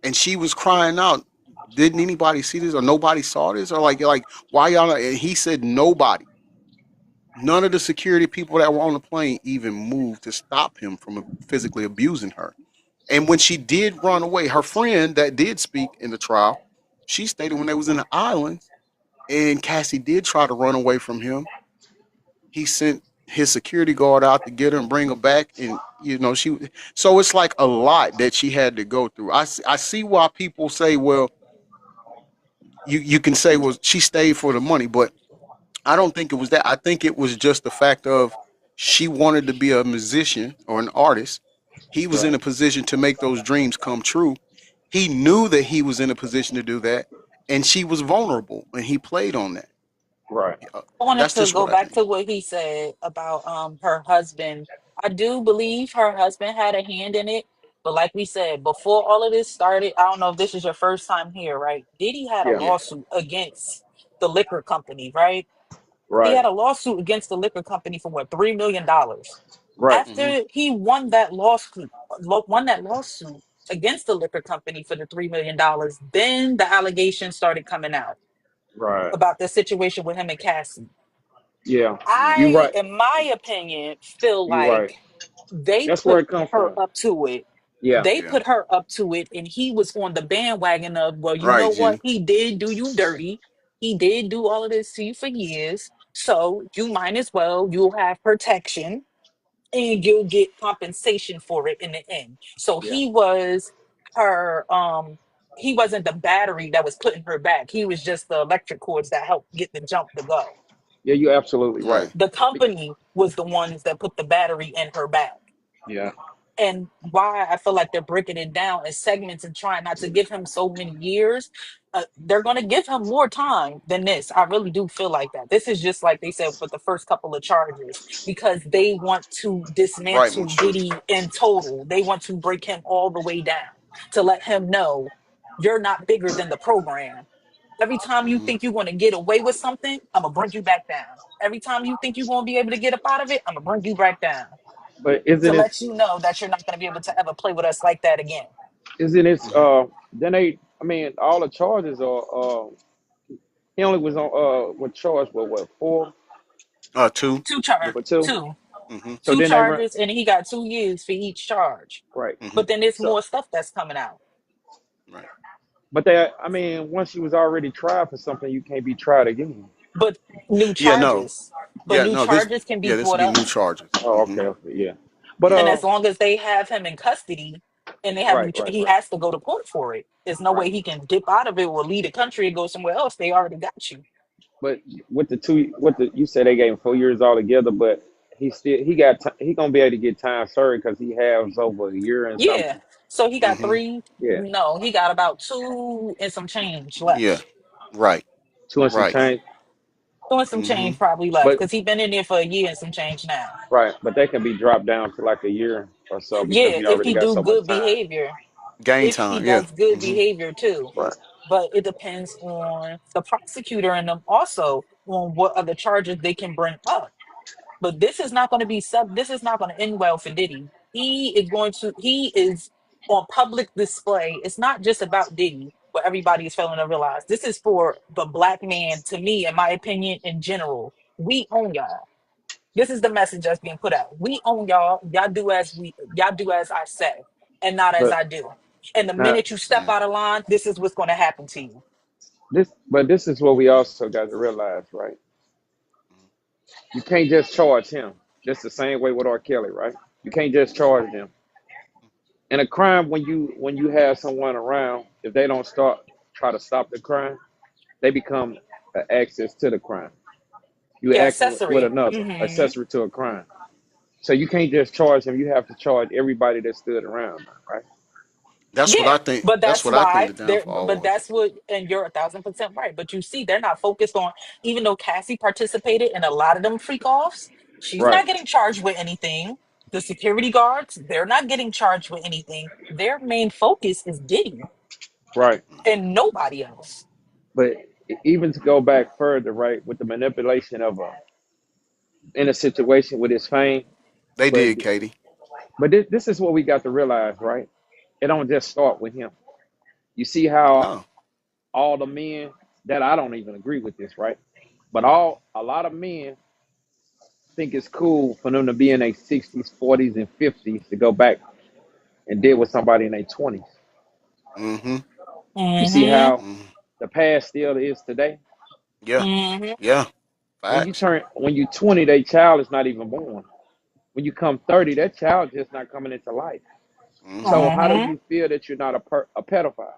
and she was crying out. Didn't anybody see this, or nobody saw this, or like why y'all? And he said nobody. None of the security people that were on the plane even moved to stop him from physically abusing her. And when she did run away, her friend that did speak in the trial, she stated when they was in the islands and Cassie did try to run away from him, he sent his security guard out to get her and bring her back. And so it's like a lot that she had to go through. I see why people say, well, you can say, well, she stayed for the money, but I don't think it was that. I think it was just the fact of she wanted to be a musician or an artist. He was in Right. a position to make those dreams come true. He knew that he was in a position to do that, and she was vulnerable, and he played on that. Right. Uh, I wanted that's to just go what I back think. to what he said about her husband. I do believe her husband had a hand in it, but like we said, before all of this started, I don't know if this is your first time here, right? Diddy had a Yeah. Yeah. lawsuit against the liquor company, right? He Right. had a lawsuit against the liquor company for what, $3 million. Right. Hmm. After he won that lawsuit against the liquor company for the $3 million, then the allegations started coming out Right. about the situation with him and Cassie. Yeah. You Hmm. I, right. in my opinion, feel You right. like they That's where put it come her from. up to it. Yeah. They Yeah. put her up to it, and he was on the bandwagon of, well, you know Right, what? Jenny. He did do you dirty. He did do all of this to you for years. So you might as well, you'll have protection and you'll get compensation for it in the end. So Yeah. he wasn't the battery that was putting her back. He was just the electric cords that helped get the jump to go. Yeah. You absolutely Right. right. The company was the ones that put the battery in her back. Yeah. And why I feel like they're breaking it down in segments and trying not to give him so many years. They're going to give him more time than this. I really do feel like that. This is just like they said with the first couple of charges, because they want to Right, dismantle Monsieur. Diddy in total. They want to break him all the way down to let him know you're not bigger than the program. Every time you Hmm. think you're going to get away with something, I'm going to bring you back down. Every time you think you're going to be able to get up out of it, I'm going to bring you back down But to isn't it? let you know that you're not going to be able to ever play with us like that again. Isn't it? Hmm. Then they. I mean, all the charges are. He only was on. What charge? What? Four Two. for two. Two, Hmm. So two then they run. charges, and he got 2 years for each charge. Right. Hmm. But then there's So, more stuff that's coming out. Right. but they. I mean, once you was already tried for something, you can't be tried again. But new Yeah. No. charges, but Yeah. new No. This. charges can be Yeah. This brought will be up. new charges. Oh, Hmm. okay. Okay. Yeah. But Yeah. And as long as they have him in custody and they have Right. Right. he Right. has to go to court for it. There's no Right. way he can dip out of it or leave the country and go somewhere else. They already got you. But with the two, with the you said they gave him 4 years altogether, but he gonna be able to get time served because he has over a year and Yeah. something. So he got Mm-hmm. three. Yeah, No, he got about two and some change Yeah. left. Right. two and some Right. change. Two and some Mm-hmm. change probably left But because he been in there for a year and some change now. right, but they can be dropped down to like a year or so because Yeah, he if already he got do so much good time. behavior. Game If he time. Yeah. does good Mm-hmm. behavior too. Right, But it depends on the prosecutor and them also on what other charges they can bring up. But this is not going to be this is not going to end well for Diddy. He is on public display. It's not just about Diddy, what everybody is failing to realize. This is for the black man, to me, in my opinion, in general. We own y'all. This is the message that's being put out. We own y'all. Y'all do as I say and not as but I do. And the now minute you step Yeah. out of line, this is what's going to happen to you. this is what we also got to realize, right? You can't just charge him. Just the same way with R. Kelly, right? You can't just charge them. And a crime, when you have someone around, if they don't try to stop the crime, they become an access to the crime. You Yeah, acting with accessory. another Hmm. accessory to a crime. So you can't just charge him. You have to charge everybody that stood around, right? That's what Yeah, I think. but That's that's what I think why the downfall but was. that's what, and you're 1,000% right. But you see, they're not focused on, even though Cassie participated in a lot of them freak offs, she's Right, not getting charged with anything. The security guards, they're not getting charged with anything. Their main focus is Diddy right. and nobody else. But even to go back further, right, with the manipulation of in a situation with his fame, They but did, Katie. this is what we got to realize, right? It don't just start with him. You see how No. all the men that I don't even agree with this, right? But a lot of men think it's cool for them to be in their 60s, 40s, and 50s to go back and deal with somebody in their 20s. Mm-hmm. You see Hmm. how Mm-hmm. the past still is today? Yeah. Hmm. Yeah. Facts. When you 20, their child is not even born. When you come 30, that child just not coming into life. Mm-hmm. So how do Hmm. you feel that you're not a pedophile?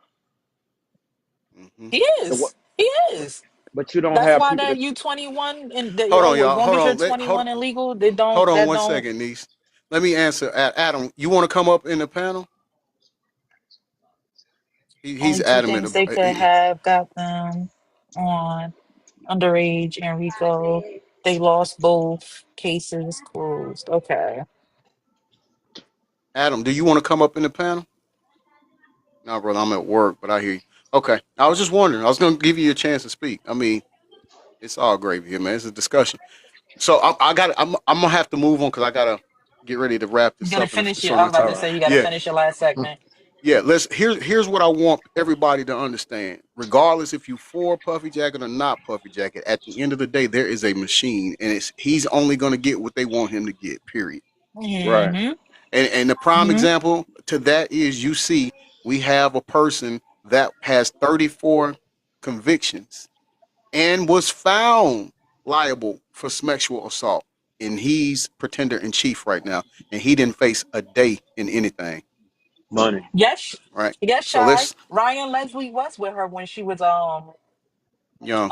Mm-hmm. He So what? is. He is. But you don't That's have why people that that. you 21 and the, Hold on, as y'all. long Hold as you're on. 21 and legal, they Hold don't on that one don't. second, niece. Let me answer. Adam, you want to come up in the panel? He's Only two adamant things they about. could have got them on: underage and RICO. They lost both cases closed. Okay. Adam, do you want to come up in the panel? No, brother, I'm at work, but I hear you. Okay. I was just wondering. I was going to give you a chance to speak. I mean, it's all gravy here, man. It's a discussion. So I got. I'm gonna have to move on because I gotta get ready to wrap You this gotta up in a finish your, short I amount was of about All time. to right. say, you gotta Yeah, finish your last segment. yeah. Here's what I want everybody to understand. Regardless if you for Puffy Jacket or not Puffy Jacket, at the end of the day, there is a machine, and he's only gonna get what they want him to get. Period. Right. Hmm. And the prime Hmm. example to that is you see we have a person that has 34 convictions and was found liable for sexual assault. And he's pretender in chief right now. And he didn't face a day in anything. Money. Yes, Right. yes, So Shy. let's Ryan Leslie was with her when she was young. Yeah.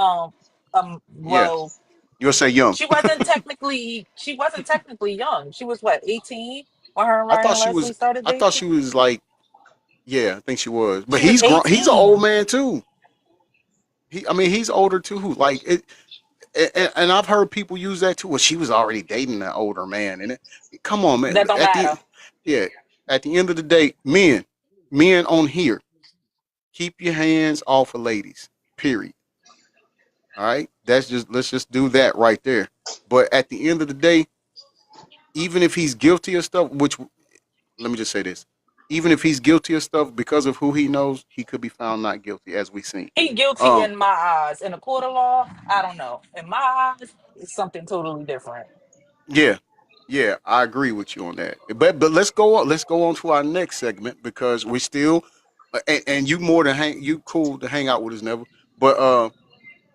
well, You'll say young. she wasn't technically young. She was what, 18 when her and I thought Ryan she Leslie was started I thought dating? she was like, yeah, I think she was. But She was he's grown, he's an old 18. man too. I mean he's older too. Like it and I've heard people use that too. Well, she was already dating that older man, and come on, man. That don't matter. Yeah, at the end of the day, men on here, keep your hands off of ladies. Period. All right, let's just do that right there. But at the end of the day, even if he's guilty of stuff, which let me just say this, even if he's guilty of stuff because of who he knows, he could be found not guilty, as we seen. He guilty Um, in my eyes. In a court of law, I don't know. In my eyes, it's something totally different. yeah, yeah, I agree with you on that. But let's go on. Let's go on to our next segment because we still, and you more than you cool to hang out with us, never. But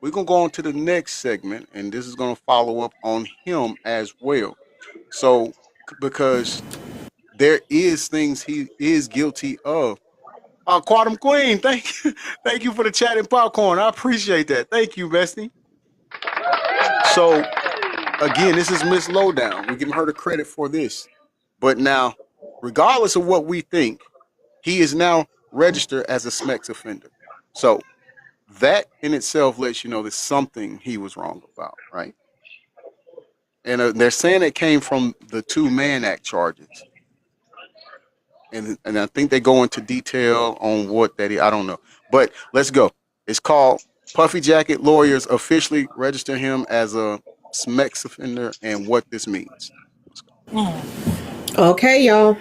we're gonna go on to the next segment, and this is gonna follow up on him as well. So because there is things he is guilty of. Quantum Queen, thank you, thank you for the chat and popcorn. I appreciate that. Thank you, Bestie. So again, this is Miss Lowdown. We're giving her the credit for this. But now, regardless of what we think, he is now registered as a SMEX offender. So that in itself lets you know there's something he was wrong about, right? And they're saying it came from the two Mann Act charges, and I think they go into detail on what that is. I don't know, but let's go. It's called Puffy Jacket Lawyers officially register him as a SMEX offender and what this means. Okay, y'all.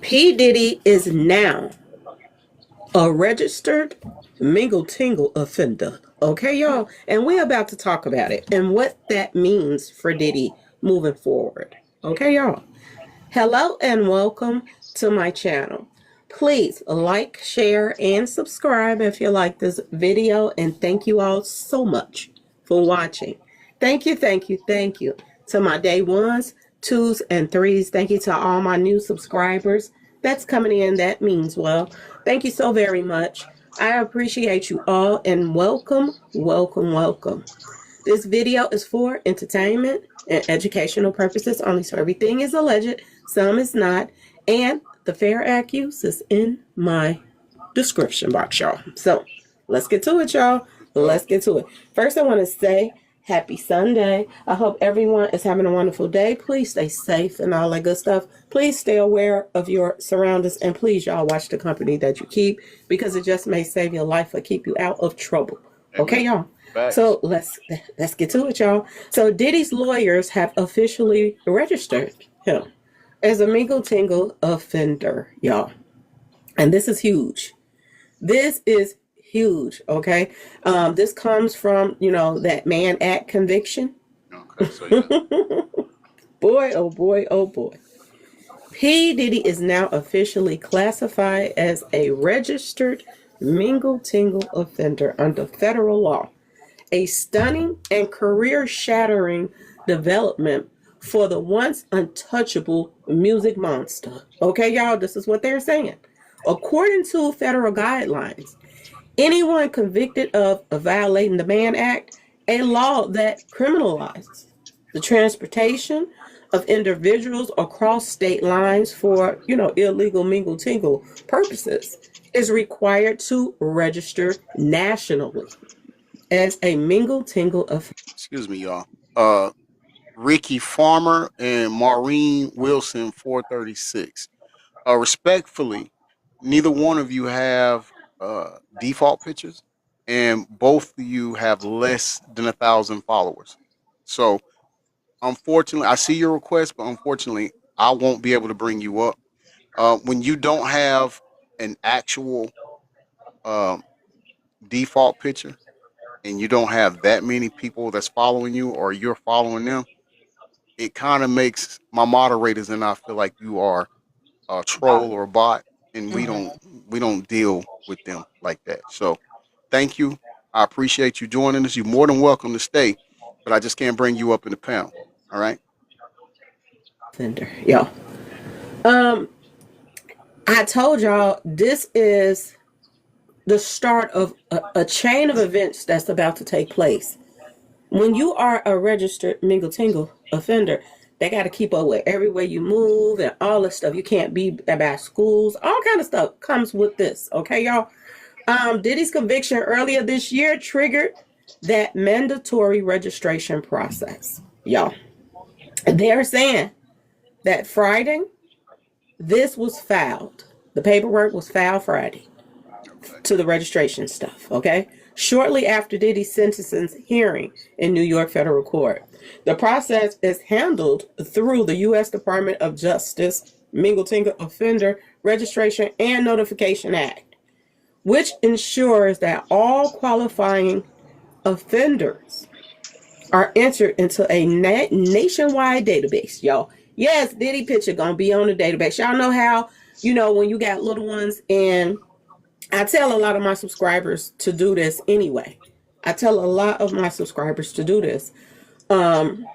P. Diddy is now a registered mingle tingle offender. Okay, y'all. And we're about to talk about it and what that means for Diddy moving forward. Okay, y'all. Hello and welcome to my channel. Please like, share, and subscribe if you like this video. And thank you all so much for watching. Thank you, thank you, thank you to my day ones, twos, and threes. Thank you to all my new subscribers that's coming in. That means well. Thank you so very much. I appreciate you all and welcome, welcome, welcome. This video is for entertainment and educational purposes only, so everything is alleged, some is not, and the fair accuse is in my description box, y'all. So let's get to it, y'all. Let's get to it. First, I want to say happy Sunday. I hope everyone is having a wonderful day. Please stay safe and all that good stuff. Please stay aware of your surroundings, and please, y'all, watch the company that you keep, because it just may save your life or keep you out of trouble. Okay, y'all. Facts. So let's get to it, y'all. So Diddy's lawyers have officially registered him as a mingle tingle offender, y'all. And this is huge. This is huge, okay? This comes from, that Mann Act conviction. Okay, so yeah. Boy, oh boy, oh boy. P. Diddy is now officially classified as a registered mingle tingle offender under federal law. A stunning and career-shattering development for the once untouchable music monster. Okay, y'all, this is what they're saying. According to federal guidelines, anyone convicted of violating the Mann Act, a law that criminalizes the transportation of individuals across state lines for, illegal mingle tingle purposes, is required to register nationally as a mingle tingle offender. Excuse me, y'all. Ricky Farmer and Maureen Wilson, 436. Respectfully, neither one of you have default pictures, and both of you have less than 1,000 followers. So, unfortunately, I see your request, but unfortunately, I won't be able to bring you up. When you don't have an actual um, default picture, and you don't have that many people that's following you, or you're following them, it kind of makes my moderators and I feel like you are a troll or a bot, and we don't deal with them like that. So, thank you. I appreciate you joining us. You're more than welcome to stay, but I just can't bring you up in the panel. All right. Offender, y'all. I told y'all this is the start of a chain of events that's about to take place. When you are a registered mingle tingle offender, they got to keep up with everywhere you move and all this stuff. You can't be about schools. All kind of stuff comes with this. Okay, y'all. Diddy's conviction earlier this year triggered that mandatory registration process. Y'all, they're saying that Friday, this was filed. The paperwork was filed Friday to the registration stuff, okay? Shortly after Diddy's sentencing hearing in New York federal court. The process is handled through the U.S. Department of Justice Mingle Tingle Offender Registration and Notification Act, which ensures that all qualifying offenders are entered into a nationwide database, y'all. Yes, Diddy picture gonna be on the database. Y'all know how, when you got little ones, and I tell a lot of my subscribers to do this anyway. I tell a lot of my subscribers to do this. When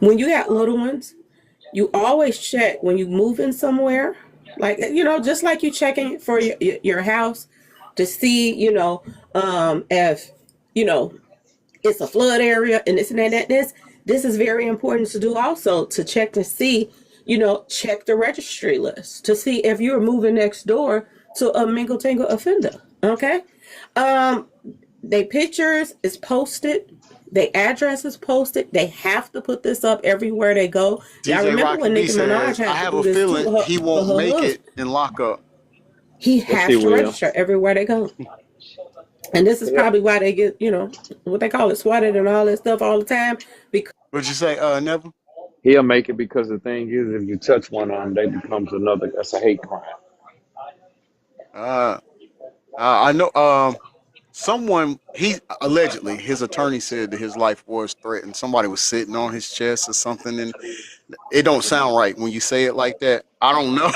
you got little ones, you always check when you move in somewhere, like, just like you checking for your house to see, if, it's a flood area and this and that, this is very important to do also, to check to see, check the registry list to see if you're moving next door to a mingle tingle offender. Okay. They pictures is posted. Their address is posted. They have to put this up everywhere they go. Y'all DJ remember Rocky when B Nicki Minaj says, had I to have do a this feeling to her, he for won't her make husband? it in lockup. He Yes, has he to will. register everywhere they go. And this is Yeah. probably why they get, what they call it, swatted and all that stuff all the time. Because What'd you say, Neville? He'll make it because the thing is, if you touch one of them, they becomes another. That's a hate crime. I know. Someone he allegedly his attorney said that his life was threatened. Somebody was sitting on his chest or something, and it don't sound right when you say it like that. I don't know.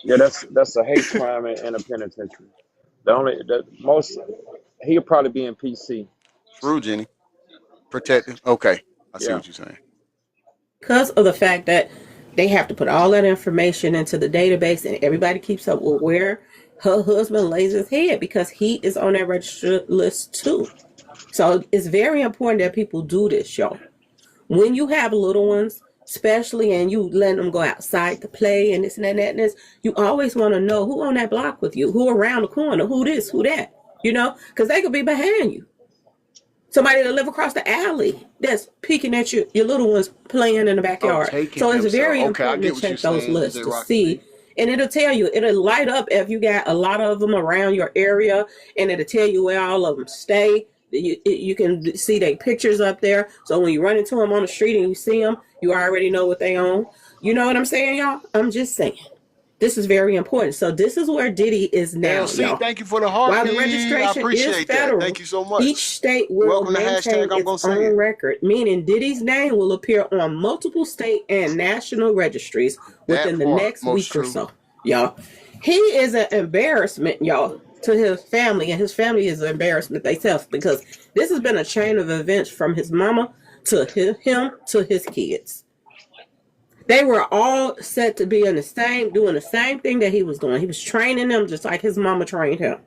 Yeah, that's a hate crime in a penitentiary. Most he'll probably be in PC. True, Jenny. Protected. Okay, I see Yeah. what you're saying. because of the fact that they have to put all that information into the database and everybody keeps up with where her husband lays his head because he is on that registered list too. So it's very important that people do this, y'all. When you have little ones, especially, and you let them go outside to play and this and that and this, you always want to know who on that block with you, who around the corner, who this, who that, because they could be behind you. Somebody that live across the alley that's peeking at your little ones playing in the backyard. taking So it's himself. very Okay, I important get to what check you're those saying, lists DJ to Rocky see. B. And it'll tell you, it'll light up if you got a lot of them around your area, and it'll tell you where all of them stay. You can see their pictures up there. So when you run into them on the street and you see them, you already know what they own. You know what I'm saying, y'all? I'm just saying. This is very important. So this is where Diddy is now, LC, y'all. thank you for the While heartbeat. the I registration is appreciate that. federal, Thank you so much. each state will Welcome to maintain hashtag I'm gonna its say own it. record, meaning Diddy's name will appear on multiple state and national registries within the That part, next most week or true. so, y'all. He is an embarrassment, y'all, to his family, and his family is an embarrassment themselves because this has been a chain of events from his mama to him to his kids. They were all set to be doing the same thing that he was doing. He was training them just like his mama trained him.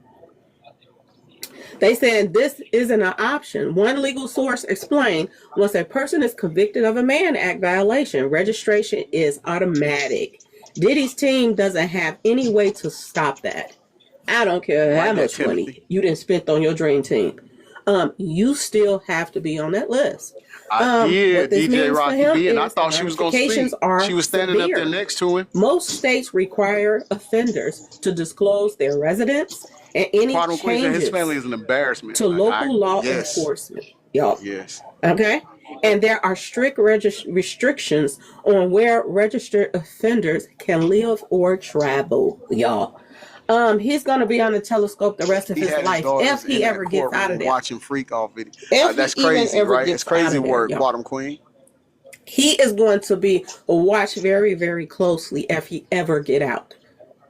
They said this isn't an option. One legal source explained, once a person is convicted of a Mann Act violation, registration is automatic. Diddy's team doesn't have any way to stop that. I don't care how Like that, much money Timothy. you didn't spend on your dream team. You still have to be on that list. I did, What this DJ means for Rocky him B, and I is thought she was gonna ramifications speak. are She was standing up there severe. next to him. Most states require offenders to disclose their residence and any Quantum Queens and his changes family is an embarrassment. to local law yes, enforcement, y'all. yes. Okay? And there are strict restrictions on where registered offenders can live or travel, y'all. He's going to be on the telescope the rest of He his had his life daughters if he in that ever gets out of courtroom there. watching freak off video. If That's he even crazy, ever right? gets It's crazy out of there, work, y'all. Quantum Queen. He is going to be watched very, very closely if he ever get out.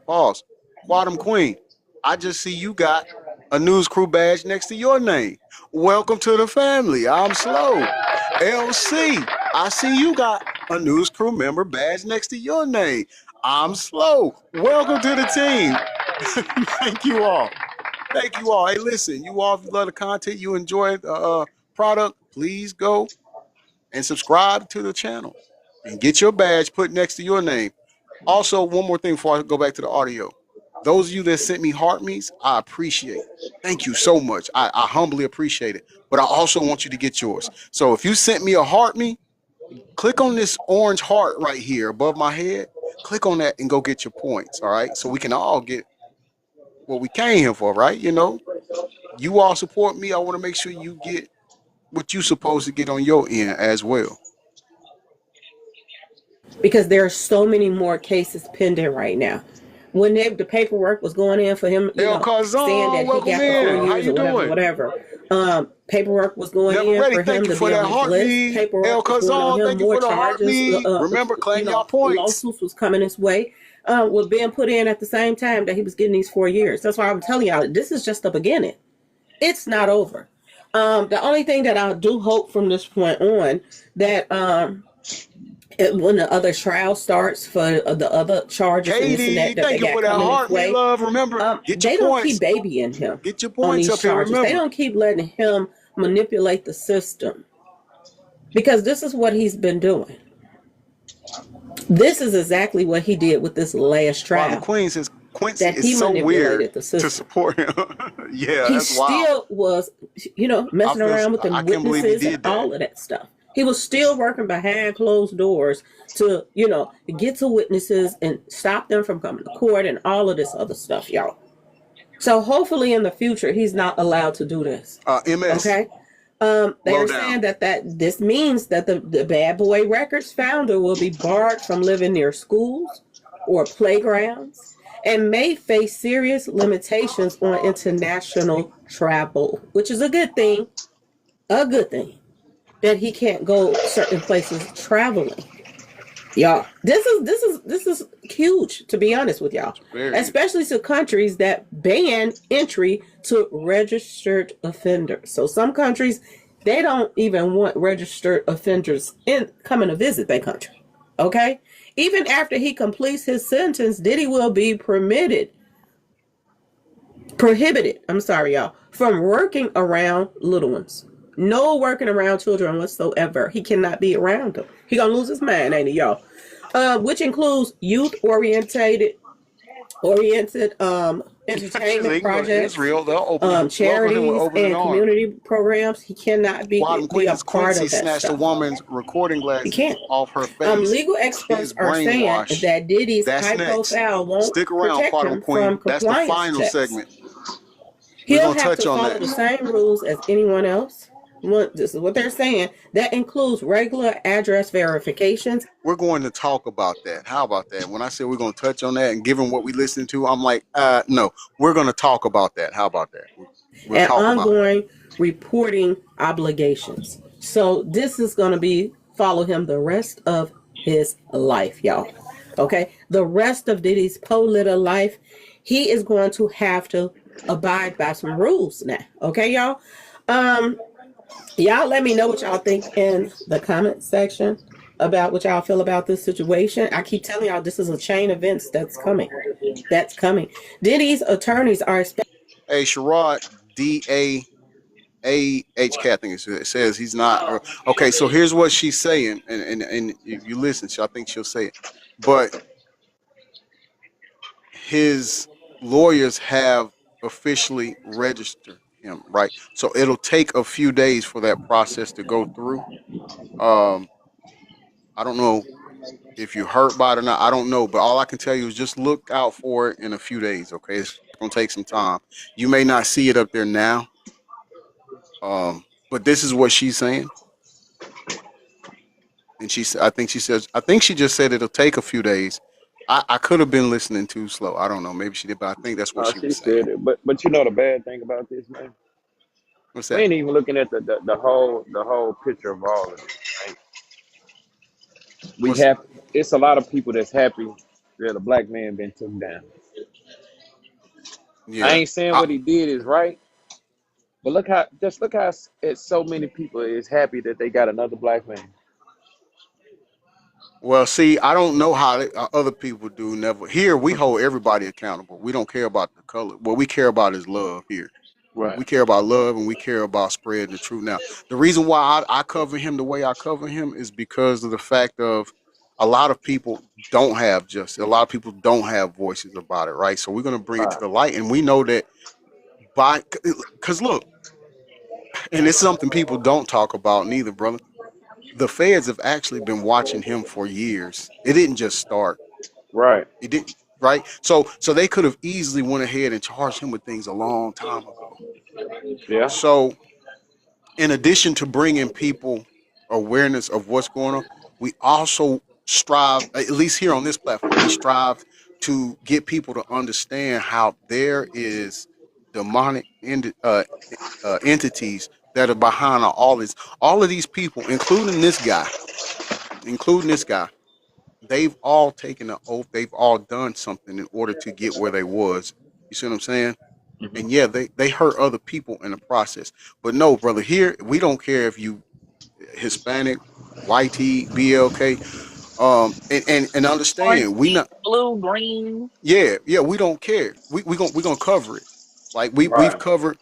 Pause. Quantum Queen. I just see you got a news crew badge next to your name. Welcome to the family. I'm Slow. LC. I see you got a news crew member badge next to your name. I'm Slow. Welcome to the team. Thank you all. Thank you all. Hey, listen, you all, if you love the content, you enjoy the product, please go and subscribe to the channel and get your badge put next to your name. Also, one more thing before I go back to the audio. Those of you that sent me heart me's, I appreciate. Thank you so much. I humbly appreciate it. But I also want you to get yours. So if you sent me a heart me, click on this orange heart right here above my head. Click on that and go get your points. All right. So we can all get what we came here for, right? You know, you all support me. I want to make sure you get what you're supposed to get on your end as well. Because there are so many more cases pending right now. When the paperwork was going in for him, El Cazon, saying that he welcome got the in. 4 How years you or doing? whatever. Paperwork was going Never in ready. for him Thank you to for be that on his list. heartbeat. El Paperwork was going on Cazon, him. thank you More for the charges. heartbeat. Remember, claim your points. Lawsuits was coming his way. Was being put in at the same time that he was getting these 4 years. That's why I'm telling y'all, this is just the beginning. It's not over. The only thing that I do hope from this point on that when the other trial starts for the other charges and this and Katie, that thank they you for got that coming his heart, me way, love. Remember, get they your don't points. keep babying him Get your on points these up here. charges. They Remember, don't keep letting him manipulate the system, because this is what he's been doing. This is exactly what he did with this last While the trial, Queen says Quincy that he is so weird manipulated the to system. support him. Yeah, He that's wild. still was, messing around with the I can't believe he witnesses and did that. all of that stuff. He was still working behind closed doors to, get to witnesses and stop them from coming to court and all of this other stuff, y'all. So hopefully in the future he's not allowed to do this. MS. Okay. They Low are down. saying that this means that the Bad Boy Records founder will be barred from living near schools or playgrounds and may face serious limitations on international travel, which is a good thing. A good thing that he can't go certain places traveling. Y'all, this is huge, to be honest with y'all, Very. especially to countries that ban entry to registered offenders. So some countries, they don't even want registered offenders coming to visit their country. Okay, even after he completes his sentence, Diddy will be prohibited. I'm sorry, y'all, from working around little ones. No working around children whatsoever. He cannot be around them. He gonna lose his mind, ain't he, y'all? Which includes youth-oriented entertainment projects, Israel, they'll open welcome him charities, with open and arms. community programs. He cannot be While a Quincy part of that snatched a stuff. woman's recording He glasses can't. off her face. Legal He's experts are saying brainwashed. that Diddy's That's high next. profile won't Stick around, protect Quantum him Queen. from That's the compliance final checks. segment. We're He'll gonna have touch to on follow that. the same rules as anyone else. This is what they're saying. That includes regular address verifications. We're going to talk about that. How about that? When I say we're going to touch on that and given what we listen to, I'm like, no, we're going to talk about that. How about that? We'll and talk about it. ongoing reporting obligations. So this is going to follow him the rest of his life, y'all. Okay, the rest of Diddy's political life, he is going to have to abide by some rules now. Okay, y'all. Y'all let me know what y'all think in the comment section about what y'all feel about this situation. I keep telling y'all this is a chain of events that's coming. That's coming. Diddy's attorneys are expecting. Hey, Sherrod, DAAHK, I think it says he's not. Okay, so here's what she's saying, and if you listen, I think she'll say it. But his lawyers have officially registered him, right? So it'll take a few days for that process to go through. I don't know if you're hurt by it or not. I don't know, but all I can tell you is just look out for it in a few days. Okay, it's gonna take some time. You may not see it up there now, but this is what she's saying, and I think she just said it'll take a few days. I could have been listening too slow. I don't know. Maybe she did, but I think that's what she She was saying. said it, but you know the bad thing about this, man. What's We that? ain't even looking at the whole picture of all of it. Right? What's It's a lot of people that's happy that a black man been took down. I yeah. ain't saying what he did is right, but look how it's so many people is happy that they got another black man. Well, see, I don't know how other people do. Never here, we hold everybody accountable. We don't care about the color. What we care about is love here. Right. We care about love and we care about spreading the truth. Now, the reason why I cover him the way I cover him is because of the fact of a lot of people don't have justice. A lot of people don't have voices about it, right? So we're going to bring it to Right. the light, and we know that because look, and it's something people don't talk about neither, brother. The feds have actually been watching him for years. It didn't just start. Right. It didn't, right? So they could have easily went ahead and charged him with things a long time ago. Yeah. So in addition to bringing people awareness of what's going on, we also strive, at least here on this platform, we strive to get people to understand how there is demonic entities that are behind all of these people, including this guy. They've all taken an oath. They've all done something in order to get where they was. You see what I'm saying? Mhm. And yeah, they hurt other people in the process. But no, brother, here we don't care if you Hispanic, YT, BLK, and Orange, understand we not. blue, green. Yeah, we don't care. We gonna cover it. Like we've Right. covered.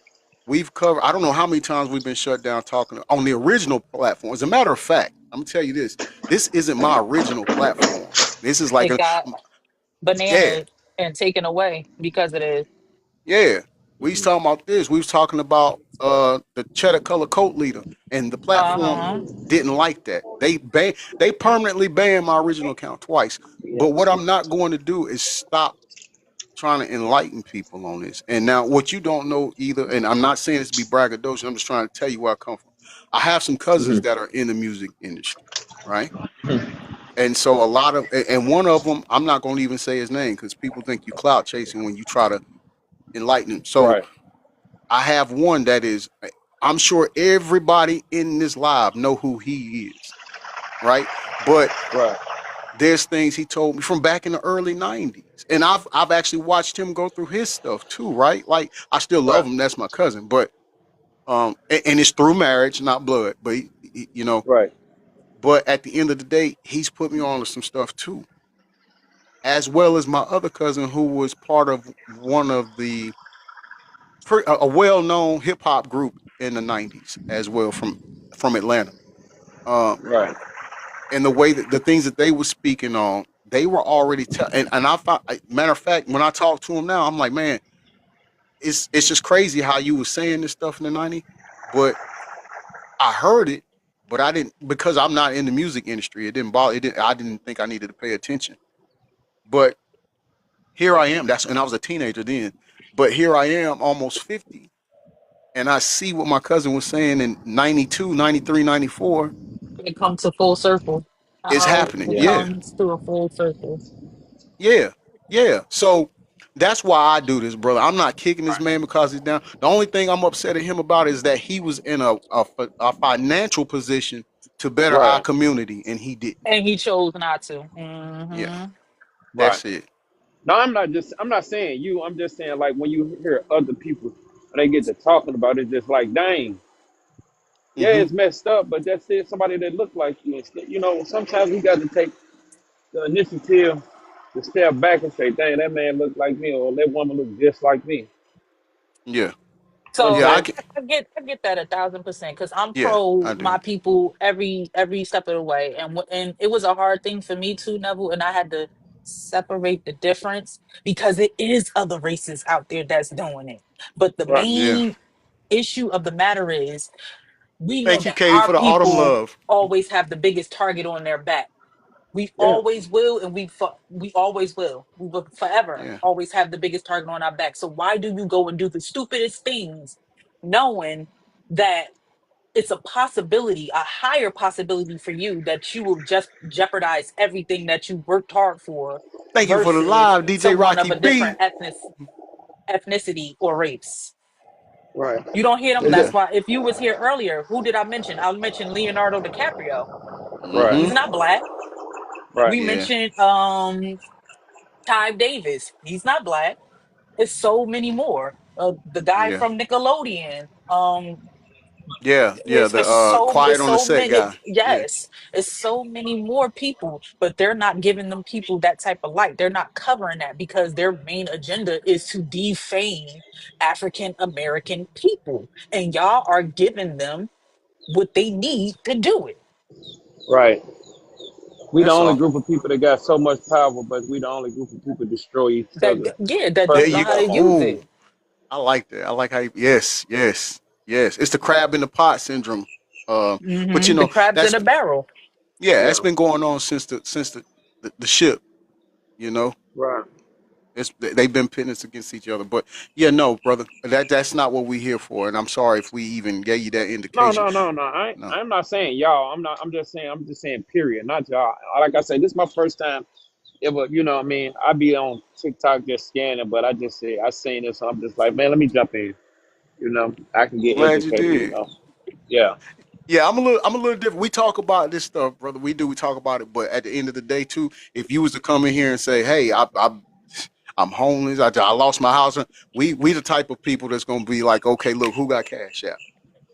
we've covered. I don't know how many times we've been shut down talking on the original platform. As a matter of fact, I'm gonna tell you this: this isn't my original platform. This is like It a got yeah, bananas and taken away because of this. yeah. We was talking about this. We was talking about the cheddar color coat leader, and the platform Uh-huh. didn't like that. They permanently banned my original account twice. But what I'm not going to do is stop trying to enlighten people on this. And now, what you don't know either, and I'm not saying this to be braggadocious, I'm just trying to tell you where I come from. I have some cousins that are in the music industry, right? And so a lot of, and one of them, I'm not going to even say his name because people think you clout chasing when you try to enlighten them. So Right. I have one that is, I'm sure everybody in this live know who he is, right? But Right. there's things he told me from back in the early 90s. And I've actually watched him go through his stuff too, right? Like I still love Right. him, that's my cousin, but and it's through marriage, not blood, but you know, Right. but at the end of the day, he's put me on to some stuff too, as well as my other cousin who was part of one of the a well-known hip hop group in the 90s as well from Atlanta. Um Right. and the way that the things that they were speaking on, they were already and I found, matter of fact, when I talk to them now, I'm like, man, it's just crazy how you were saying this stuff in the '90s, but I heard it, but I didn't, because I'm not in the music industry. It didn't bother. It didn't. I didn't think I needed to pay attention. But here I am. And I was a teenager then. But here I am, almost 50, and I see what my cousin was saying in 92, 93, 94 It comes to full circle. is How happening. it Yeah. Yeah. comes to a full circle. Yeah, yeah. So that's why I do this, brother. I'm not kicking this man because he's down. The only thing I'm upset at him about is that he was in a financial position to better our Right. community, and he didn't. And he chose not to. Yeah, Right. that's it. No, I'm not saying you. I'm just saying like when you hear other people when they get to talking about it, just like dang, yeah, Hmm. it's messed up, but that's it. Somebody that look like you. You know, sometimes we got to take the initiative to step back and say, dang, that man look like me, or that woman look just like me. Yeah, You know what I'm So yeah. I saying? can. I get that 1,000% because I'm Yeah, pro I do. my people every step of the way, and it was a hard thing for me too, Neville, and I had to separate the difference because it is other races out there that's doing it. But the Right. Yeah. main issue of the matter is we know Thank you, that Katie, our for the autumn people love. always have the biggest target on their back. We Yeah. always will, and we always will. We will forever Yeah. always have the biggest target on our back. So why do you go and do the stupidest things, knowing that it's a possibility, a higher possibility for you that you will just jeopardize everything that you worked hard for, Thank you for the versus live, DJ someone Rocky of a different B. ethnicity or race. Right. You don't hear them. Is That's it? why if you was here earlier, who did I mention? I mentioned Leonardo DiCaprio. Right. Hmm. He's not black. Right. We Yeah. mentioned Ty Davis. He's not black. It's so many more. The guy Yeah. from Nickelodeon. Yeah. Yeah. The quiet It's on the so set many. guy. Yeah. It's so many more people, but they're not giving them people that type of light. They're not covering that because their main agenda is to defame African American people, and y'all are giving them what they need to do it. Right. We the That's only all. group of people that got so much power, but we the only group of people destroy each That other. yeah, that There don't First know and you how to go. use foremost. Ooh. it. I like that. I like how yes, yes, yes. It's the crab in the pot syndrome. But you The know, crabs in that's a barrel. yeah, that's Yeah. been going on since the ship, you know. Right. They've been pitting us against each other. But yeah, no, brother. That's not what we're here for. And I'm sorry if we even gave you that No, indication. no, no, no. No. I'm not saying y'all. I'm not. I'm just saying. I'm just saying. Period. Not y'all. Like I said, this is my first time ever. You know what I mean? I be on TikTok just scanning, but I just say I seen this. So I'm just like, man, let me jump in. You know, I can I'm get glad you educated. You did. know. Yeah. Yeah, I'm a little different. We talk about this stuff, brother. We talk about it, but at the end of the day, too, if you was to come in here and say, "Hey, I'm homeless. I lost my house," we the type of people that's gonna be like, "Okay, look, who got cash out?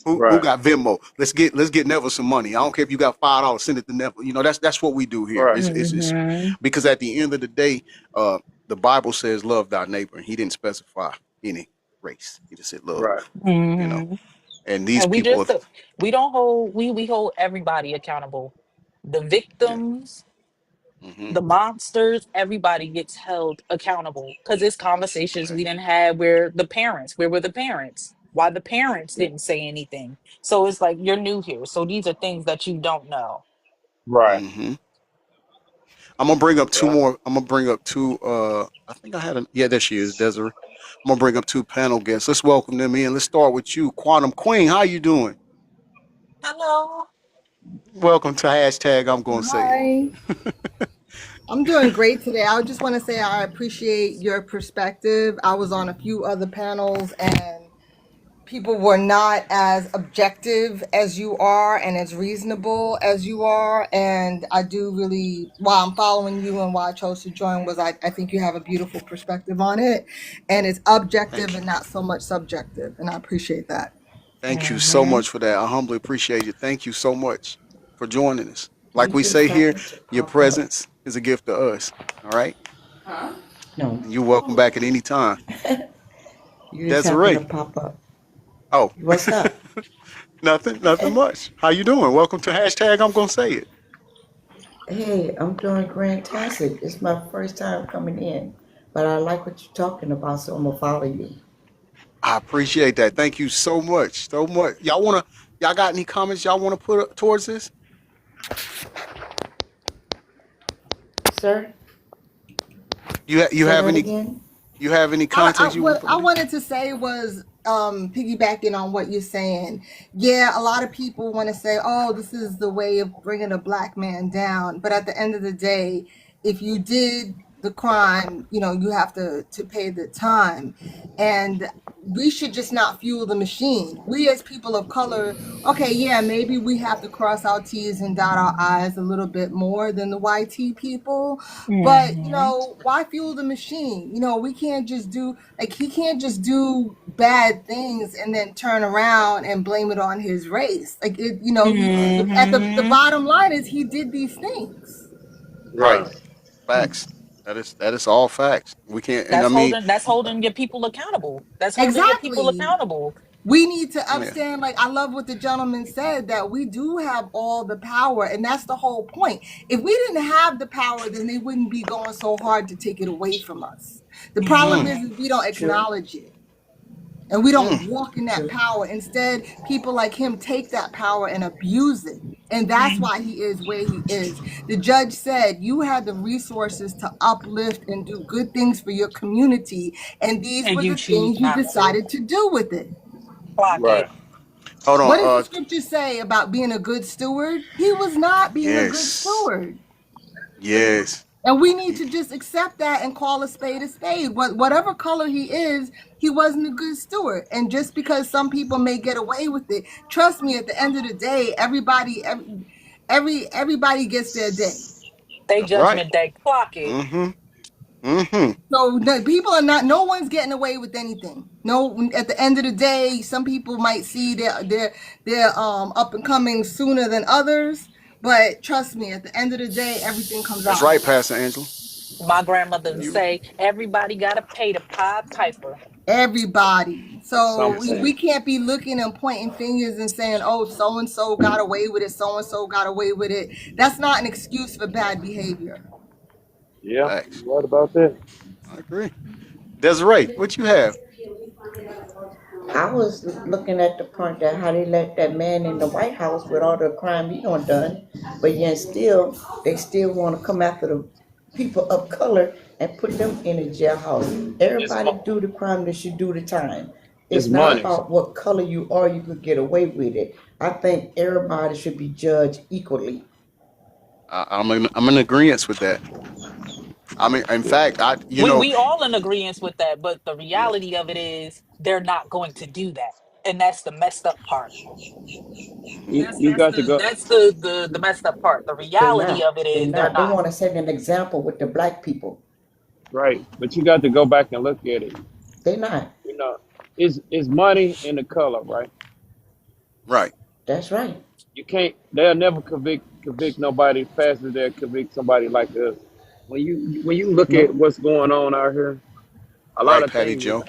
Who Right. got Venmo? Let's get Neville some money. I don't care if you got $5, send it to Neville. You know, that's what we do here. Right. It's Hmm. because at the end of the day, uh, the Bible says love thy neighbor, and He didn't specify any. race. He just said love, Right. you know. Hmm. And these And we people, just we don't hold we hold everybody accountable. The yeah, victims, hmm the monsters, everybody gets held accountable because it's conversations right, we didn't have where the parents, where were the parents? Why the parents didn't say anything? So it's like you're new here. So these are things that you don't know. Right. hmm I'm gonna bring up two Yeah. more. I'm gonna bring up two. I think I had a. Yeah, there she is, Desiree. I'm gonna bring up two panel guests. Let's welcome them in. Let's start with you, Quantum Queen. How you doing? Hello. Welcome to hashtag. I'm gonna say it. Hi, I'm doing great today. I just want to say I appreciate your perspective. I was on a few other panels and people were not as objective as you are and as reasonable as you are. And I do really, why I'm following you and why I chose to join was I think you have a beautiful perspective on it. And it's objective Thank you. and not so much subjective. And I appreciate that. Thank you so Hmm. much for that. I humbly appreciate it. Thank you so much for joining us. Like You we just say here, happened to your pop up. presence is a gift to us. All right, No, and you're welcome back at any time. you just happened to Desiree. pop up. Oh, What's up? nothing much. How you doing? Welcome to hashtag. I'm gonna say it. Hey, I'm doing fantastic. It's my first time coming in, but I like what you're talking about, so I'm gonna follow you. I appreciate that. Thank you so much. So much. Y'all got any comments y'all wanna put up towards this? Sir, You say have that any again? context you want to What put I in? wanted to say was piggybacking on what you're saying. Yeah, a lot of people want to say, "Oh, this is the way of bringing a black man down," but at the end of the day, if you did the crime, you have to pay the time, and we should just not fuel the machine. We as people of color, okay, yeah, maybe we have to cross our T's and dot our I's a little bit more than the YT people, but Hmm. why fuel the machine? We can't just do like he can't just do bad things and then turn around and blame it on his race. Like at the Hmm. bottom line is he did these things. Right. Right. Facts. That is all facts. We can't. And I mean, That's holding your people accountable. That's holding your people Exactly. accountable. We need to yeah. understand, like, I love what the gentleman said, that we do have all the power, and that's the whole point. If we didn't have the power, then they wouldn't be going so hard to take it away from us. The problem Mm, is Hmm. we don't True, acknowledge it. And we don't mm. walk in that true. power. Instead, people like him take that power and abuse it. And that's why he is where he is. The judge said you had the resources to uplift and do good things for your community. And these And were you the choose things you not to. decided to do with it. Clock Right. it. Hold on. What does the scripture say about being a good steward? He was not being a good Yes. steward. Yes. And we need to just accept that and call a spade a spade. Whatever color he is, he wasn't a good steward. And just because some people may get away with it, trust me, at the end of the day, everybody gets their day. They That's right. judgment day. Clock it. Mm-hmm. Mm-hmm. So people are not. No one's getting away with anything. No. At the end of the day, some people might see their up and coming sooner than others. But trust me, at the end of the day, everything comes That's out right, right. Pastor Angela. My grandmother would You say, everybody got to pay the Pied Piper. Everybody. So yes, we Something. can't be looking and pointing fingers and saying, "Oh, so and so got away with it. So and so got away with it." That's not an excuse for bad behavior. Yeah. facts. You right about that? I agree. Desiree, what you have? I was looking at the point that how they let that man in the White House with all the crime he done, but yet still they still want to come after the people of color and put them in a jailhouse. It's Everybody do the crime, they should do the time. it's It's not money. about what color you are, you could get away with it. I think everybody should be judged equally. I'm in agreement with that. I mean, in fact, We all in agreement with that, but the yeah, reality of it is they're not going to do that. And that's the messed up part. hmm You you got to go That's the messed up part. The They're reality not. of it They're is they're not. They not. want to set an example with the black people. right, but you got to go back and look at it. They're not. You know, is money in the color, right? right. That's right. You can't. They'll never convict nobody faster than they'll convict somebody like us. When you look No. at what's going on out here, a lot Right, of Patty things is Joe.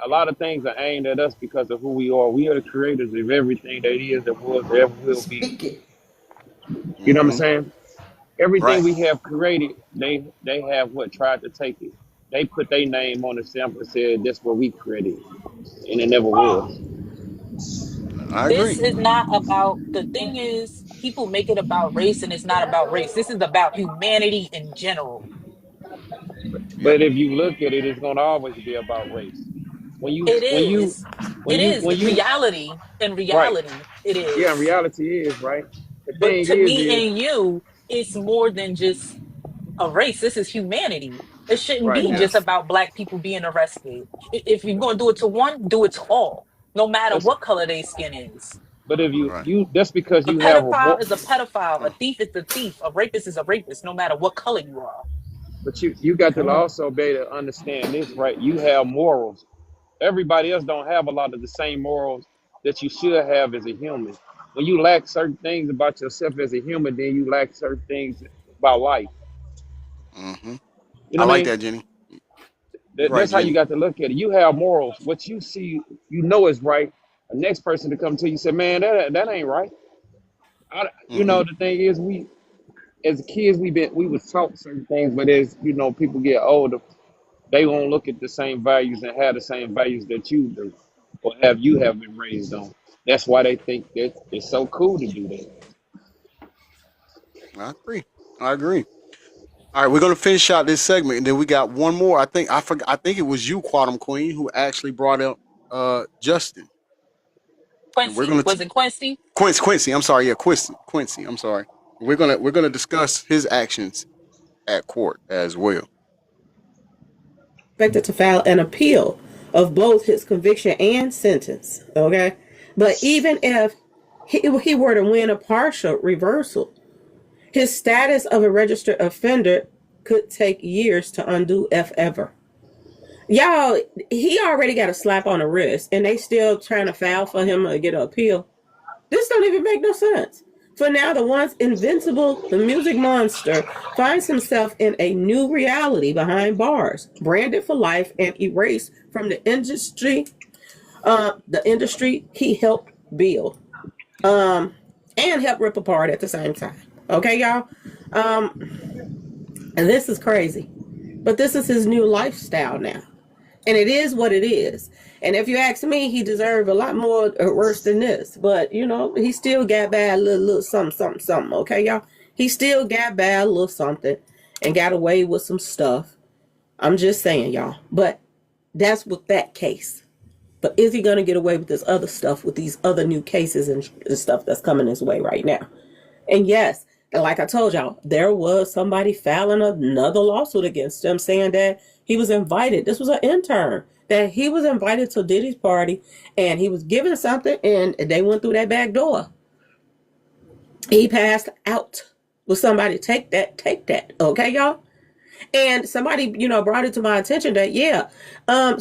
a lot of things are aimed at us because of who we are. We are the creators of everything that is, that was, that ever will be. Speak it. You know what I'm Hmm. saying? Everything Right. we have created, they have what tried to take it. They put their name on the sample and said that's what we created, and it never was. I This agree. is not about, the thing is, people make it about race and it's not about race. This is about humanity in general. Yep. But if you look at it, it's gonna always be about race. When you It when you is. It is. when you Reality, in right, reality, it yeah, in is. reality is right. The But thing to me is and you, it's more than just a race. This is humanity. It shouldn't right be now. just about black people being arrested. If you're going to do it to one, do it to all, no matter That's what color their skin is. but if you Right. you that's because A you have a pedophile more. is a pedophile. A Mm. thief is a thief. A rapist is a rapist, no matter what color you are. But you got to Come also be able to understand this, right? You have morals. Everybody else don't have a lot of the same morals that you should have as a human. When you lack certain things about yourself as a human, then you lack certain things about life. Hmm. You I know what I like mean? that, Jenny. You're right, That's how you Jenny. got to look at it. You have morals. What you see, you know is right. The next person to come to you say, "Man, that ain't right." You Hmm. know, the thing is, we as kids we was taught certain things, but as you know, people get older, they won't look at the same values and have the same values that you do, or have been raised on. That's why they think that it's so cool to do that. I agree. I agree. All right, we're gonna finish out this segment, and then we got one more. I think I forgot. I think it was you, Quantum Queen, who actually brought up Justin, and we're Quincy, gonna was it Quincy? Quincy. I'm sorry, yeah, Quincy. I'm sorry. We're gonna discuss his actions at court as well. expected to file an appeal of both his conviction and sentence. Okay. But even if he were to win a partial reversal, his status of a registered offender could take years to undo, if ever. Y'all, he already got a slap on the wrist, and they still trying to file for him to get an appeal. This don't even make no sense. For now, the once invincible, the music monster finds himself in a new reality behind bars, branded for life and erased from the industry he helped build, and help rip apart at the same time. Okay, y'all. And this is crazy, but this is his new lifestyle now. And it is what it is. And if you ask me, he deserved a lot more worse than this. But you know, he still got bad little something, something, something. Okay, y'all. He still got bad little something and got away with some stuff. I'm just saying, y'all. But that's with that case. But is he gonna get away with this other stuff with these other new cases and stuff that's coming his way right now? And yes, and like I told y'all, there was somebody filing another lawsuit against him saying that he was invited. This was an intern that he was invited to Diddy's party and he was given something and they went through that back door. He passed out. Will somebody take that? Take that. Okay, y'all? And somebody, brought it to my attention that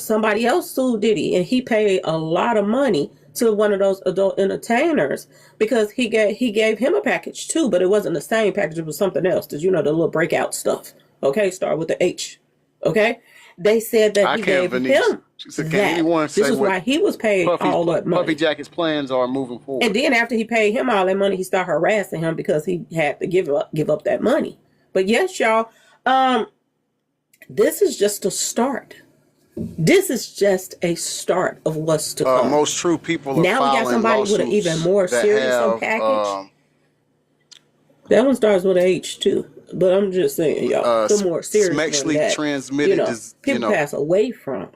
somebody else sued Diddy and he paid a lot of money to one of those adult entertainers because he gave him a package too, but it wasn't the same package, it was something else. Did you know the little breakout stuff? Okay, start with the H. Okay? They said that I he can't, gave Venice. him She said, "Can that. anyone This say is what why he was paid all that money. Puffy Jacket's plans are moving And forward?" then after he paid him all that money, he started harassing him because he had to give up that money. But yes, y'all, this is just a start. This is just a start of what's to come. Most true people are Now we got filing somebody with an lawsuits even more that serious have package. That one starts with an H too. But I'm just saying, y'all, the more serious one sexually that transmitted. people pass away from.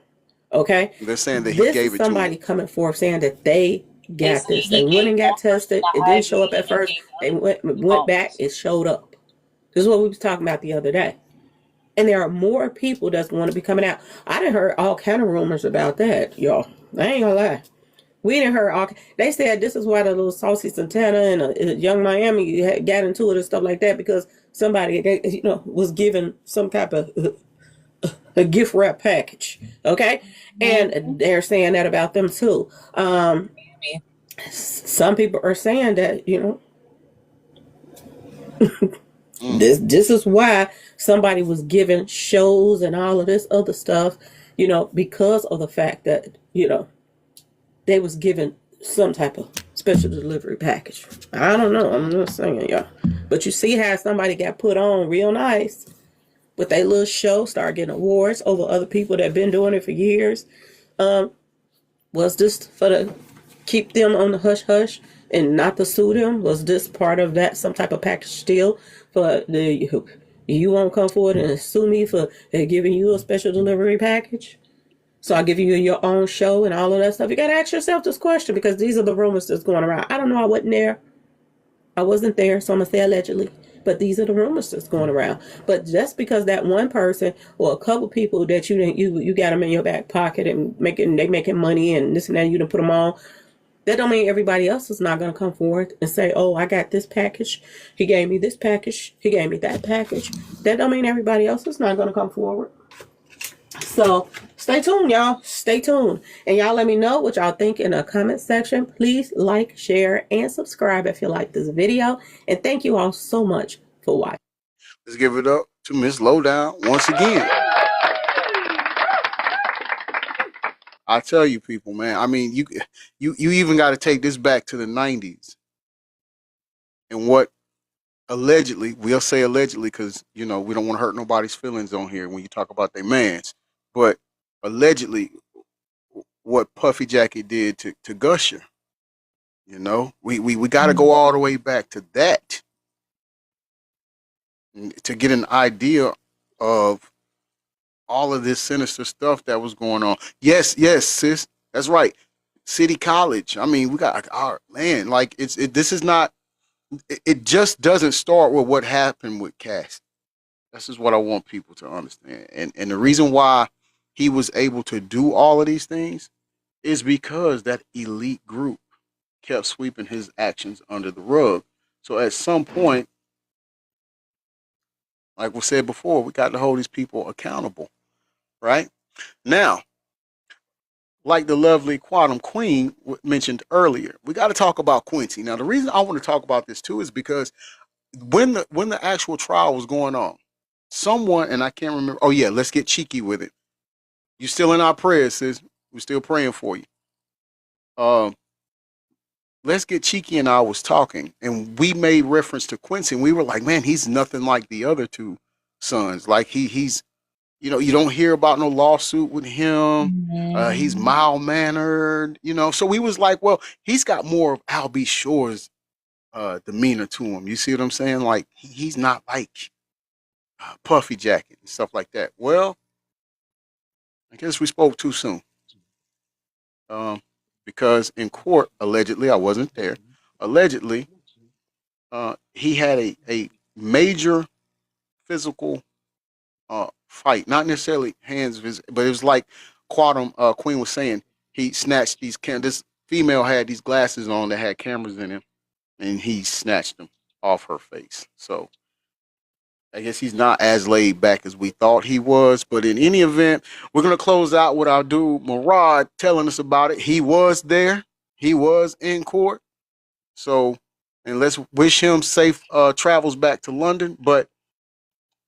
Okay, They're saying that he this gave is it to somebody him. coming forth saying that they They got say this. he They went gave and got one person tested. the It didn't IV show up at and first. he gave They other people went back. pumps. It showed up. This is what we was talking about the other day. And there are more people that's going to be coming out. I done heard all kind of rumors about that, y'all. I ain't gonna lie. We didn't heard all. They said this is why the little Saucy Santana and Young Miami got into it and stuff like that because somebody, was given some type of a gift wrap package. Okay, and they're saying that about them too. Some people are saying that Mm. this is why somebody was given shows and all of this other stuff because of the fact that, they was given some type of special delivery package. I don't know. I'm just saying, y'all. But you see how somebody got put on real nice with their little show, start getting awards over other people that have been doing it for years. Was this for the keep them on the hush hush and not to sue them? Was this part of that, some type of package deal for you won't come forward and sue me for giving you a special delivery package? So I'll give you your own show and all of that stuff. You got to ask yourself this question, because these are the rumors that's going around. I don't know. I wasn't there. I wasn't there, so I'm going to say allegedly. But these are the rumors that's going around. But just because that one person or a couple people that you got them in your back pocket and they making money and this and that, you done put them on, that don't mean everybody else is not going to come forward and say, oh, I got this package. He gave me this package. He gave me that package. That don't mean everybody else is not going to come forward. So stay tuned, y'all. Stay tuned. And y'all let me know what y'all think in the comment section. Please like, share, and subscribe if you like this video. And thank you all so much for watching. Let's give it up to Miss Lowdown once again. I tell you, people, man. I mean, you even got to take this back to the 90s. And what allegedly, we'll say allegedly, because, we don't want to hurt nobody's feelings on here when you talk about their mans. But allegedly, what Puffy Jacket did to Gusher, we got to go all the way back to that to get an idea of all of this sinister stuff that was going on. Yes, sis, that's right. City College. I mean, we got our man. Like this is not. It just doesn't start with what happened with Cass. This is what I want people to understand. And the reason why he was able to do all of these things is because that elite group kept sweeping his actions under the rug. So at some point, like we said before, we got to hold these people accountable, right? Now, like the lovely Quantum Queen mentioned earlier, we got to talk about Quincy. Now, the reason I want to talk about this too is because when the actual trial was going on, someone, and I can't remember, oh yeah, let's get cheeky with it. You still in our prayers, sis. We're still praying for you. Let's Get Cheeky and I was talking, and we made reference to Quincy, and we were like, man, he's nothing like the other two sons. Like he's you don't hear about no lawsuit with him. He's mild-mannered, So we was like, well, he's got more of Al B. Shore's demeanor to him. You see what I'm saying? Like, he's not like Puffy Jacket and stuff like that. Well, I guess we spoke too soon. Because in court, allegedly, I wasn't there. Allegedly, he had a major physical fight, not necessarily hands, but it was like Quantum Queen was saying. He snatched this female had these glasses on that had cameras in them, and he snatched them off her face. So I guess he's not as laid back as we thought he was. But in any event, we're going to close out with our dude Murad telling us about it. He was there. He was in court. So, and let's wish him safe travels back to London. But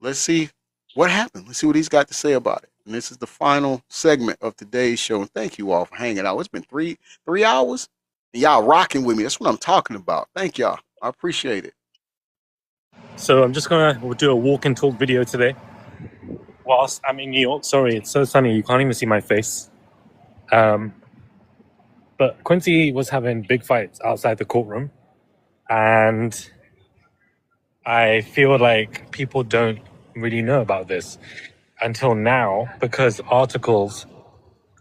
let's see what happened. Let's see what he's got to say about it. And this is the final segment of today's show. And thank you all for hanging out. It's been three hours. And y'all rocking with me. That's what I'm talking about. Thank y'all. I appreciate it. So I'm just gonna do a walk and talk video today whilst I'm in New York. Sorry, it's so sunny you can't even see my face. But Quincy was having big fights outside the courtroom, and I feel like people don't really know about this until now, because articles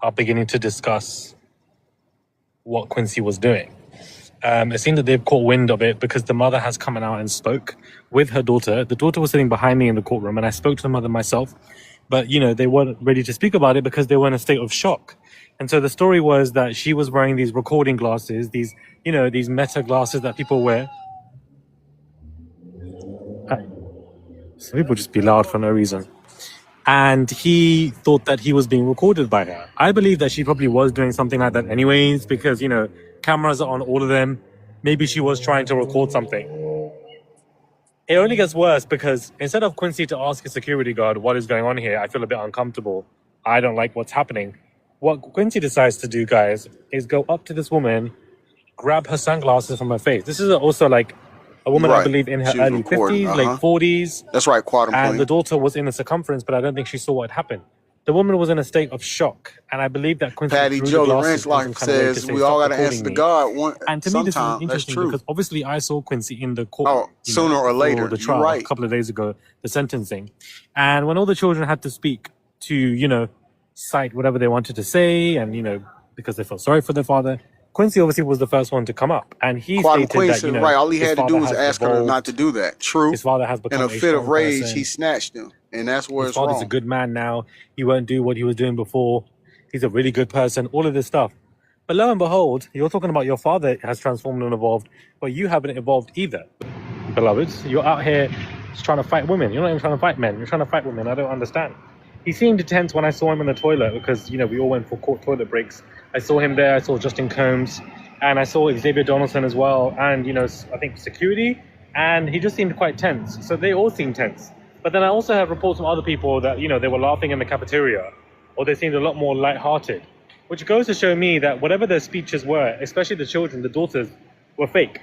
are beginning to discuss what Quincy was doing. It seems that they've caught wind of it because the mother has come out and spoke with her daughter. The daughter was sitting behind me in the courtroom, and I spoke to the mother myself. But, they weren't ready to speak about it because they were in a state of shock. And so the story was that she was wearing these recording glasses, these Meta glasses that people wear. Some people just be loud for no reason. And he thought that he was being recorded by her. I believe that she probably was doing something like that anyways, because, cameras are on all of them. Maybe she was trying to record something. It only gets worse because instead of Quincy to ask a security guard what is going on here, I feel a bit uncomfortable. I don't like what's happening. What Quincy decides to do, guys, is go up to this woman, grab her sunglasses from her face. This is also like a woman, I Right. believe, in her She was early recording. 50s, late 40s. That's right, Quantum And Queen. the daughter was in the circumference, but I don't think she saw what happened. The woman was in a state of shock, and I believe that Quincy Patty threw Joe the glasses in Ranchlock some kind of way to says say, we all "Stop got to answer recording to me." God one And to me, this is sometime. That's interesting true. because obviously I saw Quincy in the court, Oh, sooner or later. for the You're trial a right. couple of days ago, the sentencing, and when all the children had to speak to, cite whatever they wanted to say, and because they felt sorry for their father, Quincy obviously was the first one to come up, and he Quantum stated Queen that said, right, all he his had to father do was has ask her not evolved, to do that. True. his father has In become a a fit of strong rage, person. he snatched him. And that's where His it's father's a wrong. good man now. He won't do what he was doing before. He's a really good person. All of this stuff. But lo and behold, you're talking about your father has transformed and evolved, but you haven't evolved either, beloveds. You're out here just trying to fight women. You're not even trying to fight men. You're trying to fight women. I don't understand. He seemed tense when I saw him in the toilet because, we all went for court toilet breaks. I saw him there. I saw Justin Combs. And I saw Xavier Donaldson as well. And, I think security. And he just seemed quite tense. So they all seemed tense. But then I also have reports from other people that, they were laughing in the cafeteria. Or they seemed a lot more lighthearted. Which goes to show me that whatever their speeches were, especially the children, the daughters, were fake.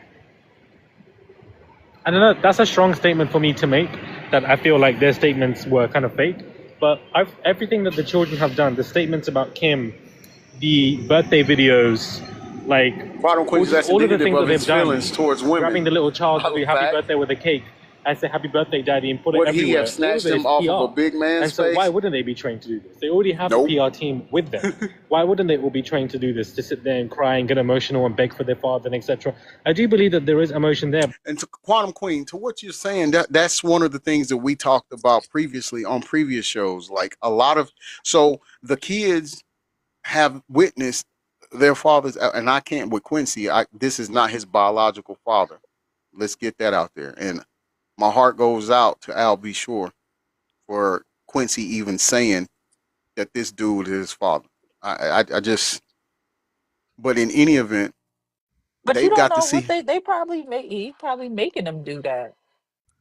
I don't know, that's a strong statement for me to make, that I feel like their statements were kind of fake. But everything that the children have done, the statements about Kim, the birthday videos, like Quantum Queen is that's all of the indicative things that of his they've done, feelings towards women. grabbing the little child to Matter do of happy fact. birthday with a cake, and say happy birthday, daddy, and put it Would everywhere. he have All of snatched it him is off of a PR. big man's And so face? why wouldn't they be trained to do this? They already have Nope. a PR team with them. Why wouldn't they all be trained to do this, to sit there and cry and get emotional and beg for their father and etc.? I do believe that there is emotion there. And to Quantum Queen, to what you're saying, that's one of the things that we talked about previously on previous shows. Like a lot of, so the kids have witnessed their fathers, and I can't with Quincy. This is not his biological father. Let's get that out there. And my heart goes out to Al B. Shore for Quincy even saying that this dude is his father. I just, but in any event, But you they've don't got to know what see. they probably make. He probably making them do that.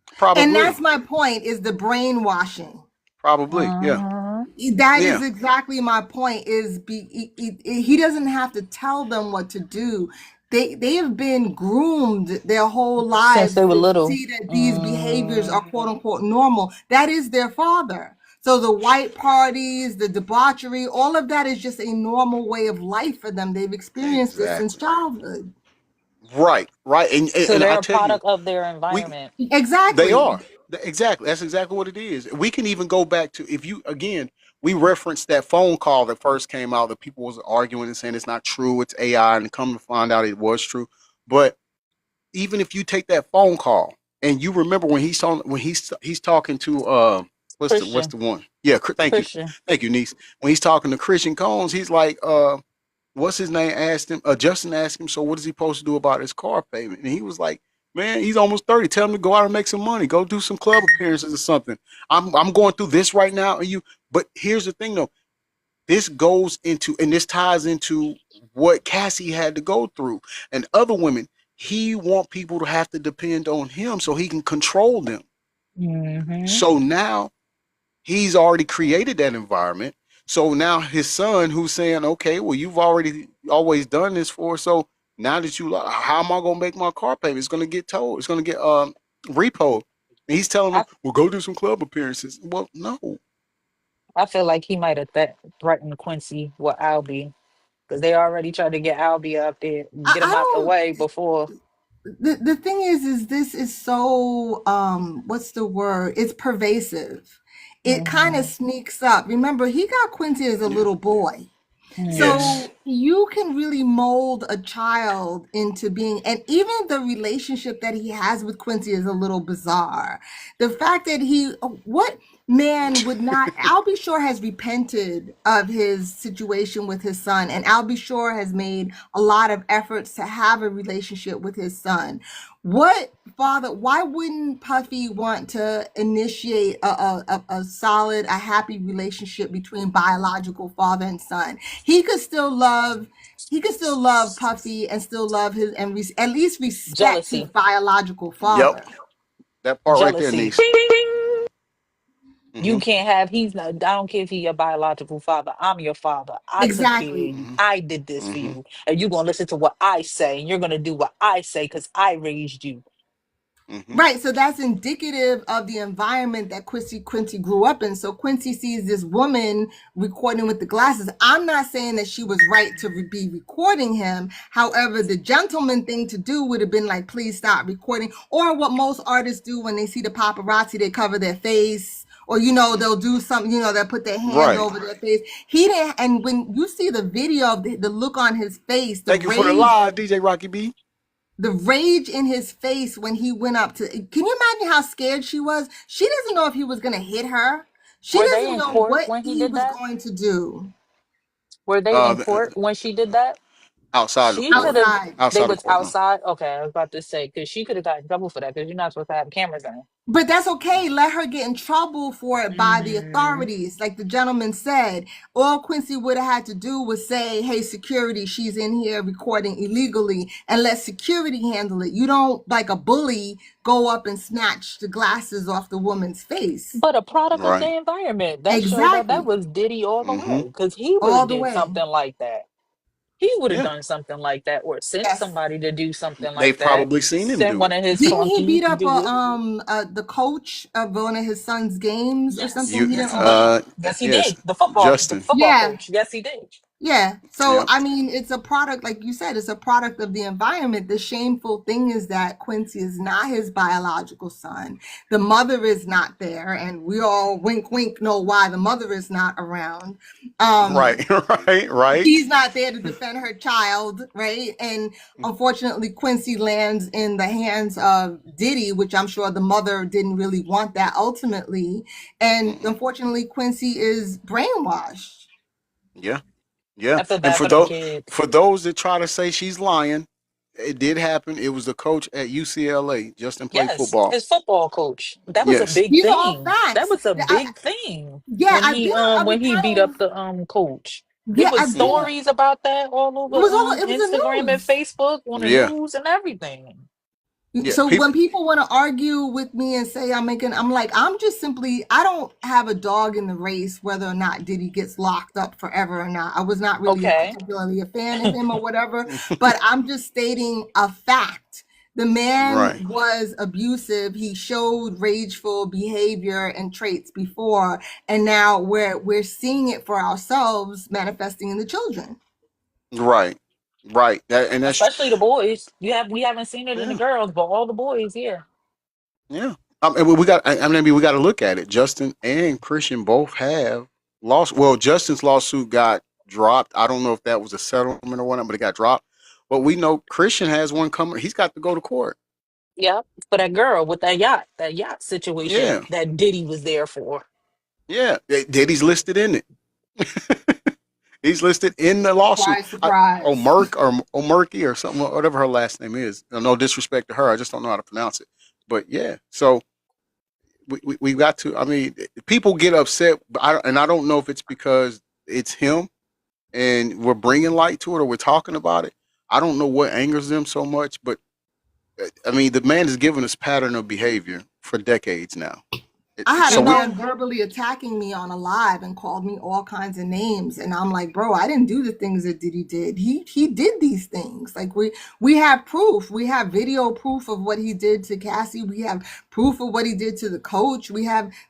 And Probably, that's my point, is the brainwashing. yeah, That yeah. is exactly my point, is he doesn't have to tell them what to do. They have been groomed their whole Since lives they were to little. see that these behaviors are quote unquote normal. That is their father. So the white parties, the debauchery, all of that is just a normal way of life for them. They've experienced this since Exactly. childhood. Right. And So and I they're a tell you, product of their we environment. Exactly. they are. Exactly. That's exactly what it is. We can even go back to, if you again, we referenced that phone call that first came out that people was arguing and saying it's not true, it's AI, and come to find out it was true. But even if you take that phone call and you remember when he's talking to what's the Christian. one? Yeah, Christian. thank you, niece. When he's talking to Christian Combs, he's like, what's his name? Asked him, Justin asked him, so what is he supposed to do about his car payment? And he was like, man, he's almost 30. Tell him to go out and make some money. Go do some club appearances or something. I'm going through this right now. But here's the thing though. This goes into, and this ties into what Cassie had to go through and other women. He want people to have to depend on him so he can control them. Mm-hmm. So now he's already created that environment. So now his son, who's saying, okay, well, you've already always done this for, so now that how am I going to make my car payment? It's going to get towed. It's going to get repo. And he's telling them, well, go do some club appearances. Well, no. I feel like he might have threatened Quincy with Albie, because they already tried to get Albie up there, get him I out the don't. way before. The thing is this is so what's the word? It's pervasive. It kind of sneaks up. Remember, he got Quincy as a little boy. Yes. So you can really mold a child into being, and even the relationship that he has with Quincy is a little bizarre. The fact that what man would not, Albie Shore has repented of his situation with his son, and Albie Shore has made a lot of efforts to have a relationship with his son. What father, why wouldn't Puffy want to initiate a solid, a happy relationship between biological father and son? He could still love Puffy and still love his, and at least respect his Jealousy. biological father. Yep. That part right there, Jealousy. niece. You Hmm. can't have, he's not, I don't care if he your biological father. I'm your father. I took care of Exactly. you. Hmm. I did this for Hmm. you. And you're going to listen to what I say. And you're going to do what I say because I raised you. Hmm. Right, so that's indicative of the environment that Quincy grew up in. So Quincy sees this woman recording with the glasses. I'm not saying that she was right to be recording him. However, the gentleman thing to do would have been like, please stop recording. Or what most artists do when they see the paparazzi, they cover their face. Or, they'll do something, they'll put their hand Right. over their face. He didn't, and when you see the video of the look on his face, Thank you for the live, DJ Rocky B. the rage in his face when he went up to, can you imagine how scared she was? She doesn't know if he was going to hit her. She Were they doesn't in know court what when he he did was that? going to do. Were they in Uh, court when she did that? outside the She court. could have, Outside. they Outside the was court. No. outside. Okay, I was about to say, because she could have got in trouble for that because you're not supposed to have cameras in. But that's okay. Let her get in trouble for it by the Hmm. authorities. Like the gentleman said, all Quincy would have had to do was say, hey, security, she's in here recording illegally, and let security handle it. You don't, like a bully, go up and snatch the glasses off the woman's face. But a product of Right. the environment that showed that that Exactly. was Diddy all the Hmm. way because he would All have the did way. something like that. He would have Yeah. done something like that or sent Yes. somebody to do something like They've that. probably seen him Send do one it. of his Didn't he flunkies beat to up do it. the coach of one of his son's games or Yes, something? You. He yes, didn't he did. allow. Yes, he Yes. did. The Justin. football Yeah, coach. Yes, he did. yeah. So Yeah. I mean, it's a product, like you said, it's a product of the environment. The shameful thing is that Quincy is not his biological son. The mother is not there, and we all wink wink know why the mother is not around. Um, Right. Right. Right. she's not there to defend her child, right? And unfortunately, Quincy lands in the hands of Diddy, which I'm sure the mother didn't really want that ultimately. And Mm-mm. unfortunately, Quincy is brainwashed. Yeah. Yeah. I feel And bad for them kids. for those that try to say she's lying, it did happen. It was the coach at UCLA. Justin played Yes, football. his football coach. That was a Yes. big These are all thing. That facts. was a big thing Yeah, I've been on other when he beat up panels. the coach. There Yeah, was I've been Hmm. on. stories about that all over It was Instagram the and news. Facebook on the Yeah. news and everything. Yeah. So People. when people want to argue with me and say I'm like, I'm just simply, I don't have a dog in the race whether or not Diddy gets locked up forever or not. I was not really Okay. particularly a fan of him or whatever, but I'm just stating a fact. The man Right. was abusive. He showed rageful behavior and traits before, and now we're seeing it for ourselves manifesting in the children. Right. Right. That's Especially the boys. We haven't seen it in the yeah. girls, but all the boys, yeah. Yeah. And we got. I mean, we got to look at it. Justin and Christian both have lost. Well, Justin's lawsuit got dropped. I don't know if that was a settlement or whatnot, but it got dropped. But we know Christian has one coming. He's got to go to court. Yep. For that girl with that yacht situation Yeah. that Diddy was there for. Yeah. Diddy's listed in it. He's listed in the lawsuit. Surprise, surprise. Or Murky or something, whatever her last name is. No disrespect to her. I just don't know how to pronounce it. But yeah. So we got to. I mean, people get upset, but I don't know if it's because it's him and we're bringing light to it or we're talking about it. I don't know what angers them so much, but I mean, the man has given us pattern of behavior for decades now. I had So a we, Yeah. man verbally attacking me on a live and called me all kinds of names, and I'm like, bro, I didn't do the things that Diddy did. He did these things. Like we have proof. We have video proof of what he did to Cassie. We have proof of what he did to the coach.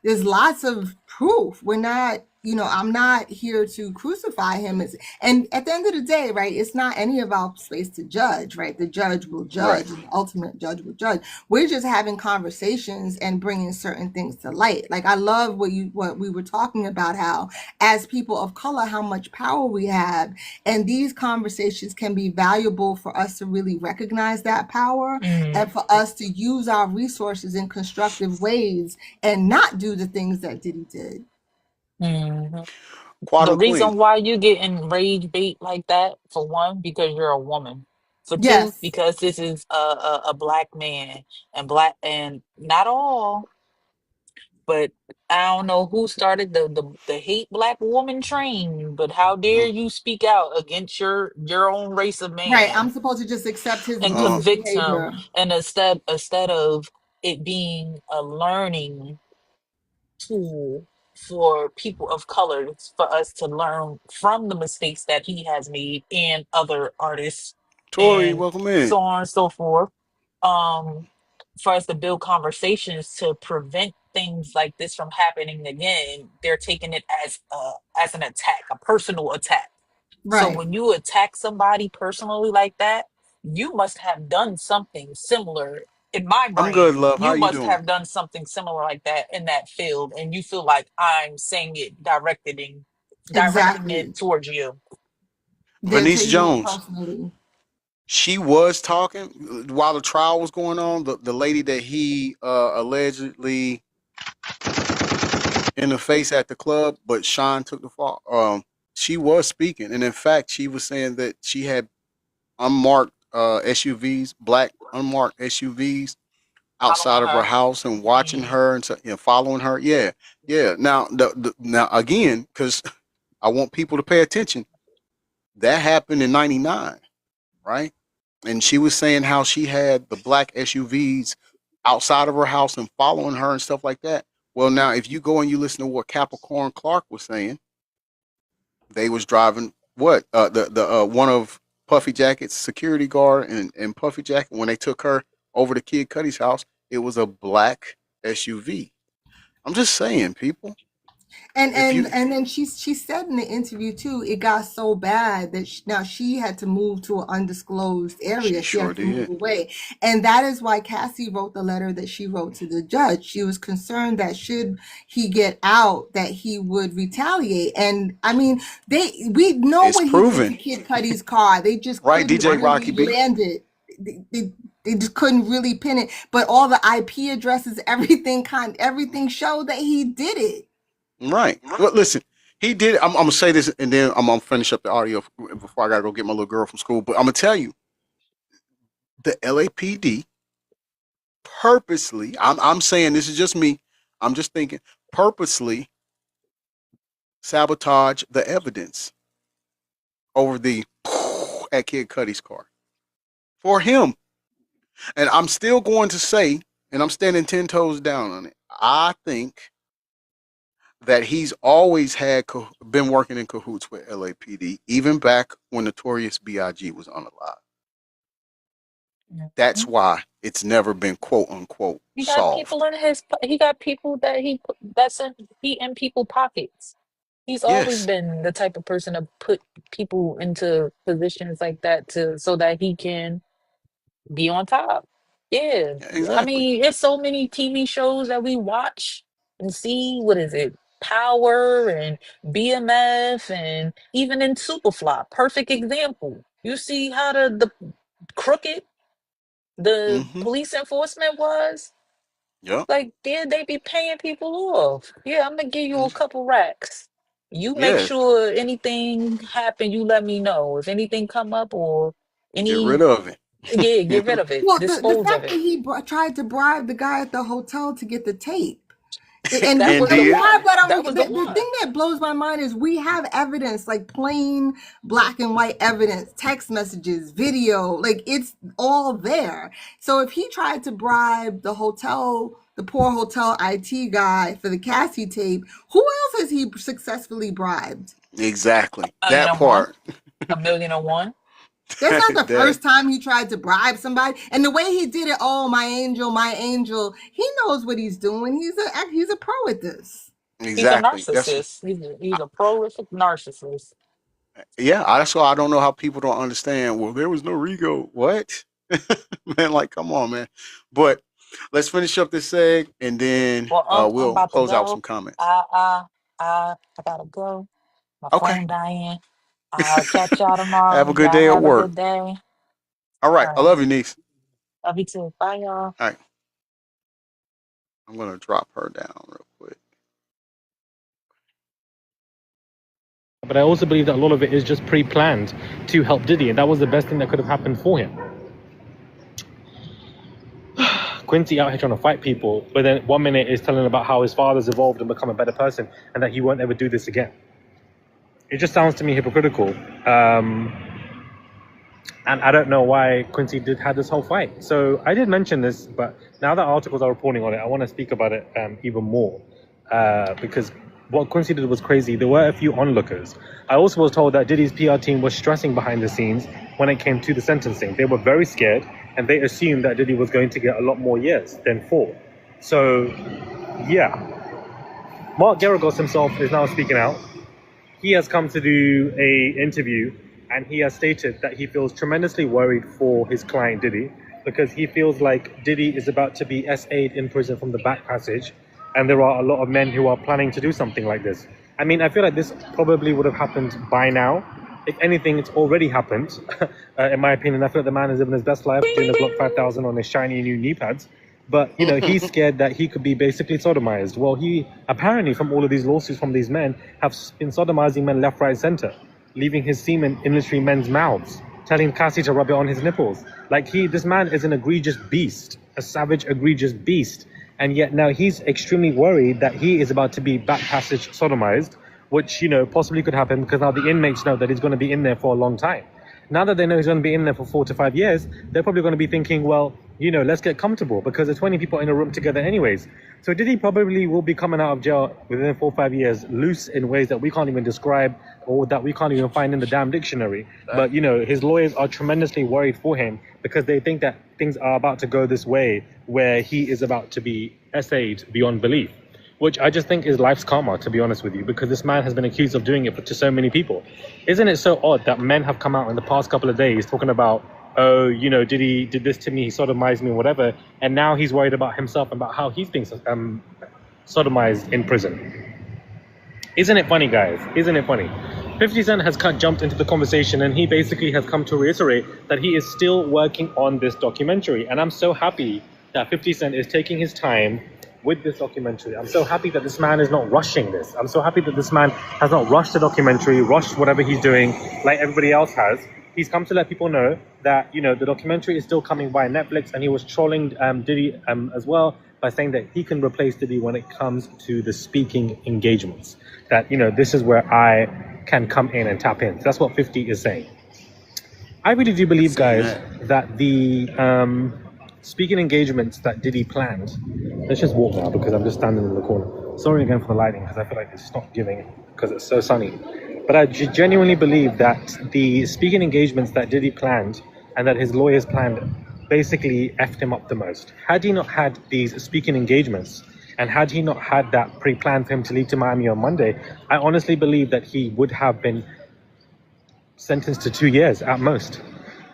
There's lots of proof. We're not. I'm not here to crucify him. And at the end of the day, right, it's not any of our space to judge, right? The judge will right, judge, and the ultimate judge will judge. We're just having conversations and bringing certain things to light. Like I love what we were talking about, how as people of color, how much power we have, and these conversations can be valuable for us to really recognize that power Mm-hmm. and for us to use our resources in constructive ways and not do the things that Diddy did. Hmm. The Quantum reason Queen. why you get in rage bait like that, for one, because you're a woman. For two, Yes. because this is a black man and not all, but I don't know who started the hate black woman train, but how dare Mm. you speak out against your own race of Right. I'm man supposed to just accept his and Uh, abusive convict him, behavior. and instead of it being a learning tool for people of color, for us to learn from the mistakes that he has made and other artists Tori, and welcome in. so on and so forth. Um, for us to build conversations to prevent things like this from happening again, they're taking it as an attack, a personal attack. So Right. when you attack somebody personally like that, you must have done something similar. In my I'm good, brain, love. How you you must doing? have done something similar like that in that field, and you feel like I'm saying it, directing it Exactly. towards you. They're Venice taking it Jones. personally. She was talking while the trial was going on. The lady that he allegedly in the face at the club, but Sean took the fall. She was speaking, and in fact, she was saying that she had unmarked SUVs, black unmarked SUVs, outside Following of her her. house and watching Mm. her and following her. Yeah, yeah. Now, now again, because I want people to pay attention. That happened in '99, right? And she was saying how she had the black SUVs outside of her house and following her and stuff like that. Well, now if you go and you listen to what Capricorn Clark was saying, they was driving what the one of Puffy Jacket's security guard and Puffy Jacket when they took her over to Kid Cudi's house. It was a black SUV. I'm just saying, people. And If and you, and then she said in the interview too, it got so bad that now she had to move to an undisclosed she area. She sure had to move did. away, and that is why Cassie wrote the letter that she wrote to the judge. She was concerned that should he get out, that he would retaliate. And I mean, we know It's what he did to proven, Kid Cudi's car. They just right, couldn't DJ Rocky really B. land it. They just couldn't really pin it. But all the IP addresses, everything showed that he did it. Right. Well, listen, he did. I'm gonna say this, and then I'm gonna finish up the audio before I gotta go get my little girl from school. But I'm gonna tell you, the LAPD purposely. I'm saying this is just me. I'm just thinking purposely sabotage the evidence over the at Kid Cudi's car for him. And I'm still going to say, and I'm standing 10 toes down on it. I think that he's always been working in cahoots with LAPD, even back when Notorious B.I.G. was unalive. That's Mhm. why it's never been quote unquote He got people solved. in his. He got people that that's in people pockets. He's always Yes, been the type of person to put people into positions like that to so that he can be on top. Yeah. I exactly. mean, it's so many TV shows that we watch and see. What is it? Power and BMF and even in Superfly. Perfect example. You see how the crooked the Mm-hmm. police enforcement was? Yep. Like, yeah, they be paying people off. Yeah, I'm gonna give you a couple racks. You make Yes. sure anything happen, you let me know. If anything come up or Get rid any, of it. yeah, get rid of it. Well, the Dispose of fact that it. he tried to bribe the guy at the hotel to get the tape. And That And was the the did. part one. that That was the the one. thing that blows my mind is we have evidence, like plain black and white evidence, text messages, video, like it's all there. So if he tried to bribe the poor hotel IT guy for the Cassie tape, who else has he successfully bribed? Exactly. A million That and one. part. A million and one. That's not the That first time he tried to bribe somebody. And the way he did it, oh my angel, he knows what he's doing. He's a pro at this. He's a exactly. That's narcissist. He's a prolific narcissist. yeah. That's why I don't know how people don't understand. Well, there was no Rigo. What? Man, like, come on, man. But let's finish up this seg, and then Well, I'm we'll about to close out with go. some comments. I I I gotta go. My Okay. phone dying. I'll catch y'all tomorrow. Have a good Y'all day at have a work. good day. All All right. I right. love you, niece. Love you too. Bye, y'all. All right. I'm gonna drop her down real quick. But I also believe that a lot of it is just pre-planned to help Diddy, and that was the best thing that could have happened for him. Quincy out here trying to fight people, but then 1 minute is telling about how his father's evolved and become a better person, and that he won't ever do this again. It just sounds to me hypocritical, and I don't know why Quincy had this whole fight. So I did mention this, but now that articles are reporting on it, I want to speak about it even more, because what Quincy did was crazy. There were a few onlookers. I also was told that Diddy's PR team was stressing behind the scenes when it came to the sentencing. They were very scared, and they assumed that Diddy was going to get a lot more years than 4. So, yeah. Mark Geragos himself is now speaking out. He has come to do a interview, and he has stated that he feels tremendously worried for his client Diddy, because he feels like Diddy is about to be SA'd in prison from the back passage, and there are a lot of men who are planning to do something like this. I mean, I feel like this probably would have happened by now. If anything, it's already happened. In my opinion, I feel like the man is living his best life, doing the Glock 5000 on his shiny new knee pads. But, you know, he's scared that he could be basically sodomized. Well, he apparently, from all of these lawsuits from these men, have been sodomizing men left, right, center, leaving his semen in literally men's mouths, telling Cassie to rub it on his nipples. Like, this man is an egregious beast, a savage, egregious beast. And yet now he's extremely worried that he is about to be back passage sodomized, which, you know, possibly could happen because now the inmates know that he's going to be in there for a long time. Now that they know he's going to be in there for 4 to 5 years, they're probably going to be thinking, well, you know, let's get comfortable, because there's 20 people in a room together anyways. So Diddy probably will be coming out of jail within 4 or 5 years, loose in ways that we can't even describe, or that we can't even find in the damn dictionary. But, you know, his lawyers are tremendously worried for him, because they think that things are about to go this way, where he is about to be SA'd beyond belief, which I just think is life's karma, to be honest with you, because this man has been accused of doing it to so many people. Isn't it so odd that men have come out in the past couple of days talking about, oh, you know, Diddy did this to me, he sodomized me, whatever, and now he's worried about himself, about how he's being sodomized in prison. Isn't it funny, guys? Isn't it funny? 50 Cent has jumped into the conversation, and he basically has come to reiterate that he is still working on this documentary. And I'm so happy that 50 Cent is taking his time with this documentary. I'm so happy that this man is not rushing this. I'm so happy that this man has not rushed the documentary, rushed whatever he's doing like everybody else has. He's come to let people know that, you know, the documentary is still coming via Netflix, and he was trolling Diddy as well by saying that he can replace Diddy when it comes to the speaking engagements. That, you know, this is where I can come in and tap in. So that's what 50 is saying. I really do believe, guys, that the speaking engagements that Diddy planned. Let's just walk now because I'm just standing in the corner. Sorry again for the lighting, because I feel like it's not giving because it's so sunny. But I genuinely believe that the speaking engagements that Diddy planned and that his lawyers planned basically effed him up the most. Had he not had these speaking engagements, and had he not had that pre-planned for him to leave to Miami on Monday, I honestly believe that he would have been sentenced to 2 years at most.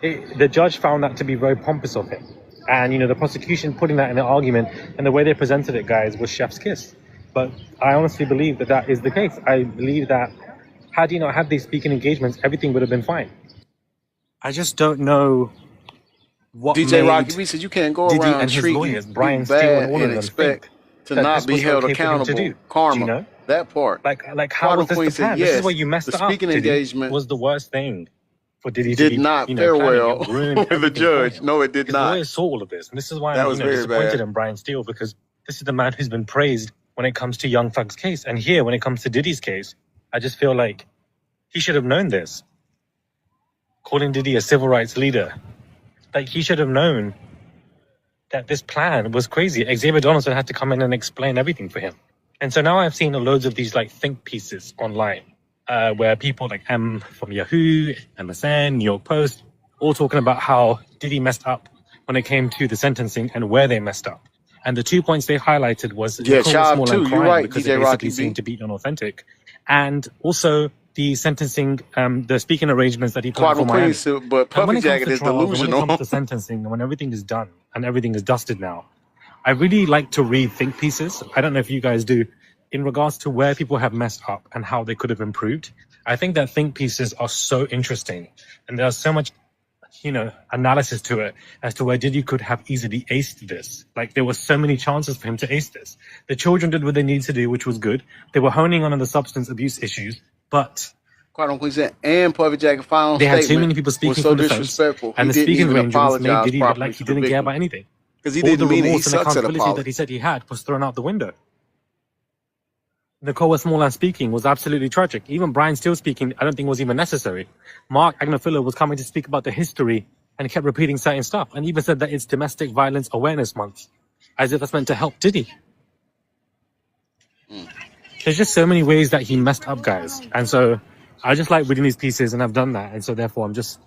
The judge found that to be very pompous of him. And, you know, the prosecution putting that in an argument and the way they presented it, guys, was chef's kiss. But I honestly believe that that is the case. I believe that had he not had these speaking engagements, everything would have been fine. I just don't know what DJ Rocky B said you can't go Diddy around and his treating lawyers, Brian people Steele bad and all of and them expect to that not this be was held okay for him to accountable. do. Karma, Do you know? that part. Like how Quantum was this Queen the said plan? This yes. is where you messed The it up. speaking Diddy engagement was the worst thing for Diddy to did be, not you know, fare planning. well It ruined with the everything for judge. him. No, it did His not. lawyers saw all of this, and this is why That I'm, was you know, very disappointed bad. in Brian Steele, because this is the man who's been praised when it comes to Young Thug's case, and here when it comes to Diddy's case, I just feel like he should have known this. Calling Diddy a civil rights leader, like he should have known that this plan was crazy. Xavier Donaldson had to come in and explain everything for him. And so now I've seen loads of these like think pieces online where people like M from Yahoo, MSN, New York Post, all talking about how Diddy messed up when it came to the sentencing and where they messed up. And the 2 points they highlighted was Yeah, Nicole Child Smollett 2, you're crying right, because DJ it Rocky basically B. seemed to be unauthentic. And also the sentencing, the speaking arrangements that he planned for Quantum Miami. Queen said, but And when Puffy it comes Jacket to is trials, and when it delusional. comes to sentencing, and when everything is done and everything is dusted now, I really like to read think pieces. I don't know if you guys do, in regards to where people have messed up and how they could have improved. I think that think pieces are so interesting, and there's so much, you know, analysis to it as to where Diddy could have easily aced this. Like there were so many chances for him to ace this. The children did what they needed to do, which was good. They were honing on the substance abuse issues, but Quantum Queen said, and Puffy Jacket final they had statement too many people was speaking so for defense, disrespectful. and He the didn't speaking even arrangements made apologize Diddy look properly like he to the didn't care victim. about anything. Because he All the didn't mean it. He remorse and sucks at accountability that apology. he said he had was thrown out the window. Nicole Smollett speaking was absolutely tragic. Even Brian Steele speaking, I don't think was even necessary. Mark Agnifilo was coming to speak about the history and kept repeating certain stuff, and even said that it's Domestic Violence Awareness Month, as if that's meant to help Diddy. there's just so many ways that he messed up, guys. And so I just like reading these pieces, and I've done that. And so therefore, I'm just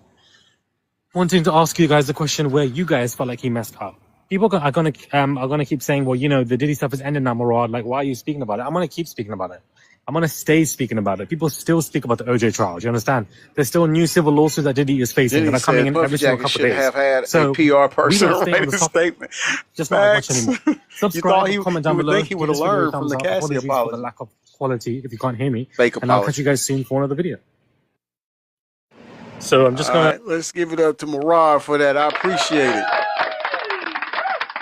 wanting to ask you guys the question where you guys felt like he messed up. People are gonna keep saying, well, you know, the Diddy stuff is ended now, Murad. Like, why are you speaking about it? I'm gonna keep speaking about it. I'm gonna stay speaking about it. People still speak about the OJ trial. Do you understand? There's still new civil lawsuits that Diddy is facing that are coming in every single couple of days. Have had So a PR person we don't stay write on the a topic. statement. Just not much Facts. anymore. Subscribe, comment down you would below. think he would have Give this video a learned from thumbs the up. Cassie Apologies for the apology. lack of quality if you can't hear me. Fake And I'll catch apology. you guys soon for another video. So I'm just All gonna. right, let's give it up to Murad for that. I appreciate it.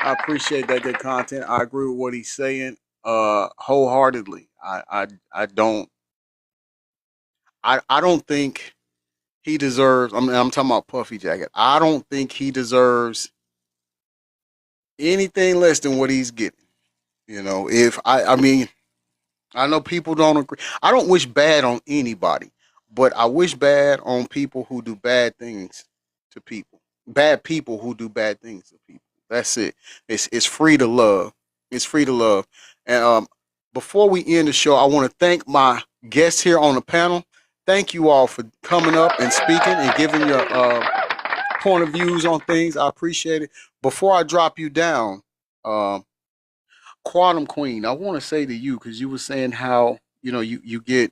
I appreciate that good content. I agree with what he's saying wholeheartedly. I don't think he deserves. I'm talking about Puffy Jacket. I don't think he deserves anything less than what he's getting. You know, if I mean, I know people don't agree. I don't wish bad on anybody, but I wish bad on people who do bad things to people. Bad people who do bad things to people. That's it. It's free to love. It's free to love. And before we end the show, I want to thank my guests here on the panel. Thank you all for coming up and speaking and giving your point of views on things. I appreciate it. Before I drop you down, Quantum Queen, I want to say to you, because you were saying how, you know, you get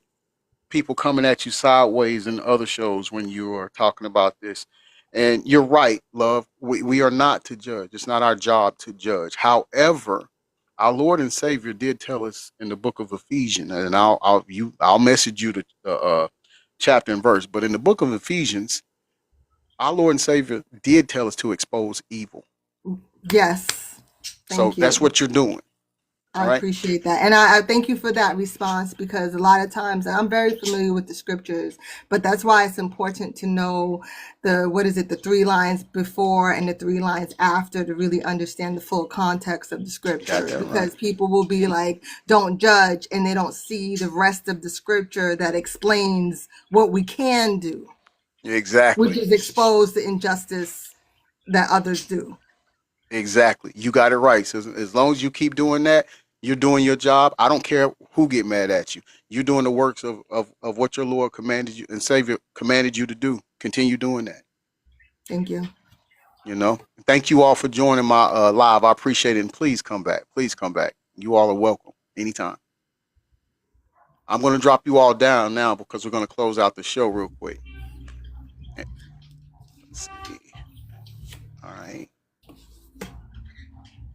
people coming at you sideways in other shows when you are talking about this. And you're right, love. We are not to judge. It's not our job to judge. However, our Lord and Savior did tell us in the book of Ephesians, and I'll message you the chapter and verse. But in the book of Ephesians, our Lord and Savior did tell us to expose evil. Yes. So that's what you're doing. I appreciate that. And I thank you for that response, because a lot of times I'm very familiar with the scriptures, but that's why it's important to know the 3 lines before and the 3 lines after to really understand the full context of the scripture. Because people will be like, don't judge, and they don't see the rest of the scripture that explains what we can do. Exactly. Which is expose the injustice that others do. Exactly. You got it right. So as long as you keep doing that, you're doing your job. I don't care who get mad at you. You're doing the works of what your Lord commanded you and Savior commanded you to do. Continue doing that. Thank you. You know, thank you all for joining my live. I appreciate it. And please come back. Please come back. You all are welcome anytime. I'm going to drop you all down now because we're going to close out the show real quick. Let's see. All right.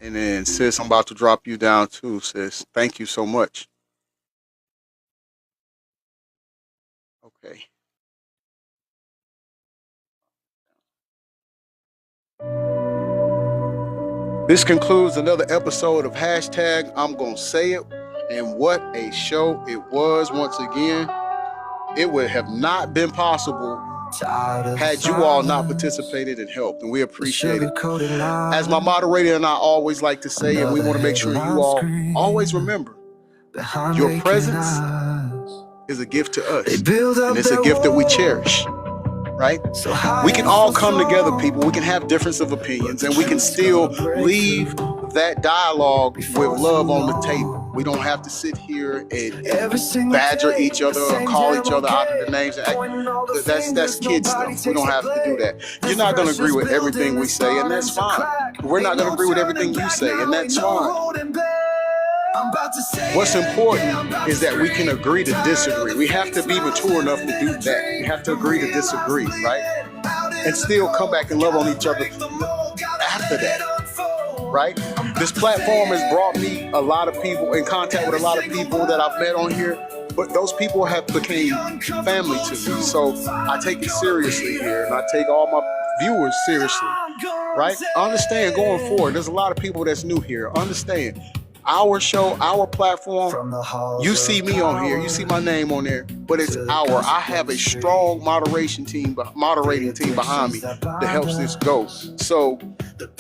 And then, sis, I'm about to drop you down too, sis. Thank you so much. Okay. This concludes another episode of Hashtag I'm Gonna Say It. And what a show it was once again. It would have not been possible had you all not participated and helped, and we appreciate it. As my moderator and I always like to say, and we want to make sure you all always remember, your presence is a gift to us, and it's a gift that we cherish, right? We can all come together, people. We can have difference of opinions, and we can still leave that dialogue with love on the table. We don't have to sit here and badger each other or call each other out of their names. That's kid stuff. We don't have to do that. You're not going to agree with everything we say, and that's fine. We're not going to agree with everything you say, and that's fine. What's important is that we can agree to disagree. We have to be mature enough to do that. We have to agree to disagree, right? And still come back and love on each other after that. Right? This platform has brought me a lot of people in contact with a lot of people that I've met on here, but those people have became family to me. So I take it seriously here, and I take all my viewers seriously. Right? Understand going forward, there's a lot of people that's new here. Understand. Our show, our platform, you see me on here, you see my name on there, but it's I have a strong moderating team behind me that helps this go. So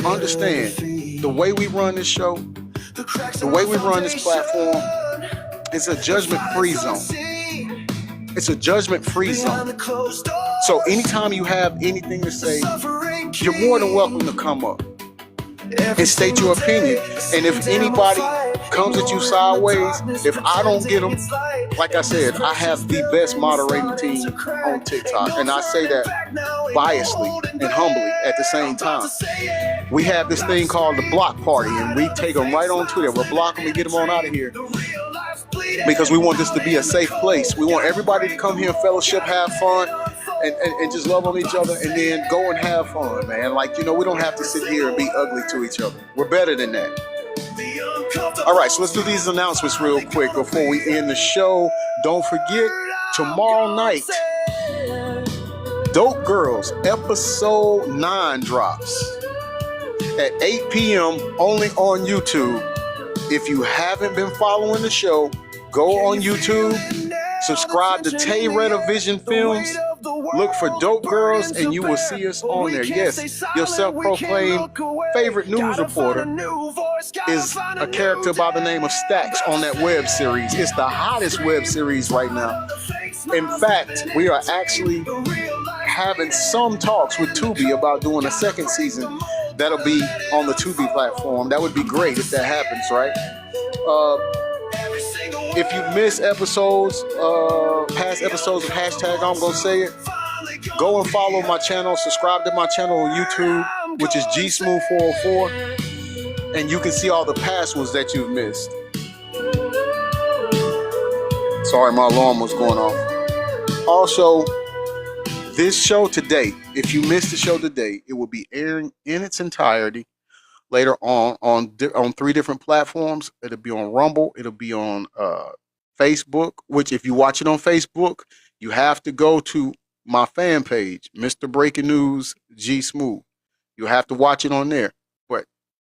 understand, the way we run this show, the way we run this platform, it's a judgment-free zone. It's a judgment-free zone. So anytime you have anything to say, you're more than welcome to come up. and state your opinion. And if anybody comes at you sideways, if I don't get them, like I said, I have the best moderating team on TikTok. And I say that biasly and humbly at the same time. We have this thing called the block party, and we take them right on Twitter. We'll block them and get them on out of here, because we want this to be a safe place. We want everybody to come here and fellowship, have fun, and just love on each other, and then go and have fun, man. Like, you know, we don't have to sit here and be ugly to each other. We're better than that. All right, so let's do these announcements real quick before we end the show. Don't forget, tomorrow night, Dope Girls episode 9 drops at 8 p.m. only on YouTube. If you haven't been following the show, go on YouTube, subscribe to Tay Retta Vision Films, look for Dope Girls, and you will see us on there. Yes, your self-proclaimed favorite news reporter is a character by the name of Stacks on that web series. It's the hottest web series right now. In fact, we are actually having some talks with Tubi about doing a second season. That'll be on the Tubi platform. That would be great if that happens, right? If you miss episodes, past episodes of Hashtag I'm Gonna Say It, go and follow my channel, subscribe to my channel on YouTube, which is GSmooth404, and you can see all the past ones that you've missed. Sorry, my alarm was going off. Also, this show today, if you missed the show today, it will be airing in its entirety later on 3 different platforms. It'll be on Rumble. It'll be on Facebook, which if you watch it on Facebook, you have to go to my fan page, Mr. Breaking News G Smooth. You have to watch it on there.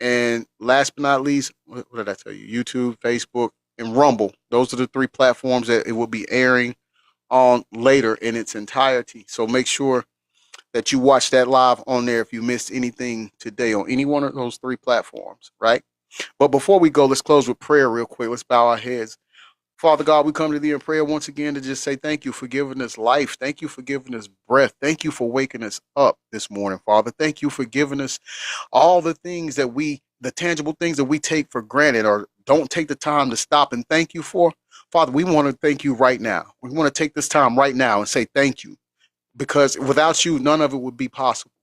And last but not least, what did I tell you? YouTube, Facebook, and Rumble. Those are the 3 platforms that it will be airing on later in its entirety. So make sure that you watch that live on there if you missed anything today on any one of those 3 platforms, right? But before we go, let's close with prayer real quick. Let's bow our heads. Father God, we come to thee in prayer once again to just say thank you for giving us life. Thank you for giving us breath. Thank you for waking us up this morning, Father. Thank you for giving us all the things that the tangible things that we take for granted or don't take the time to stop and thank you for. Father, we want to thank you right now. We want to take this time right now and say thank you, because without you, none of it would be possible.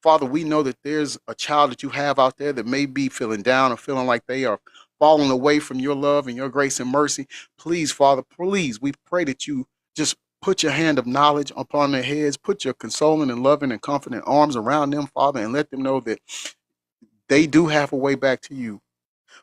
Father, we know that there's a child that you have out there that may be feeling down or feeling like they are falling away from your love and your grace and mercy. Please, Father, please, we pray that you just put your hand of knowledge upon their heads, put your consoling and loving and comforting arms around them, Father, and let them know that they do have a way back to you.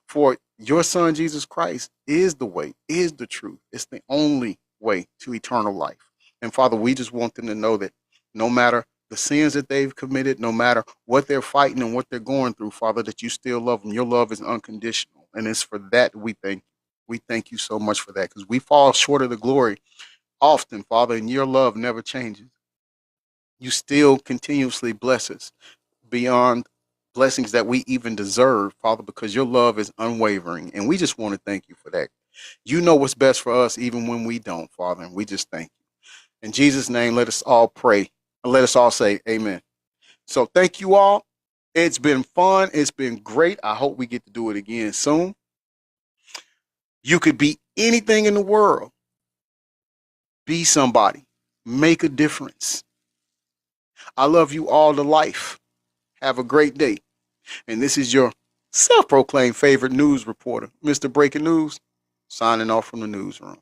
For your Son, Jesus Christ, is the way, is the truth. It's the only way to eternal life. And Father, we just want them to know that no matter the sins that they've committed, no matter what they're fighting and what they're going through, Father, that you still love them. Your love is unconditional. And it's for that we thank you. We thank you so much for that, because we fall short of the glory often, Father, and your love never changes. You still continuously bless us beyond blessings that we even deserve, Father, because your love is unwavering. And we just want to thank you for that. You know what's best for us even when we don't, Father, and we just thank you. In Jesus' name, let us all pray. And let us all say amen. So thank you all. It's been fun. It's been great. I hope we get to do it again soon. You could be anything in the world. Be somebody. Make a difference. I love you all to life. Have a great day. And this is your self-proclaimed favorite news reporter, Mr. Breaking News, signing off from the newsroom.